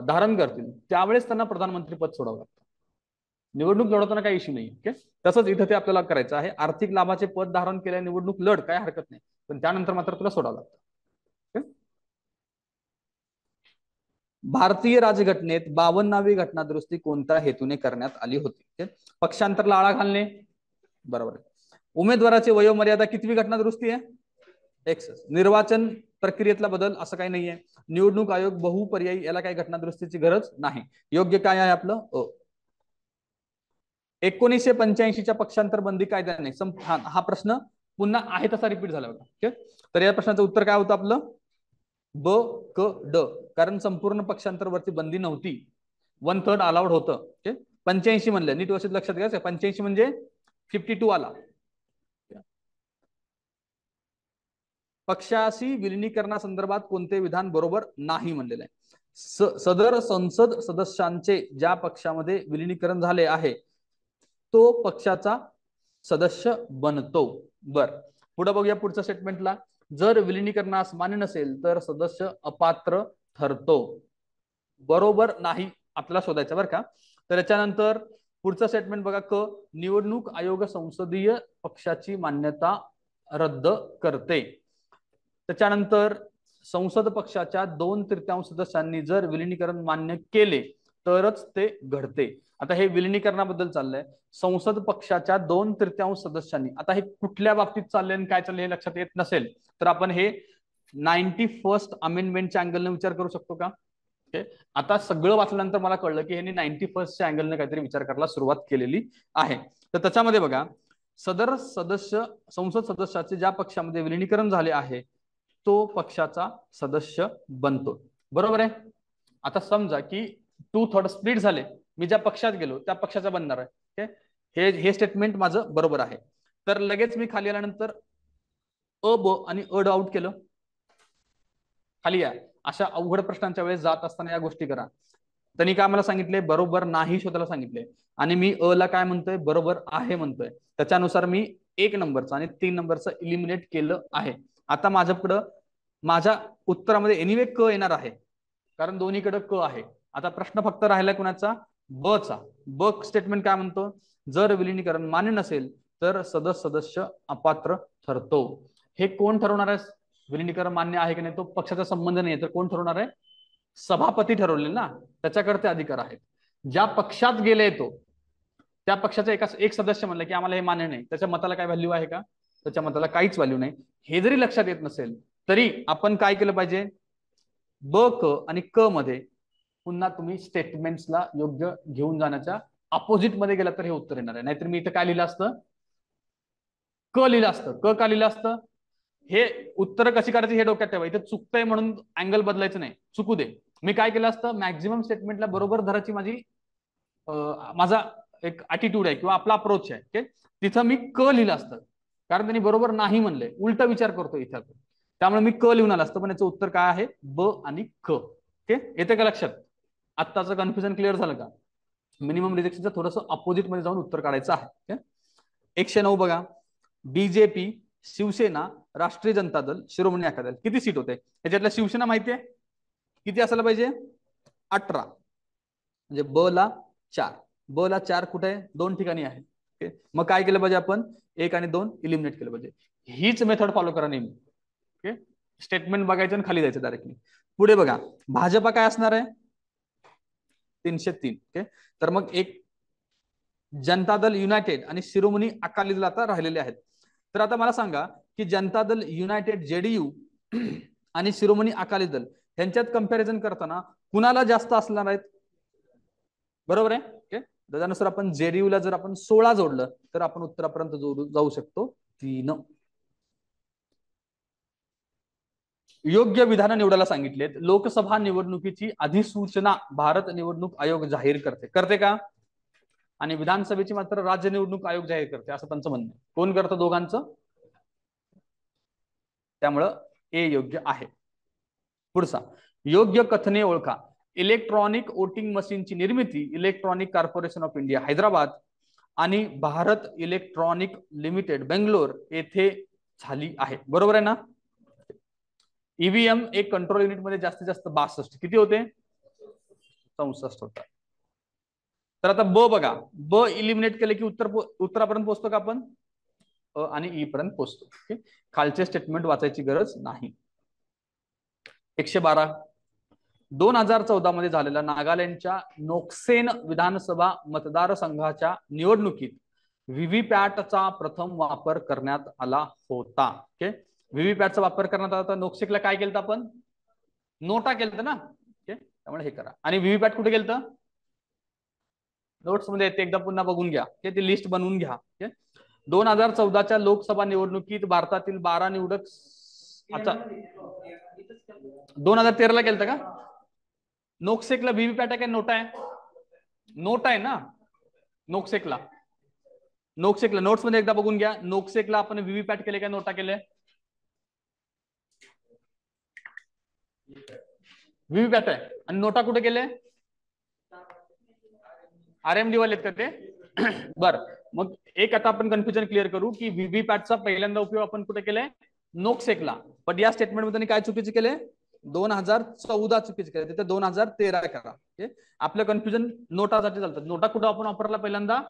धारण करतील, त्यावेळेस त्यांना प्रधानमंत्री पद सोडावं लागतं. निवडणूक लढवताना काही इश्यू नाही. ओके. तसंच इथं ते आपल्याला करायचं आहे. आर्थिक लाभाचे पद धारण केल्या निवडणूक लढ, काय हरकत नाही, पण त्यानंतर मात्र तुला सोडावं लागतं. भारतीय राजघटनेत 52वी घटनादुरुस्ती कोणत्या हेतूने करण्यात आली होती? पक्षांतरला आळा घालणे, बरोबर आहे. उमेदवाराची वयोमर्यादा कितवी घटनादुरुस्ती आहे? एक्सच. निर्वाचन प्रक्रियेतला बदल असं काही नाहीये. निवडणूक आयोग बहुपर्यायी, याला काही घटनादुरुस्तीची गरज नाही. योग्य काय आहे आपलं? 1985च्या पक्षांतर बंदी कायद्याने हा प्रश्न पुन्हा आहे तसा रिपीट झाला होता. तर या प्रश्नाचं उत्तर काय होतं आपलं? ब क ड. कारण संपूर्ण पक्षांतरवरती बंदी नव्हती, 1/3 अलाउड होतं. 85 म्हणलं, नीट व्यवस्थित लक्षात घ्यायचं. 85 म्हणजे 52 आला. पक्षाशी विलिनीकरणासंदर्भात कोणते विधान बरोबर नाही म्हणलेलं आहे. सदर संसद सदस्यांचे ज्या पक्षामध्ये विलिनीकरण झाले आहे तो पक्षाचा सदस्य बनतो. बर, पुढे बघूया पुढच्या स्टेटमेंटला. जर विलिनीकरणास मान्य नसेल तर सदस्य अपात्र ठरतो. बरोबर नाही आपल्याला शोधायचं बरं का. तर याच्यानंतर पुढचं स्टेटमेंट बघा. क, निवडणूक आयोग संसदीय पक्षाची मान्यता रद्द करते. त्याच्यानंतर संसद पक्षाच्या 2/3 सदस्यांनी जर विलिनीकरण मान्य केले तरच ते घडते. आता हे विलिनीकरणाबद्दल चाललंय. संसद पक्षाच्या 2/3 सदस्यांनी, आता हे कुठल्या बाबतीत चाललंय आणि काय चाललंय हे लक्षात येत नसेल तर आपण हे 91st अमेंडमेंटच्या अँगलने विचार करू शकतो का? आता सगळं वाचल्यानंतर मला कळलं की ह्यांनी 91st अँगलने काहीतरी विचार करायला सुरुवात केलेली आहे. तर त्याच्यामध्ये बघा, सदर सदस्य संसद सदस्याचे ज्या पक्षामध्ये विलिनीकरण झाले आहे तो पक्षाचा सदस्य बनतो. बरोबर आहे. आता समजा की 2/3 स्प्लिट झाले, मी ज्या पक्षात गेलो त्या पक्षाचा बनणार आहे. हे स्टेटमेंट माझं बरोबर आहे. तर लगेच मी खाली आल्यानंतर अ ब आणि अ आउट केलं. खाली या. अशा अवघड प्रश्नांच्या वेळेस जात असताना या गोष्टी करा. त्यांनी काय मला सांगितले? बरोबर नाही शोधायला सांगितले आणि मी अ ला काय म्हणतोय? बरोबर आहे म्हणतोय. त्याच्यानुसार मी 1 नंबरचं आणि 3 नंबरचं इलिमिनेट केलं आहे. आता माझ्याकडं माझ्या उत्तरामध्ये एनिवे क येणार आहे कारण दोन्हीकडे क आहे. आता प्रश्न फक्त राहिला कुणाचा? ब चा. ब स्टेटमेंट काय म्हणतो? जर विलिनीकरण मान्य नसेल तर सदस्य अपात्र ठरतो. हे कोण ठरवणार आहे विलिनीकरण मान्य आहे की नाही? तो पक्षाचा संबंध नाही, तर कोण ठरवणार आहे? सभापती ठरवले ना, त्याच्याकडे ते अधिकार आहेत. ज्या पक्षात गेले तो त्या पक्षाचा एक सदस्य म्हणलं की आम्हाला हे मान्य नाही, त्याच्या मताला काय व्हॅल्यू आहे का? त्याच्या मताला काहीच व्हॅल्यू नाही. हे जरी लक्षात येत नसेल तरी आपण काय केलं पाहिजे? ब क आणि क मध्ये पुन्हा तुम्ही स्टेटमेंट्सला योग्य घेऊन जाण्याच्या अपोजिट मध्ये गेला तर हे उत्तर येणार आहे. नाहीतर मी इथं काय लिहिलं असतं? क लिहिलं असतं. क का लिहिलं असतं? हे उत्तर कशी काढायची हे डोक्यात ठेवा. इथे चुकतंय म्हणून अँगल बदलायचं नाही, चुकू दे. मी काय केलं असतं? मॅक्झिमम स्टेटमेंटला बरोबर धराची माझा एक ऍटिट्यूड आहे किंवा आपला अप्रोच आहे. तिथं मी क लिहिलं असतं कारण त्यांनी बरोबर नाही म्हणलंय, उलटा विचार करतो इथं. त्यामुळे मी क लिहून आलं असतं. पण याचं उत्तर काय आहे? ब आणि क. येते का लक्षात? आत्ताचं कन्फ्युजन क्लिअर झालं का? मिनिमम रिजेक्शनचं थोडंसं अपोजिट मध्ये जाऊन उत्तर काढायचं आहे. 109 बघा. बीजेपी, शिवसेना, राष्ट्रीय जनता दल, शिरोमणी अकाली दल किती सीट होते? याच्यातल्या शिवसेना माहिती आहे किती असायला पाहिजे? 18. म्हणजे ब ला 4. ब ला 4 कुठे आहे? 2 ठिकाणी आहे. मग काय केलं पाहिजे आपण? 1 आणि 2 इलिमिनेट केलं पाहिजे. हीच मेथड फॉलो करा नेहमी. स्टेटमेंट बघायचं आणि खाली जायचं डायरेक्टली. पुढे बघा, भाजपा काय असणार आहे? 303. तर मग एक जनता दल युनायटेड आणि शिरोमणी अकाली दल आता राहिलेले आहेत. तर आता मला सांगा की जनता दल युनायटेड जेडीयू आणि शिरोमणी अकाली दल यांच्यात कंपॅरिझन करताना कुणाला जास्त असणार आहेत? बरोबर आहे. त्याच्यानुसार आपण जेडीयू ला जर आपण 16 जोडलं तर आपण उत्तरापर्यंत जाऊ शकतो 3. योग्य विधान निवडायला सांगितलेत. लोकसभा निवडणुकीची अधिसूचना भारत निवडणूक आयोग जाहीर करते का? आणि विधानसभेची मात्र राज्य निवडणूक आयोग जाहीर करते असं त्यांचं म्हणणं आहे. कोण करतं दोघांचं? त्यामुळं ए योग्य आहे. पुढचा, योग्य कथने ओळखा. इलेक्ट्रॉनिक वोटिंग मशीनची निर्मिती electronic corporation of India Hyderabad आणि भारत इलेक्ट्रॉनिक लिमिटेड बेंगलोर येथे झाली आहे. बरोबर आहे ना? ईव्हीएम एक कंट्रोल युनिट मध्ये जास्तीत जास्त 62 किती होते? 64 होता. तर आता ब बघा, ब इलिमिनेट केले की उत्तरापर्यंत पोहोचतो का आपण? अ आणि ई पर्यंत पोहोचतो. खालचे स्टेटमेंट वाचायची गरज नाही. 112 2014 मध्ये झालेल्या नागालँडच्या नोक्सेन विधानसभा मतदारसंघाच्या निवडणुकीत व्हीव्हीपॅटचा प्रथम वापर करण्यात आला होता. ओके, व्हीव्हीपॅटचा वापर करण्यात आला होता. नोक्सेकला काय केलं आपण? नोटा केलं ना. ओके, त्यामुळे हे करा. आणि व्हीव्हीपॅट कुठे गेलं? नोट्स मध्ये येते, एकदा पुन्हा बघून घ्या. ती लिस्ट बनवून घ्या. 2014च्या लोकसभा निवडणुकीत भारतातील 12 निवडक. अच्छा, 2013ला केलं का? नोक्सेकला व्हीव्हीपॅट आहे काय नोटा आहे? नोट आहे ना नोक्सेकला. नोट्स मध्ये एकदा बघून घ्या. नोक्सेकला आपण व्हीव्हीपॅट केले काय नोटा केले? व्हीव्हीपॅट आहे. आणि नोटा कुठे केले? आरएमडी वालेत का ते? बर, मग एक आता आपण कन्फ्युजन क्लिअर करू की व्हीव्हीपॅटचा पहिल्यांदा उपयोग आपण कुठे केलाय? नोक्सेकला. पण या स्टेटमेंट मध्ये त्यांनी काय चुकीचे केले? 2014 चुकीचे केले, तिथे 2013 करा. आपलं कन्फ्युजन नोटासाठी चालतात. नोटा कुठं आपण वापरला पहिल्यांदा?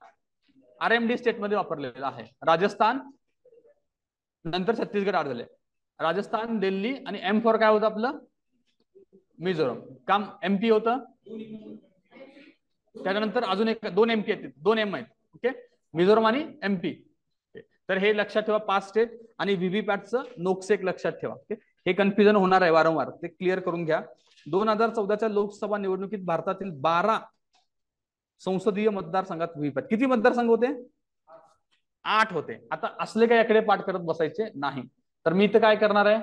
आरएमडी स्टेट मध्ये वापरलेला आहे. राजस्थान, नंतर छत्तीसगड आड झाले. राजस्थान, दिल्ली आणि एम फॉर काय होतं आपलं? मिझोरम. काम एमपी होतं. त्यानंतर अजून एक 2 एमपी आहेत, 2 एम आहेत. ओके, मिझोरम आणि एमपी. तर हे लक्षात ठेवा, 5 स्टेट. आणि व्हीव्हीपॅटचं नोक्सेक लक्षात ठेवा. हे कन्फ्युजन होणार आहे वारंवार, ते क्लिअर करून घ्या. 2014च्या लोकसभा निवडणुकीत भारतातील 12 संसदीय मतदारसंघात व्हीव्हीपॅट. किती मतदारसंघ होते? 8 होते. आता असले काय याकडे पाठ करत बसायचे नाही. तर मी इथं काय करणार आहे?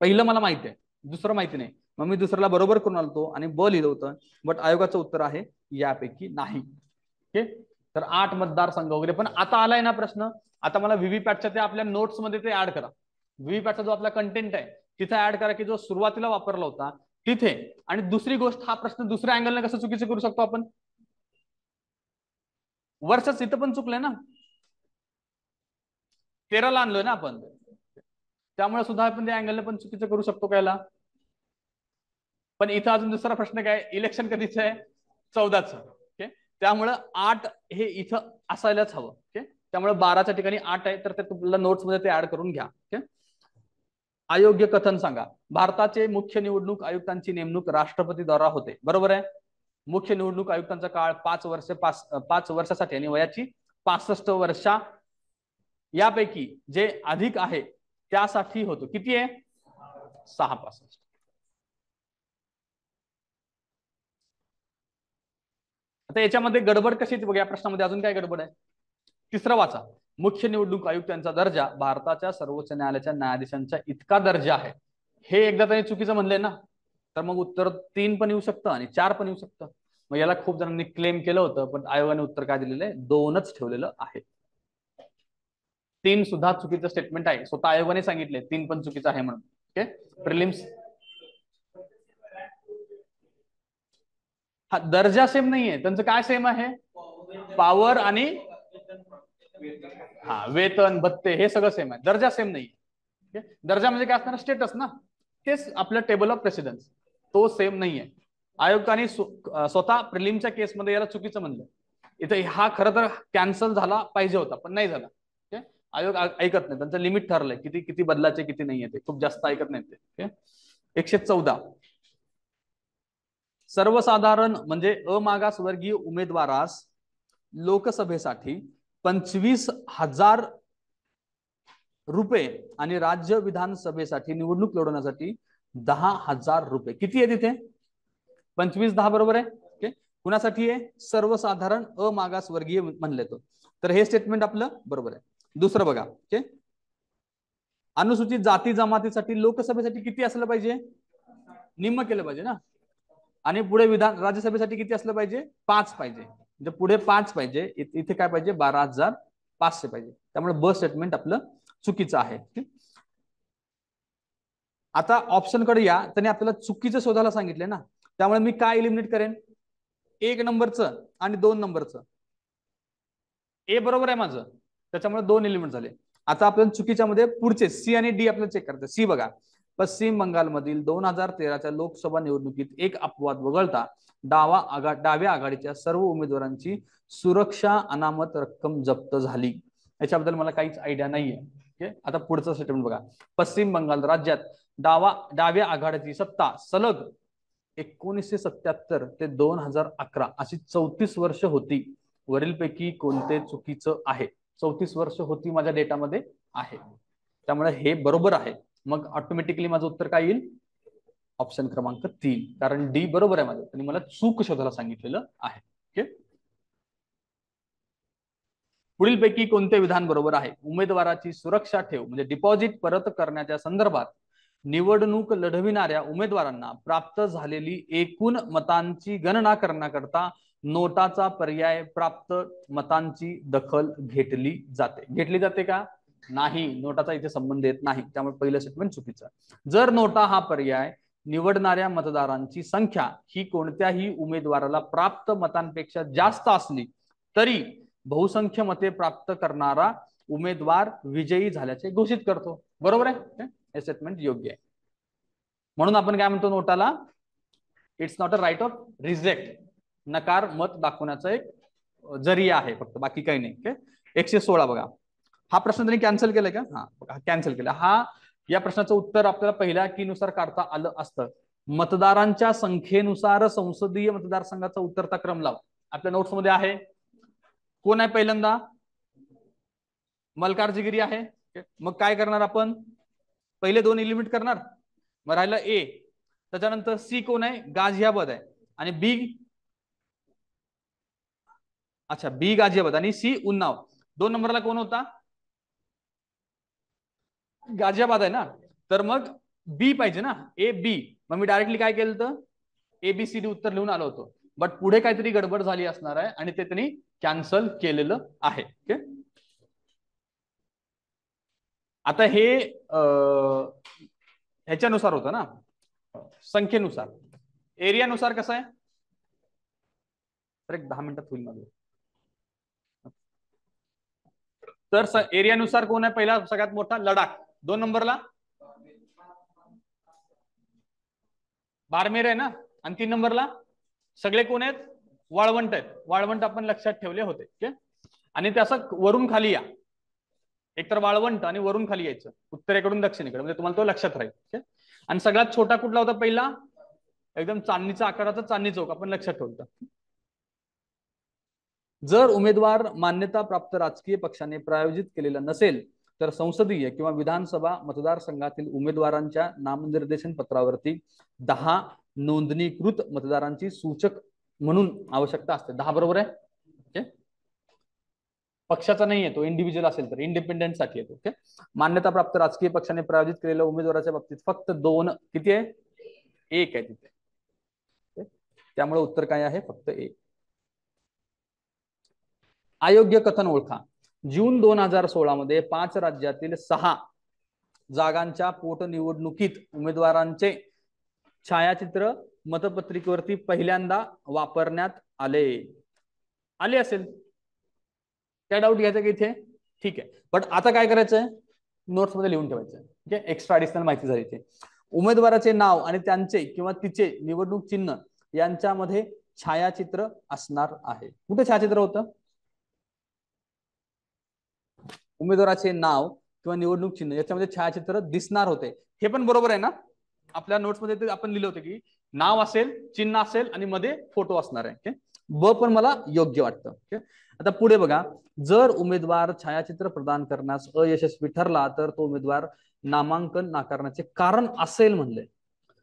पहिलं मला माहिती आहे, दुसरं माहिती नाही. मग मी दुसऱ्याला बरोबर करून आलतो आणि ब लिहिलं होतं. बट आयोगाचं उत्तर आहे यापैकी नाही. ओके, तर 8 मतदारसंघ वगैरे. पण आता आलाय ना प्रश्न, आता मला व्हीव्हीपॅटच्या ते आपल्या नोट्स मध्ये ते ऍड करा. व्हीव्हीपॅटचा जो आपला कंटेंट आहे तिथे ऍड करा की जो सुरुवातीला वापरला होता तिथे. आणि दुसरी गोष्ट, हा प्रश्न दुसऱ्या अँगलने कसं चुकीचं करू शकतो आपण? वर्षच इथं पण चुकलंय ना, 13ला आणलोय ना आपण, त्यामुळे सुद्धा आपण त्या अँगलने पण चुकीचं करू शकतो कायला. पण इथं अजून दुसरा प्रश्न काय? इलेक्शन कधीच आहे? 14चं. ओके, त्यामुळं 8 हे इथं असायलाच हवं. ओके, त्यामुळे 12च्या ठिकाणी 8 आहे, तर ते तुम्हाला नोट्स मध्ये ते ऍड करून घ्या. ओके, अयोग्य कथन सांगा. भारताचे मुख्य निवडणूक आयुक्तांची नेमणूक राष्ट्रपती द्वारा होते. बरोबर आहे. मुख्य निवडणूक आयुक्तांचा काळ 5 वर्षासाठी आणि वयाची 65 वर्षा यापैकी जे अधिक आहे त्यासाठी होतो. किती आहे? 665. आता याच्यामध्ये गडबड कशी बघा, या प्रश्नामध्ये अजून काय गडबड आहे? तिसरं वाचा. मुख्य निवडणूक आयुक्तांचा दर्जा भारताच्या सर्वोच्च न्यायालयाच्या न्यायाधीशांचा इतका दर्जा आहे. हे एकदा त्यांनी चुकीचं म्हणलंय ना, तर मग उत्तर 3 पण येऊ शकतं आणि 4 पण येऊ शकतं. मग याला खूप जणांनी क्लेम केलं होतं, पण आयोगाने उत्तर काय दिलेलं आहे? 2च ठेवलेलं आहे. 3 सुद्धा चुकीचं स्टेटमेंट आहे. स्वतः आयोगाने सांगितले 3 पण चुकीचं आहे म्हणून. Okay, prelims. हा, दर्जा सेम नाहीये त्यांचं. काय सेम आहे? पॉवर आणि वेतन, भत्ते हे सगळं सेम आहे. दर्जा सेम नाहीये. दर्जा म्हणजे काय असणार? स्टेटस ना. तेच आपलं टेबल ऑफ प्रेसिडेन्स, तो सेम नाहीये. आयुक्तांनी स्वतः प्रिलिमच्या केसमध्ये याला चुकीचं म्हणलं. इथं हा खरं तर कॅन्सल झाला पाहिजे होता, पण नाही झाला. आयोग ऐकत नाही, त्यांचं लिमिट ठरलंय किती किती बदलाचे, किती नाहीये. ते खूप जास्त ऐकत नाही ते. 114. सर्वसाधारण म्हणजे अमागासवर्गीय उमेदवारास लोकसभेसाठी 25,000 रुपये आणि राज्य विधानसभेसाठी निवडणूक लढवण्यासाठी 10,000 रुपये. किती आहे तिथे? 25 10 बरोबर आहे. ओके, कुणासाठी आहे? सर्वसाधारण अमागासवर्गीय म्हणले तो. तर हे स्टेटमेंट आपलं बरोबर आहे. दुसरं बघा. ओके, अनुसूचित जाती जमातीसाठी लोकसभेसाठी किती असलं पाहिजे? निम्म केलं पाहिजे ना. आणि पुढे राज्यसभेसाठी किती असलं पाहिजे? 5 पाहिजे. म्हणजे पुढे 5 पाहिजे, इथे काय पाहिजे? 12,500 पाहिजे. त्यामुळे ब स्टेटमेंट आपलं चुकीचं आहे. आता ऑप्शन कडे या. त्यांनी आपल्याला चुकीचं शोधायला सांगितले ना, त्यामुळे मी काय एलिमिनेट करेन? 1 नंबरचं आणि 2 नंबरचं. ए बरोबर आहे माझं, त्याच्यामुळे 2 एलिमेंट झाले. आता आपण चुकीच्या मध्ये पुढचे सी आणि डी आपल्याला चेक करायचं. सी बघा. पश्चिम बंगालमधील 2013च्या लोकसभा निवडणुकीत एक अपवाद वगळता डाव्या आघाडीच्या सर्व उमेदवारांची सुरक्षा अनामत रक्कम जप्त झाली. याच्याबद्दल मला काहीच आयडिया नाहीये. ओके, आता पुढचं स्टेटमेंट बघा. पश्चिम बंगाल राज्यात डाव्या आघाडीची सत्ता सलग 1977 ते 2011 अशी 34 वर्ष होती. वरीलपैकी कोणते चुकीचं आहे? 34 वर्ष होती माझ्या डेटामध्ये आहे, त्यामुळे हे बरोबर आहे. मग ऑटोमॅटिकली माझं उत्तर काय येईल? ऑप्शन क्रमांक 3, कारण डी बरोबर आहे माझं, त्यांनी मला चूक शोधायला सांगितलेलं आहे. ओके, पुढीलपैकी कोणते विधान बरोबर आहे? उमेदवाराची सुरक्षा ठेव म्हणजे डिपॉझिट परत करण्याच्या संदर्भात निवडणूक लढविणाऱ्या उमेदवारांना प्राप्त झालेली एकूण मतांची गणना करण्याकरता नोटाचा पर्याय प्राप्त मतांची दखल घेतली जाते. घेतली जाते का? नाही, नोटाचा इथे संबंध येत नाही, त्यामुळे पहिलं स्टेटमेंट चुकीचं. जर नोटा हा पर्याय निवडणाऱ्या मतदारांची संख्या ही कोणत्याही उमेदवाराला प्राप्त मतांपेक्षा जास्त असली तरी बहुसंख्य मते प्राप्त करणारा उमेदवार विजयी झाल्याचे घोषित करतो. बरोबर आहे, हे स्टेटमेंट योग्य आहे. म्हणून आपण काय म्हणतो नोटाला? It's not a right of reject, नकार मत दाखवण्याचा एक जरिया आहे फक्त, बाकी काही नाही. ओके, 116 बघा, हा प्रश्न त्यांनी कॅन्सल केलाय का? हा कॅन्सल केला. हा या प्रश्नाचं उत्तर आपल्याला पहिल्या की नुसार काढता आलं असतं. मतदारांच्या संख्येनुसार संसदीय मतदारसंघाचा उतरता क्रम लाव. आपल्या नोट्स मध्ये आहे. कोण आहे पहिल्यांदा? मल्कार्जीगिरी आहे. मग काय करणार आपण? पहिले 2 एलिमिनेट करणार, मग राहिलं ए. त्याच्यानंतर सी कोण आहे? गाझियाबाद आहे. आणि बी, अच्छा बी गाझियाबाद आणि सी उन्नाव. 2 नंबरला कोण होता? गाझियाबाद आहे ना, तर मग बी पाहिजे ना, ए बी. मग मी डायरेक्टली काय केलं तर ABCD उत्तर लिहून आलो होतो, बट पुढे काहीतरी गडबड झाली असणार आहे आणि ते त्यांनी कॅन्सल केलेलं आहे. ओके, आता हे ह्याच्यानुसार होतं ना, संख्येनुसार. एरियानुसार कसं आहे? तर एक 10 मिनिटात होईल माझं. तर एरियानुसार कोण आहे पहिला सगळ्यात मोठा? लडाख. 2 नंबरला बारमेर आहे ना, आणि 3 नंबरला सगळे कोण आहेत? वाळवंट आहेत. वाळवंट आपण लक्षात ठेवले होते. ओके, आणि ते असं वरून खाली या, एकतर वाळवंट आणि वरून खाली यायचं, उत्तरेकडून दक्षिणेकडे, म्हणजे तुम्हाला तो लक्षात राहील. ओके, आणि सगळ्यात छोटा कुठला होता पहिला? एकदम चांदणीचा आकाराचा चांदणी चौक आपण लक्षात ठेवतो. जर उमेदवार मान्यता प्राप्त राजकीय पक्षाने प्रायोजित केलेला नसेल तर संसदीय किंवा विधानसभा मतदारसंघातील उमेदवारांच्या नामनिर्देशन पत्रावरती 10 नोंदणीकृत मतदारांची सूचक म्हणून आवश्यकता असते. 10 बरोबर आहे. ओके, पक्षाचा नाही येतो, इंडिव्हिज्युअल असेल तर इंडिपेंडेंट साठी येतो. ओके, मान्यता प्राप्त राजकीय पक्षाने प्रायोजित केलेल्या उमेदवाराच्या बाबतीत फक्त 2, किती आहे? 1 आहे तिथे. त्यामुळे उत्तर काय आहे? फक्त 1. अयोग्य कथन ओळखा. जून 2016 मध्ये 5 राज्यातील 6 जागांच्या पोटनिवडणुकीत उमेदवारांचे छायाचित्र मतपत्रिकेवरती पहिल्यांदा वापरण्यात आले असेल. काय डाऊट घ्यायचा की इथे? ठीक आहे, बट आता काय करायचंय? नोट्स मध्ये लिहून ठेवायचं. ओके, एक्स्ट्रा ऍडिशनल माहिती झाली इथे. उमेदवाराचे नाव आणि त्यांचे किंवा तिचे निवडणूक चिन्ह यांच्यामध्ये छायाचित्र असणार आहे. कुठे छायाचित्र होतं? उमेदवाराचे नाव किंवा निवडणूक चिन्ह याच्यामध्ये छायाचित्र दिसणार होते. हे पण बरोबर आहे ना? आपल्या नोट्स मध्ये आपण लिहिलं होतं की नाव असेल, चिन्ह असेल आणि मध्ये फोटो असणार आहे. ब पण मला योग्य वाटतं. आता पुढे बघा, जर उमेदवार छायाचित्र प्रदान करण्यास अयशस्वी ठरला तर तो उमेदवार नामांकन नाकारण्याचे कारण असेल म्हणले.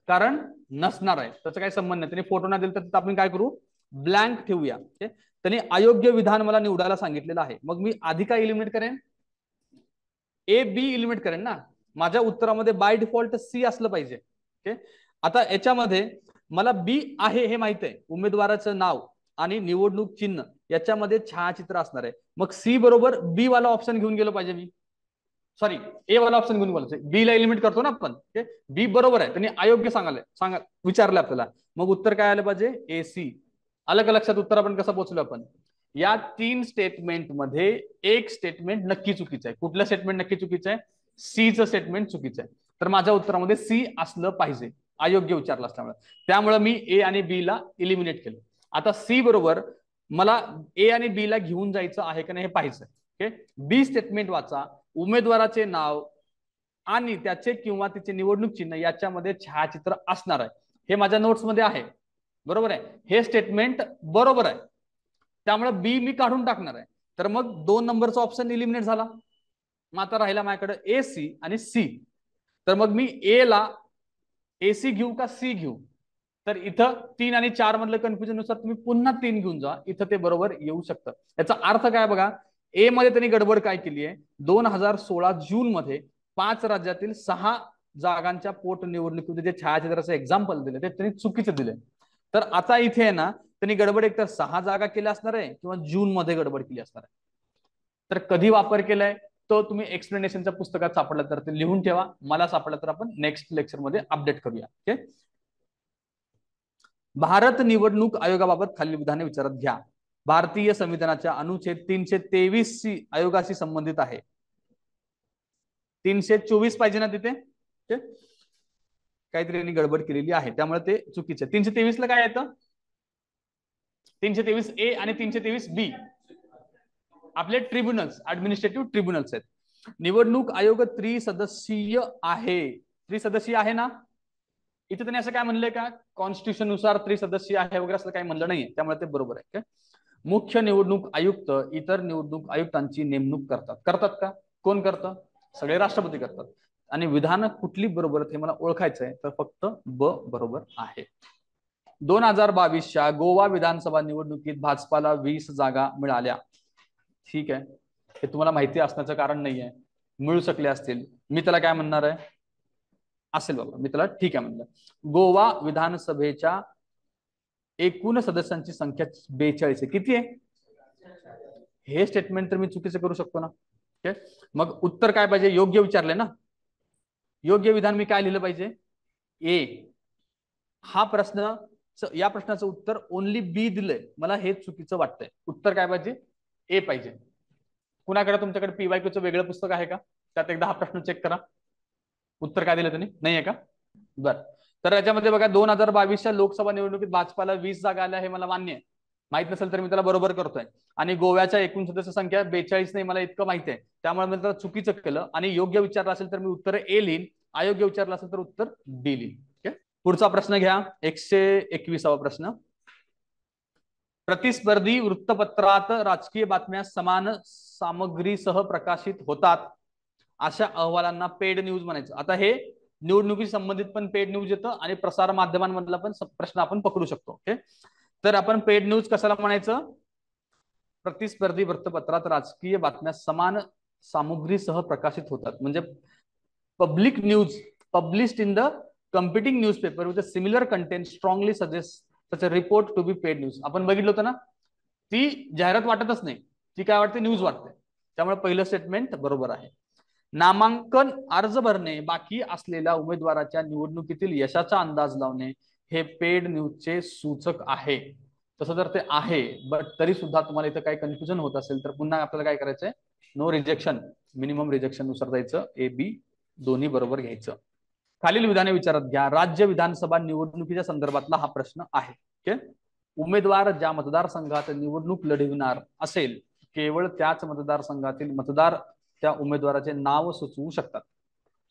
कारण नसणार आहे, त्याचा काही संबंध नाही. त्यांनी फोटो नाही दिला तर आपण काय करू? ब्लँक ठेवूया. त्यांनी अयोग्य विधान मला निवडायला सांगितलेलं आहे, मग मी आधी काय इलिमिनेट करेन? ए बी इलिमिनेट करेन ना. माझ्या उत्तरामध्ये बाय डिफॉल्ट सी असलं पाहिजे. ओके, आता याच्यामध्ये मला बी आहे हे माहित आहे, उमेदवाराचं नाव आणि निवडणूक चिन्ह याच्यामध्ये छायाचित्र असणार आहे. मग सी बरोबर बी वाला ऑप्शन घेऊन गेलो पाहिजे मी. सॉरी, ए वाला ऑप्शन घेऊन गेलो. बी ला एलिमिनेट करतो ना आपण. बी बरोबर आहे, त्यांनी अयोग्य विचारलं आपल्याला. मग उत्तर काय आलं पाहिजे? ए सी. आलं का लक्षात उत्तर आपण कसं पोहोचलो आपण? या 3 स्टेटमेंट मध्ये एक स्टेटमेंट नक्की चुकीचं आहे. कुठलं स्टेटमेंट नक्की चुकीचं आहे? सीचं स्टेटमेंट चुकीचं आहे. तर माझ्या उत्तरामध्ये सी असलं पाहिजे, अयोग्य विचारलं असल्यामुळे. त्यामुळे मी ए आणि बी ला इलिमिनेट केलं. आता सी बरोबर मला ए आणि बी ला घेऊन जायचं आहे का नाही हे पाहायचं. ओके, बी स्टेटमेंट वाचा. उमेदवाराचे नाव आणि त्याचे किंवा तिचे निवडणूक चिन्ह याच्यामध्ये छायाचित्र असणार आहे. हे माझ्या नोट्स मध्ये आहे, बरोबर आहे, हे स्टेटमेंट बरोबर आहे, त्यामुळे बी मी काढून टाकणार आहे. तर मग 2 नंबरचा ऑप्शन इलिमिनेट झाला. मग आता राहिला माझ्याकडे ए सी आणि सी. तर मग मी ए ला एसी घेऊ का सी घेऊ? तर इथं 3 आणि 4 मधलं कन्फ्युजन नुसार तुम्ही पुन्हा 3 घेऊन जा, इथं ते बरोबर येऊ शकतं. याचा अर्थ काय बघा, ए मध्ये त्यांनी गडबड काय केली आहे, 2016 जून मध्ये 5 राज्यातील 6 जागांच्या पोटनिवडणुकीमध्ये जे छायाचित्राचं एक्झाम्पल दिले ते त्यांनी चुकीचं दिले. तर आता इथे आहे ना, त्यांनी गडबड एकतर 6 जागा केल्या असणार आहे किंवा जून मध्ये गडबड केली असणार आहे. तर कधी वापर केलाय तो तुम्ही एक्सप्लेनेशनच्या पुस्तकात सापडला तर ते लिहून ठेवा, मला सापडला तर आपण नेक्स्ट लेक्चर मध्ये अपडेट करूया. ओके. भारत निवडणूक आयोगाबाबत खालील विधाने विचारात घ्या. भारतीय संविधानाच्या अनुच्छेद 323 आयोगाशी संबंधित आहे. 324 पाहिजे ना तिथे, काहीतरी यांनी गडबड केलेली आहे त्यामुळे ते चुकीचे. 323 ला काय येतं, 323 ए आणि 323 बी आपले ट्रिब्युनल्स, ऍडमिनिस्ट्रेटिव्ह ट्रिब्युनल्स आहेत. निवडणूक आयोग त्रिसदस्यीय आहे, त्रिसदस्यीय आहे ना. इथे त्यांनी असं काय म्हणलंय का, कॉन्स्टिट्यूशन नुसार त्रिसदस्यीय आहे वगैरे असं काही म्हणलं नाहीये, त्यामुळे ते बरोबर आहे. मुख्य निवडणूक आयुक्त इतर निवडणूक आयुक्तांची नेमणूक करतात. करतात का? कोण करतं? सगळे राष्ट्रपती करतात. आणि विधान कुठली बरोबर हे मला ओळखायचं आहे, तर फक्त ब बरोबर आहे. 2022च्या गोवा विधानसभा निवडणुकीत भाजपाला 20 जागा मिळाल्या. ठीक आहे, हे तुम्हाला माहिती असण्याचं कारण नाहीये, मिळू शकले असतील. मी त्याला काय म्हणणार आहे, असेल बाबा, मी त्याला ठीक आहे म्हणलं. गोवा विधानसभेच्या एकूण सदस्यांची संख्या 42 आहे. किती आहे? हे स्टेटमेंट तर मी चुकीचं करू शकतो ना. ठीक, मग उत्तर काय पाहिजे, योग्य विचारले ना. योग्य विधान मी काय लिहिलं पाहिजे, ए. हा प्रश्न, या प्रश्नाचं उत्तर ओनली बी दिलंय, मला हे चुकीचं वाटतंय. उत्तर काय पाहिजे, ए पाहिजे. कुणाकडे तुमच्याकडे पीवायक्यूचं वेगळं पुस्तक आहे का, त्यात एकदा हा प्रश्न चेक करा. उत्तर काय दिलं त्यांनी, नाही आहे का? बरं, तर याच्यामध्ये बघा 2022च्या लोकसभा निवडणुकीत भाजपाला 20 जागा आल्या, हे मला मान्य आहे. माहित नसेल तर मी त्याला बरोबर करतोय. आणि गोव्याच्या एकूण सदस्य संख्या 42 नाही, मला इतकं माहिती आहे, त्यामुळे मी त्याला चुकीचं केलं. आणि योग्य विचारलं असेल तर मी उत्तर ए लिहीन, अयोग्य विचारलं असेल तर उत्तर डी लिहीन. पुढचा प्रश्न घ्या, 121वा प्रश्न. प्रतिस्पर्धी वृत्तपत्रात राजकीय बातम्या समान सामग्रीसह प्रकाशित होतात, अशा अहवालांना पेड न्यूज म्हणायचं. आता हे निवडणुकी संबंधित पण पेड न्यूज येतं आणि प्रसार माध्यमांमधला पण प्रश्न आपण पकडू शकतो. ओके, तर आपण पेड न्यूज कशाला म्हणायचं, प्रतिस्पर्धी वृत्तपत्रात राजकीय बातम्या समान सामग्रीसह प्रकाशित होतात, म्हणजे public news published in the competing newspaper with a similar content strongly suggests such a report to be paid news. आपण बघितलं होतं ना, ती जाहिरात वाटतच नाही, ती काय वाटते, न्यूज वाटते. त्यामुळे पहिलं स्टेटमेंट बरोबर आहे. नामांकन अर्ज भरणे बाकी असलेल्या उमेदवाराच्या निवडणुकीतील यशाचा अंदाज लावणे हे पेड न्यूजचे सूचक आहे. तसं तर ते आहे, बट तरी सुद्धा तुम्हाला इथं काही कन्फ्युजन होत असेल तर पुन्हा आपल्याला काय करायचंय, नो रिजेक्शन, मिनिमम रिजेक्शन नुसार जायचं, ए बी दोन्ही बरोबर घ्यायचं. खालील विधाने विचारात घ्या. राज्य विधानसभा निवडणुकीच्या संदर्भातला हा प्रश्न आहे. ओके, उमेदवार ज्या मतदारसंघात निवडणूक लढविणार असेल, केवळ त्याच मतदारसंघातील मतदार त्या उमेदवाराचे नाव सुचवू शकतात.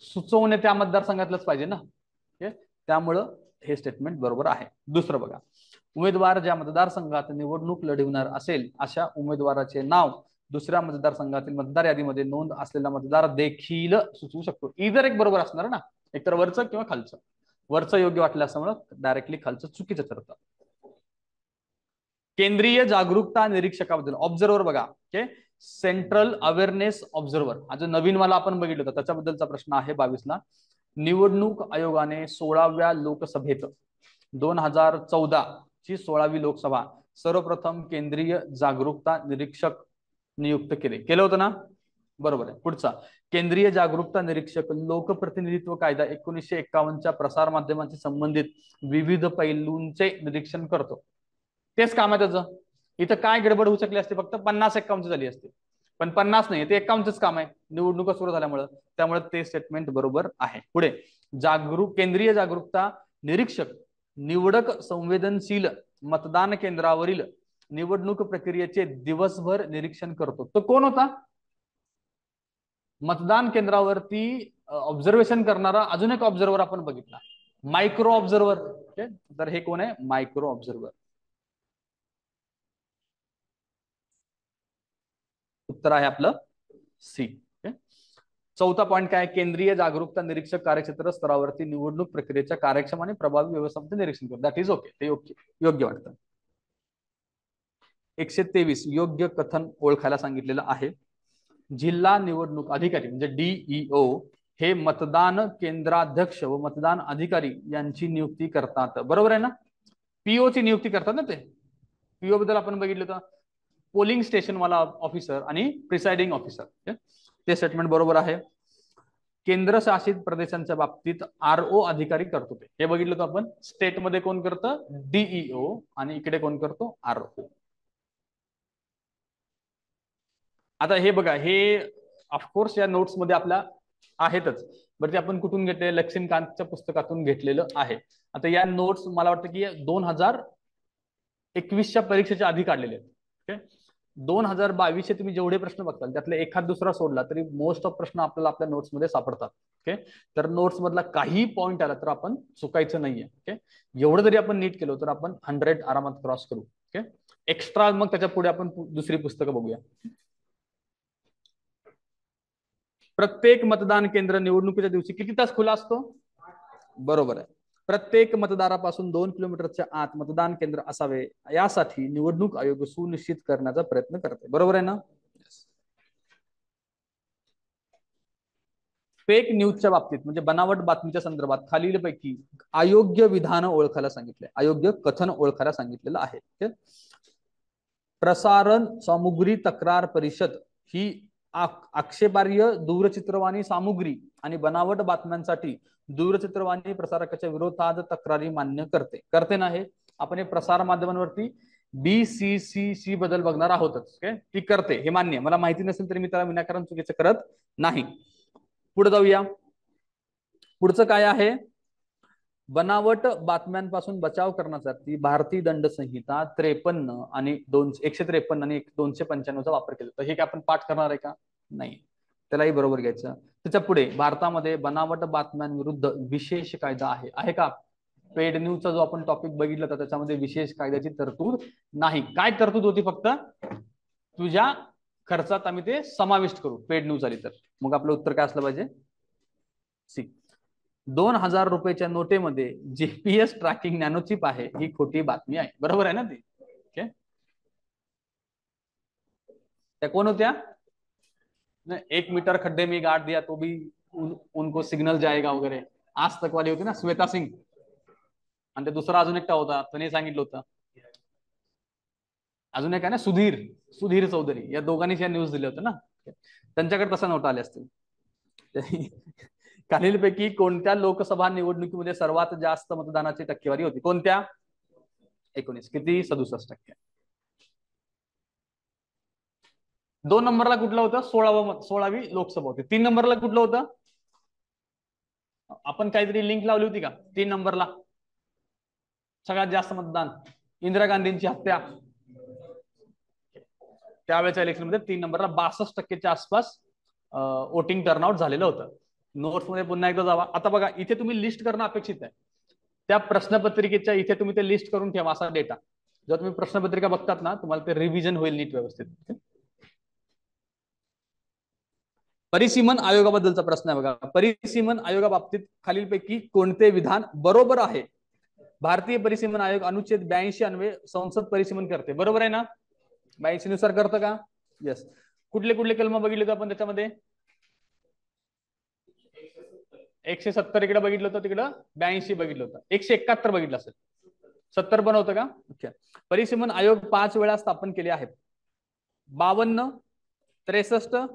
सुचवणे त्या मतदारसंघातलंच पाहिजे ना. ओके, त्यामुळं हे स्टेटमेंट बरोबर आहे. दुसरं बघा, उमेदवार ज्या मतदारसंघात निवडणूक लढविणार असेल अशा उमेदवाराचे नाव दुसऱ्या मतदारसंघातील मतदार यादीमध्ये नोंद असलेला मतदार देखील सुचवू शकतो. इधर एक बरोबर असणार ना, एकतर वरचं किंवा खालचं. वरचं योग्य वाटलं असल्यामुळे डायरेक्टली खालचं चुकीचं ठरतं. केंद्रीय जागरूकता निरीक्षकाबद्दल, ऑब्झर्व्हर बघा, ओके, सेंट्रल अवेअरनेस ऑब्झर्व्हर, हा जो नवीन वाला आपण बघितलं होतं त्याच्याबद्दलचा प्रश्न आहे 22ला. निवडणूक आयोगाने 16व्या लोकसभेत 2014 ची 16वी लोकसभा सर्वप्रथम केंद्रीय जागरूकता निरीक्षक नियुक्त केलं होतं ना, बरोबर आहे. पुढचा, केंद्रीय जागरूकता निरीक्षक लोकप्रतिनिधित्व कायदा 1951च्या प्रसार माध्यमांशी संबंधित विविध पैलूंचे निरीक्षण करतो. तेच काम आहे त्याचं. इथं काय गडबड होऊ शकली असते, फक्त 50-51 झाली असते, पण 50 नाही, ते 51च काम आहे निवडणुका सुरू झाल्यामुळे, त्यामुळे ते स्टेटमेंट बरोबर आहे. पुढे, केंद्रीय जागरूकता निरीक्षक निवडक संवेदनशील मतदान केंद्रावरील निवडणूक प्रक्रियेचे दिवसभर निरीक्षण करतो. तो कोण होता? मतदान केंद्रावरती ऑब्झर्वेशन करणारा अजून एक ऑब्झर्वर आपण बघितला, मायक्रो ऑब्झर्वर. ओके, तर हे कोण आहे? Micro observer. उत्तर आहे आपलं सी. चौथा पॉईंट काय? केंद्रीय जागरूकता निरीक्षक कार्यक्षेत्र स्तरावरती निवडणूक प्रक्रियेच्या कार्यक्षम आणि प्रभावी व्यवस्थापन निरीक्षण करतो. दॅट इज ओके, ते योग्य वाटतं. 123 योग्य कथन ओळखायला सांगितलेलं आहे. जिल्हा निवडणूक अधिकारी म्हणजे DEO हे मतदान केंद्राध्यक्ष व मतदान अधिकारी यांची नियुक्ती करतात. बरोबर आहे ना? PO ची नियुक्ती करतात ना ते. PO बद्दल आपण बघितलं होतं, पोलिंग स्टेशन वाला ऑफिसर आणि प्रिसाइडिंग ऑफिसर. ते स्टेटमेंट बरोबर आहे. केंद्रशासित प्रदेशांच्या बाबतीत RO अधिकारी करतो ते, हे बघितलं होतं आपण. स्टेटमध्ये कोण करतं? DEO, आणि इकडे कोण करतो? RO. आता हे बघा, हे ऑफकोर्स या नोट्स मध्ये आपल्या आहेतच, बरं ते आपण कुठून घेतले? लक्ष्मीकांतच्या पुस्तकातून घेतलेलं आहे. आता या नोट्स मला वाटतं की 2021च्या परीक्षेच्या आधी काढलेले आहेत. ओके, 2022चे तुम्ही जेवढे प्रश्न बघताल त्यातले एखाद दुसरा सोडला तरी मोस्ट ऑफ प्रश्न आपल्याला आपल्या नोट्स मध्ये सापडतात. ओके, तर नोट्स मधला काही पॉईंट आला तर आपण चुकायचं नाहीये. ओके, एवढं जरी आपण नीट केलं तर आपण 100 आरामात क्रॉस करू. ओके, एक्स्ट्रा मग त्याच्या पुढे आपण दुसरी पुस्तकं बघूया. प्रत्येक मतदान केंद्र निवडणुकीच्या दिवशी किती तास खुला असतो? बरोबर आहे. प्रत्येक मतदारापासून 2 किलोमीटरच्या आत मतदान केंद्र असावे यासाठी निवडणूक आयोग सुनिश्चित करण्याचा प्रयत्न करते. बरोबर आहे ना? फेक न्यूजच्या बाबतीत म्हणजे बनावट बातमीच्या संदर्भात खालीलपैकी अयोग्य विधान ओळखायला सांगितले, अयोग्य कथन ओळखायला सांगितलेलं आहे. प्रसारण सामुग्री तक्रार परिषद ही आक्षेपार्ह दूरचित्रवाणी सामुग्री आणि बनावट बातम्यांसाठी दूरचित्रवाणी प्रसारकाच्या विरोधात तक्रारी मान्य करते ना. हे आपण हे प्रसार माध्यमांवरती BCCC बद्दल बघणार आहोतच. ती करते हे मान्य, मला माहिती नसेल तरी मी त्याला विनाकारण चुकीचं करत नाही. पुढे जाऊया. पुढचं काय आहे? बनावट बातम्यांपासून बचाव करण्यासाठी भारतीय दंड संहिता 153 आणि 295चा वापर केला. तर हे काय आपण पाठ करणार आहे का? नाही, त्यालाही बरोबर घ्यायचं. त्याच्या पुढे भारतामध्ये बनावट बातम्यांविरुद्ध विशेष कायदा आहे का? पेड न्यूजचा जो आपण टॉपिक बघितला होता त्याच्यामध्ये विशेष कायद्याची तरतूद नाही. काय तरतूद होती? फक्त तुझ्या खर्चात आम्ही ते समाविष्ट करू पेड न्यूज आली तर. मग आपलं उत्तर काय असलं पाहिजे? सी. 2000 रुपयाच्या नोटेमध्ये GPS ट्रॅकिंग नॅनोचिप आहे ही खोटी बातमी आहे. बरोबर आहे ना ती? ओके, त्या कोण होत्या? 1 मीटर खड्डे में गाड़ दिया तो भी उनको सिग्नल जाएगा वगैरे. आज तक वाली होती ना श्वेता सिंग, आणि ते दुसरा अजून एकटा होता त्याने सांगितलं होतं. अजून एक आहे ना सुधीर चौधरी, या दोघांनीच या न्यूज दिल्या होत्या ना. त्यांच्याकडे तसा नोट आले असतील. खालीलपैकी कोणत्या लोकसभा निवडणुकीमध्ये सर्वात जास्त मतदानाची टक्केवारी होती? कोणत्या? 19. किती? 67%. 2 नंबरला कुठलं होतं? 16वी लोकसभा होती. 3 नंबरला कुठलं होतं? आपण काहीतरी लिंक लावली होती का? 3 नंबरला सगळ्यात जास्त मतदान इंदिरा गांधींची हत्या. त्यावेळेच्या इलेक्शन मध्ये 3 नंबरला 62% आसपास वोटिंग टर्नआउट झालेलं होतं. नोट्स मध्ये पुन्हा एकदा जावा. आता बघा, इथे तुम्ही लिस्ट करणं अपेक्षित आहे. त्या प्रश्नपत्रिकेच्या इथे तुम्ही ते लिस्ट करून ठेवा असा डेटा. जेव्हा तुम्ही प्रश्नपत्रिका बघतात ना तुम्हाला ते रिव्हिजन होईल नीट व्यवस्थित. परिसीमन आयोगाबद्दलचा प्रश्न आहे बघा. परिसीमन आयोगाबाबतीत खालीलपैकी कोणते विधान बरोबर आहे? भारतीय परिसीमन आयोग अनुच्छेद 82 अन्वये संसद परिसीमन करते. बरोबर आहे ना? 82 नुसार करतं का? यस. कुठले कुठले कलम बघितले होते आपण त्याच्यामध्ये? 170 इकडे बघितलं होतं, तिकडं 82 बघितलं होतं, 171 बघितलं असेल. 70 पण होतं का? ओके. परिसीमन आयोग 5 वेळा स्थापन केले आहेत. 52, 63,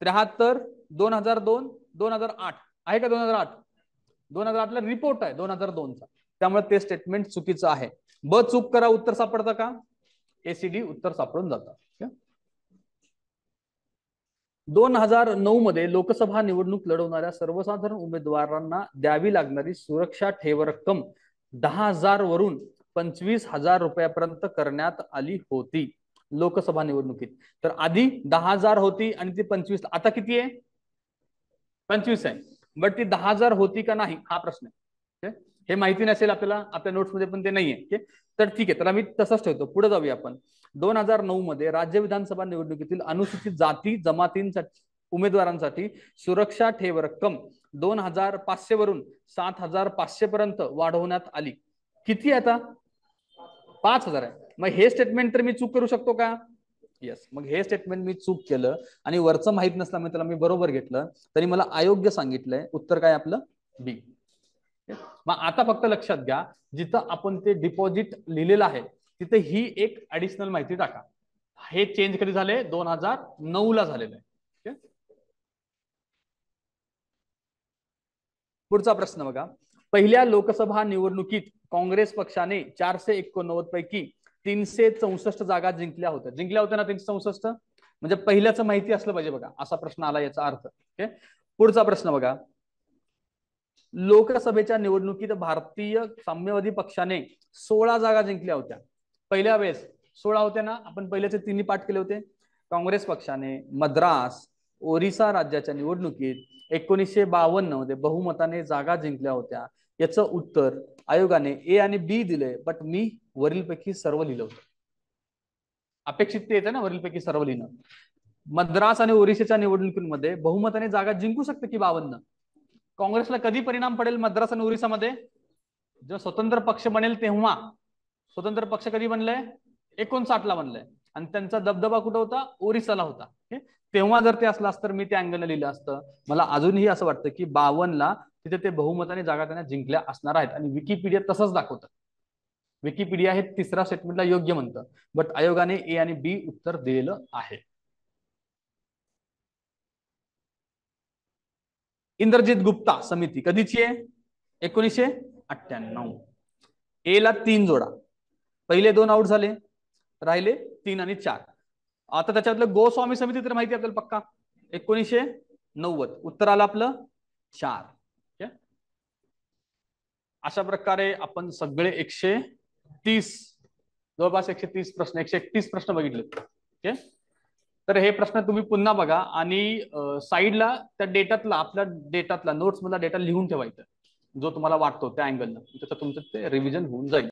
73, 2002, 2008 आहे का? 2008. 2008 ला रिपोर्ट आहे 2002 चा, त्यामुळे ते स्टेटमेंट चुकीचं आहे. ब चूक करा उत्तर सापडतं का? ACD उत्तर सापडून जातं. 2009 मध्ये लोकसभा निवडणूक लढवणाऱ्या सर्वसाधारण उमेदवारांना द्यावी लागणारी सुरक्षा ठेव रक्कम 10,000 वरून 25,000 रुपयापर्यंत करण्यात आली होती लोकसभा निवडणुकीत. तर आधी 10,000 होती आणि ती 25, आता किती आहे? 25 आहे. बट ती 10,000 होती का नाही हा प्रश्न आहे. हे माहिती नसेल आपल्याला आपल्या नोट्समध्ये पण ते नाहीये. ओके, तर ठीक आहे, त्याला मी तसंच ठेवतो. पुढे जाऊया आपण. 2009 मध्ये राज्य विधानसभा निवडणुकीतील अनुसूचित जाती जमातींसाठी उमेदवारांसाठी सुरक्षा ठेव रक्कम 2,500 वरून 7,500 पर्यंत वाढवण्यात आली. किती आता? 5,000 आहे. मग हे स्टेटमेंट तर मी चूक करू शकतो का? येस. मग हे स्टेटमेंट मी चूक केलं आणि वरचं माहित नसल्यामुळे त्याला मी बरोबर घेतलं, तरी मला अयोग्य सांगितलंय. उत्तर काय आपलं? बी. मग आता फक्त लक्षात घ्या, जिथं आपण ते डिपॉझिट लिहिलेलं आहे तिथे ही एक ऍडिशनल माहिती टाका. हे चेंज कधी झाले? 2009 ला झालेलं आहे. पुढचा प्रश्न बघा. पहिल्या लोकसभा निवडणुकीत काँग्रेस पक्षाने 489 पैकी 364 जागा जिंकल्या होत्या ना 364? म्हणजे पहिल्याचं माहिती असलं पाहिजे बघा, असा प्रश्न आला याचा अर्थ. ओके, पुढचा प्रश्न बघा. लोकसभेच्या निवडणुकीत भारतीय साम्यवादी पक्षाने 16 जागा जिंकल्या होत्या. पहिल्या वेळेस 16 होत्या ना, आपण पहिल्याचे तिन्ही पाठ केले होते. काँग्रेस पक्षाने मद्रास ओरिसा राज्याच्या निवडणुकीत 1952 मध्ये बहुमताने जागा जिंकल्या होत्या. याचं उत्तर आयोगाने ए आणि बी दिले, बट मी वरीलपैकी सर्व लिहिलं होतं. अपेक्षित ते येतं ना वरीलपैकी सर्व लिहिणं. मद्रास आणि ओरिसाच्या निवडणुकीमध्ये बहुमताने जागा जिंकू शकते की 52. काँग्रेसला कधी परिणाम पडेल मद्रास आणि ओरिसामध्ये? जेव्हा स्वतंत्र पक्ष बनेल तेव्हा. स्वतंत्र पक्ष कधी बनलंय? 59 ला बनलंय. आणि त्यांचा दबदबा कुठं होता? ओरिसाला होता. तेव्हा जर ते असलं असतं मी ते अँगलने लिहिलं असतं. मला अजूनही असं वाटतं की 52 ला तिथे ते बहुमताने जागा त्यांना जिंकल्या असणार आहेत. आणि विकिपीडिया तसंच दाखवतं. विकिपीडिया हे तिसरा स्टेटमेंटला योग्य म्हणतं, बट आयोगाने ए आणि बी उत्तर दिलेलं आहे. इंद्रजित गुप्ता समिती कधीची आहे? 1998. ए ला 3 जोडा. पहिले 2 आउट झाले, राहिले 3 आणि 4. आता त्याच्यातलं गोस्वामी समिती तर माहिती आपल्याला पक्का, 1990. उत्तर आलं आपलं 4. अशा प्रकारे आपण सगळे 130 जवळपास 130 प्रश्न 131 प्रश्न बघितले. ओके, तर हे प्रश्न तुम्ही पुन्हा बघा आणि साईडला त्या डेटातला आपल्या डेटातला नोट्स मधला डेटा लिहून ठेवायचा जो तुम्हाला वाटतो त्या अँगलनं. त्याचं तुमचं ते रिव्हिजन होऊन जाईल.